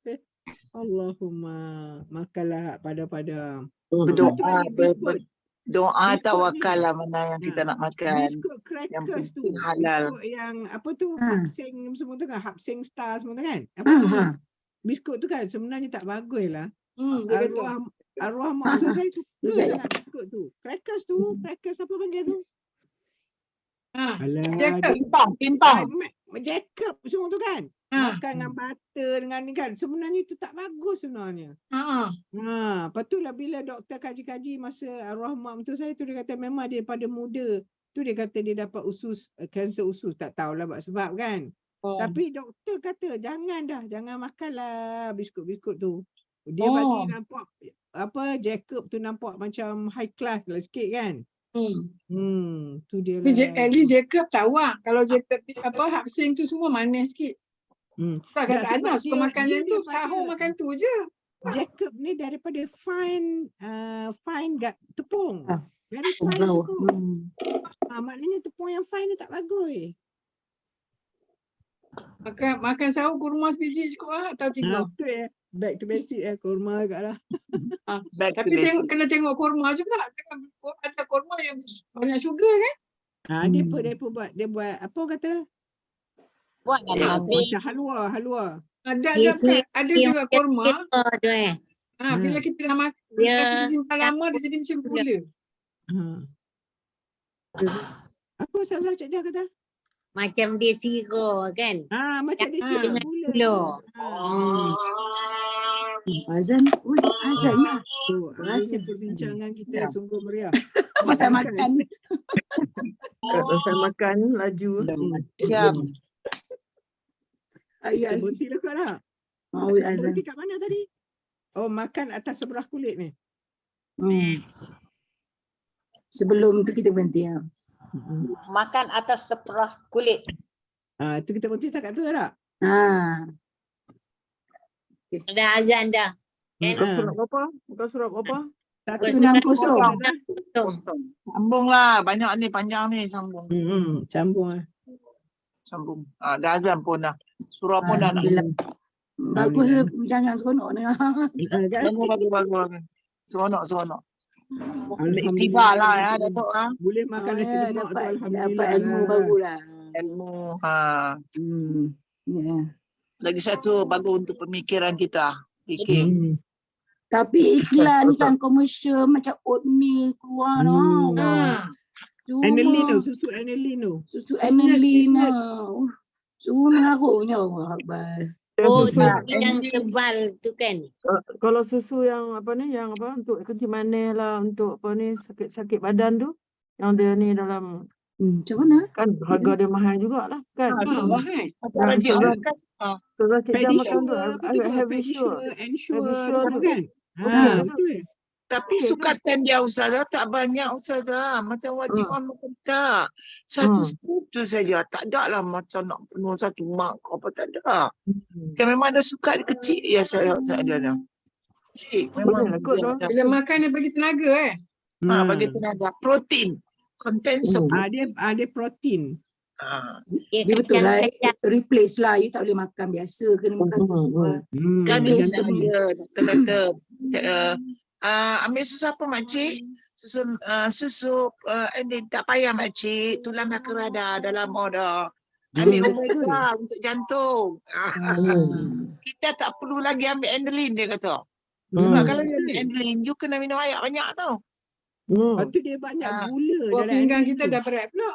[SPEAKER 3] Allahumma makanlah pada-pada.
[SPEAKER 4] Doa tawakal lah mana yang kita nak makan.
[SPEAKER 3] Biskut
[SPEAKER 4] yang
[SPEAKER 3] crackers tu.
[SPEAKER 4] penting halal.
[SPEAKER 3] Biskut yang apa tu? Hapsing semua tu kan? Hapsing star semua tu kan? Apa tu? Biskut tu kan sebenarnya tak bagus lah. Arwah mak tu saya suka sangat biskut tu. Crackers tu, crackers apa panggil tu? Alah,
[SPEAKER 4] Pimpang.
[SPEAKER 3] Jacob semua tu kan? Makan dengan butter dengan ni kan. Sebenarnya itu tak bagus sebenarnya. Lepas tu lah bila doktor kaji-kaji masa arwah mak tu saya tu dia kata memang dia daripada muda. Tu dia kata dia dapat kanser usus. Tak tahulah sebab kan. Tapi doktor kata jangan makanlah biskut-biskut tu. Dia bagi nampak Jacob tu nampak macam high class lah sikit kan. Tu dia lah.
[SPEAKER 5] At least Jacob tahu kalau Jacob hapsing tu semua manis sikit. Tak kata Anas suka makan yang tu, sahur makan tu je.
[SPEAKER 3] Jacob ni daripada fine tepung. Very fine tepung. Maknanya tepung yang fine ni tak bagus.
[SPEAKER 5] Makan sahur kurma sebiji cukup lah atau 3?
[SPEAKER 3] Back to basic kurma agak lah.
[SPEAKER 5] Tapi kena tengok kurma juga. Ada kurma yang banyak sugar kan?
[SPEAKER 3] Dia buat apa kata?
[SPEAKER 2] Buat
[SPEAKER 3] Macam halwa.
[SPEAKER 5] Ada juga kurma. Bila kita dah makan, kita simpan lama dia jadi macam gula.
[SPEAKER 3] Apa Ustazah Cik Jah kata?
[SPEAKER 7] Macam dia sirah kan?
[SPEAKER 3] Macam dia sirah
[SPEAKER 7] dengan
[SPEAKER 3] gula.
[SPEAKER 6] Azan lah.
[SPEAKER 3] Rasa perbincangan kita sungguh meriah.
[SPEAKER 6] Pasal makan.
[SPEAKER 1] Pasal makan laju.
[SPEAKER 4] Siap.
[SPEAKER 3] Berhenti lah kau nak. Berhenti kat mana tadi? Oh, makan atas seberah kulit ni.
[SPEAKER 6] Sebelum tu kita berhenti lah.
[SPEAKER 2] Makan atas seperah kulit.
[SPEAKER 3] Itu kita berhenti tak kat tu tak?
[SPEAKER 7] Dah azan dah.
[SPEAKER 1] Muka surat berapa? Muka surat berapa?
[SPEAKER 6] 160.
[SPEAKER 4] Sambung lah. Banyak ni, panjang ni. Sambung.
[SPEAKER 3] Sambung lah.
[SPEAKER 4] Sambung. Dah azan pun dah. Surah pun dah nak.
[SPEAKER 6] Bagus lah. Jangan seronok ni.
[SPEAKER 4] Bagus. Seronok. Tiba lah ya Datuk.
[SPEAKER 3] Boleh makan nasi lemak tu alhamdulillah.
[SPEAKER 6] Dapat ilmu baru lah.
[SPEAKER 4] Ilmu.
[SPEAKER 9] Lagi satu bagus untuk pemikiran kita. Fikir.
[SPEAKER 6] Tapi iklan kan komersial macam oatmeal keluar no.
[SPEAKER 3] Anilin tu, susu anilin tu.
[SPEAKER 6] Susu anilin. Susu mengarutnya Allah Akbar.
[SPEAKER 7] Oh, yang sebal tu kan.
[SPEAKER 1] Kalau susu yang apa ni, yang apa untuk kencing manis lah, untuk apa ni sakit badan tu, yang dia ni dalam
[SPEAKER 6] macam mana?
[SPEAKER 1] Kan harga dia mahal jugalah kan.
[SPEAKER 5] Mahal.
[SPEAKER 1] Sudah cikgu makan tu heavy sure.
[SPEAKER 3] Ensure tu kan. Betul.
[SPEAKER 4] Tapi sukatan dia Ustazah tak banyak Ustazah. Macam wajib on makan tak. Satu scoop tu saja. Tak ada lah macam nak penuh satu mak apa tak ada. Dia memang ada sukat kecil ya saya ada dah. Kecil memang.
[SPEAKER 5] Bila makan dia bagi tenaga
[SPEAKER 4] bagi tenaga. Protein. Content semua.
[SPEAKER 3] Dia protein.
[SPEAKER 6] Dia betul lah. Replace lah. You tak boleh makan biasa. Kena makan susu lah.
[SPEAKER 4] Sekarang ni saja. Doktor kata. Ambil susu apa makcik? Susu tak payah makcik. Tulang dah keras dah. Dah lama dah. Ambil
[SPEAKER 3] Betul.
[SPEAKER 4] omega untuk jantung. Kita tak perlu lagi ambil Endlin, dia kata. Sebab kalau dia ambil Endlin, you kena minum air banyak tau.
[SPEAKER 3] Lepas tu dia banyak gula
[SPEAKER 5] Buah
[SPEAKER 3] dalam
[SPEAKER 5] pinggang
[SPEAKER 3] air
[SPEAKER 5] kita
[SPEAKER 3] tu.
[SPEAKER 5] dah berat pula.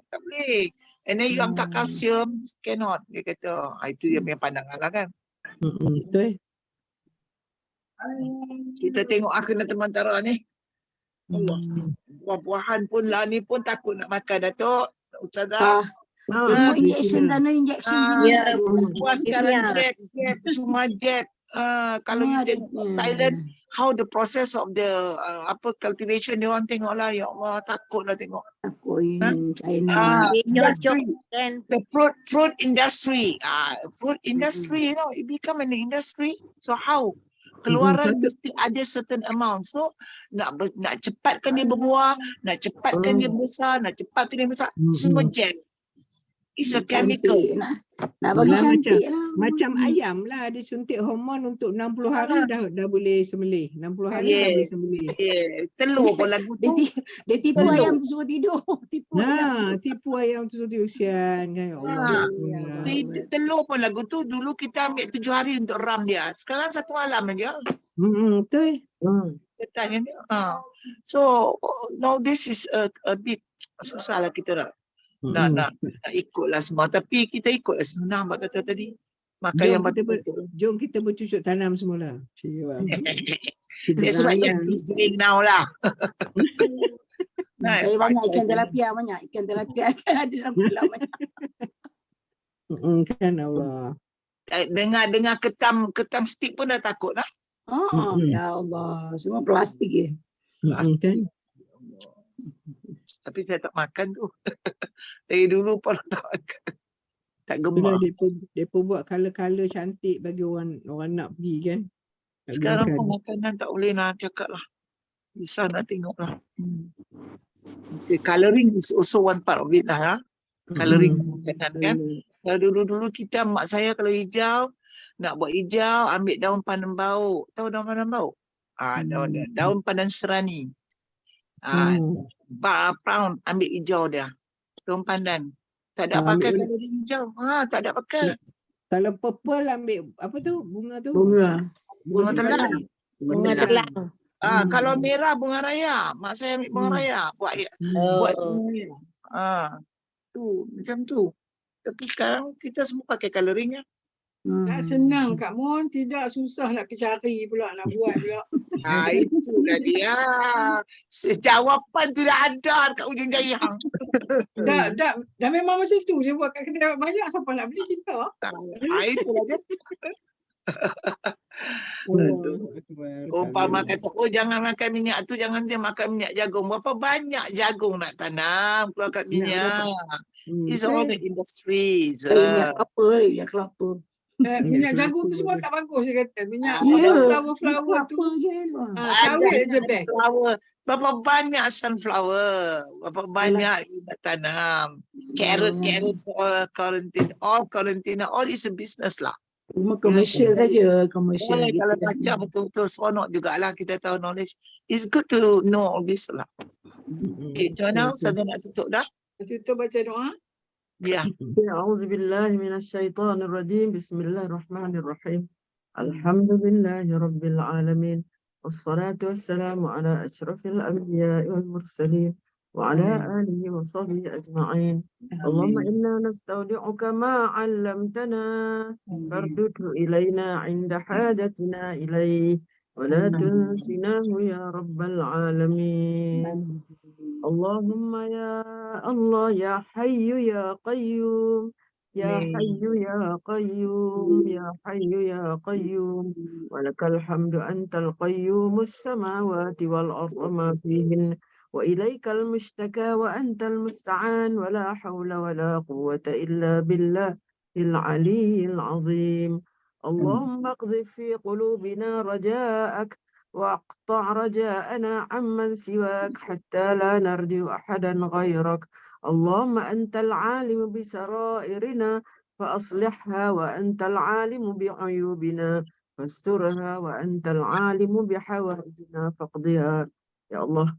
[SPEAKER 4] Tak boleh. And then you angkat kalsium, cannot, dia kata. Itu dia punya pandangan lah kan.
[SPEAKER 3] Betul.
[SPEAKER 4] Kita tengok kena teman-tara ni. Allah. Buah-buahan pun lah ni pun takut nak makan, Datuk. Ustazah.
[SPEAKER 6] Tengok injection sana, injection sini.
[SPEAKER 7] Ya,
[SPEAKER 6] Aduh.
[SPEAKER 4] Buat sekarang jab, semua jab. Kalau you tengok Thailand, how the process of the cultivation, dia orang tengok lah, ya Allah, takutlah tengok.
[SPEAKER 6] Takut China.
[SPEAKER 4] Industry,
[SPEAKER 7] kan.
[SPEAKER 4] the fruit industry, fruit industry, you know, it become an industry. So how? Keluaran mesti ada certain amount. So nak cepatkan dia berbuah, nak cepatkan dia besar, nak cepatkan dia besar, semua jab. It's a chemical.
[SPEAKER 6] Nak bagi
[SPEAKER 3] Yelah,
[SPEAKER 6] cantik lah.
[SPEAKER 3] Macam ayam lah, dia suntik hormon untuk 60 hari dah boleh sembelih. 60 hari dah boleh sembelih.
[SPEAKER 4] Telur pun lagu tu.
[SPEAKER 6] Dia tipu ayam tu suruh tidur.
[SPEAKER 3] Tipu ayam tu usian kan. Ya Allah.
[SPEAKER 4] Telur pun lagu tu, dulu kita ambil 7 hari untuk ram dia. Sekarang 1 malam aja.
[SPEAKER 3] Betul.
[SPEAKER 4] Kita tanya dia. So now this is a bit susah lah kita nak ikutlah semua. Tapi kita ikutlah senang Mbak kata tadi. Makan yang betul-betul.
[SPEAKER 3] Jom kita bercucuk tanam semula.
[SPEAKER 4] That's what yang is doing now lah.
[SPEAKER 6] Saya banyak ikan tilapia, banyak. Ikan tilapia akan ada dalam kolam banyak.
[SPEAKER 3] Kan Allah.
[SPEAKER 4] Dengar ketam stick pun dah takut lah.
[SPEAKER 6] Ya Allah, semua plastik ya.
[SPEAKER 3] Kan?
[SPEAKER 4] Tapi saya tak makan tu. Dari dulu pun tak makan. Tak gemar.
[SPEAKER 3] Dia pun buat color-color cantik bagi orang nak pergi kan.
[SPEAKER 4] Sekarang pun makanan tak boleh nak cakap lah. Bisa nak tengok lah. Okay, coloring is also one part of it lah. Coloring makanan kan. Kalau dulu-dulu kita, mak saya kalau hijau, nak buat hijau, ambil daun pandan bau. Tahu daun pandan bau? Daun pandan serani. Pound ambil hijau dia. Daun pandan. Tak ada pakai kalau dia hijau. Tak ada pakai.
[SPEAKER 3] Kalau purple ambil apa tu? Bunga tu?
[SPEAKER 4] Bunga telang.
[SPEAKER 7] Bunga telang.
[SPEAKER 4] Kalau merah bunga raya. Mak saya ambil bunga raya. Buat bunga raya. Tu macam tu. Tapi sekarang kita semua pakai coloring ya.
[SPEAKER 5] Tak senang Kak Mon, tidak susah nak cari pula, nak buat pula.
[SPEAKER 4] Itulah dia. Jawapan tu dah ada kat ujung jayang.
[SPEAKER 5] Dah memang macam tu je, buat kat kedai banyak, siapa nak beli kita.
[SPEAKER 4] Itulah dia. Umpama kata, jangan makan minyak tu, jangan dia makan minyak jagung. Berapa banyak jagung nak tanam keluar kat minyak. It's all the industries.
[SPEAKER 6] Minyak kelapa.
[SPEAKER 5] Minyak jagung tu semua tak bagus dia kata. Minyak flower tu. Sawit je best.
[SPEAKER 4] Berapa banyak sunflower, berapa banyak nak tanam. Carrot, all quarantine, all is a business lah.
[SPEAKER 6] Cuma komersial saja, komersial.
[SPEAKER 4] Kalau baca betul-betul seronok jugalah kita tahu knowledge. It's good to know all this lah. Okay, Jona, saya nak tutup dah.
[SPEAKER 5] Tutup baca doa.
[SPEAKER 4] Ya.
[SPEAKER 1] A'udzu billahi minasyaitonir rajim. Bismillahirrahmanirrahim. Alhamdulillahi rabbil alamin. Wassalatu wassalamu ala asyrafil anbiya'i wal mursalin wa ala alihi wa sahbihi ajma'in. Allahumma inna nastaudi'uka ma 'allamtana fardudhu ilaina 'inda hajatina ilayhi wa la tunsinahu ya rabbal alamin. Allahumma ya Allah ya hayyu ya qayyum ya hayyu ya qayyum ya hayyu ya qayyum walakal hamdu antal qayyumus samawati wal ardi ma fihin wa ilaikal mustaka wa antal musta'an wa la hawla wa la quwwata illa billahil aliyyil azim. Allahumma qdhi fi qulubina raja'ak واقطع رجاءنا عمن سواك حتى لا نرجو أحدا غيرك. اللهم أنت العالم بسرائرنا فأصلحها وأنت العالم بعيوبنا فاسترها وأنت العالم بحوائجنا فاقضها. Ya Allah,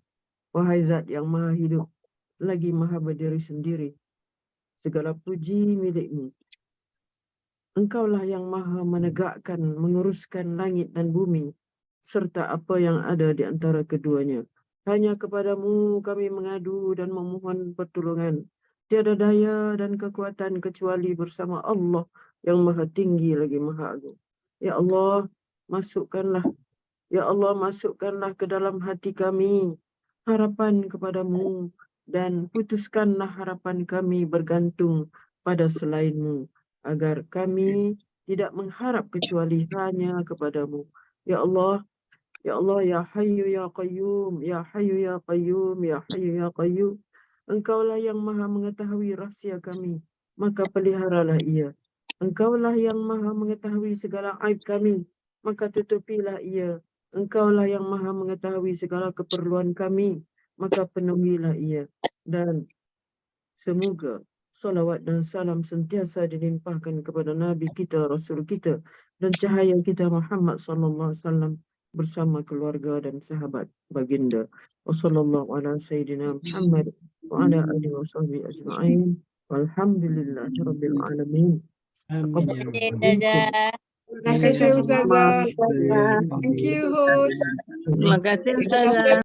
[SPEAKER 1] wahai Zat yang maha hidup lagi maha berdiri sendiri, segala puji milikmu. Engkaulah yang maha menegakkan, menguruskan langit dan bumi, serta apa yang ada di antara keduanya. Hanya kepadamu kami mengadu dan memohon pertolongan. Tiada daya dan kekuatan kecuali bersama Allah yang maha tinggi lagi maha agung. Ya Allah, masukkanlah ke dalam hati kami harapan kepadamu dan putuskanlah harapan kami bergantung pada selainmu, agar kami tidak mengharap kecuali hanya kepadamu. Ya Allah, ya Allah, ya Hayyu ya Qayyum, ya Hayyu ya Qayyum, ya Hayyu ya Qayyum. Engkaulah yang maha mengetahui rahsia kami, maka peliharalah ia. Engkaulah yang maha mengetahui segala aib kami, maka tutupilah ia. Engkaulah yang maha mengetahui segala keperluan kami, maka penuhilah ia. Dan semoga salawat dan salam sentiasa dilimpahkan kepada Nabi kita, Rasul kita, dan cahaya kita Muhammad sallallahu alaihi wasallam bersama keluarga dan sahabat baginda. Wassallallahu ala sayyidina Muhammad wa ala alihi wa sahbihi ajma'in. Walhamdulillahi rabbil alamin.
[SPEAKER 3] Amin ya
[SPEAKER 7] Terima
[SPEAKER 3] rabbal
[SPEAKER 7] kasih,
[SPEAKER 3] alamin.
[SPEAKER 7] Ustazah.
[SPEAKER 5] Thank you, Ustazah. Thank you, host.
[SPEAKER 9] Terima kasih Ustazah.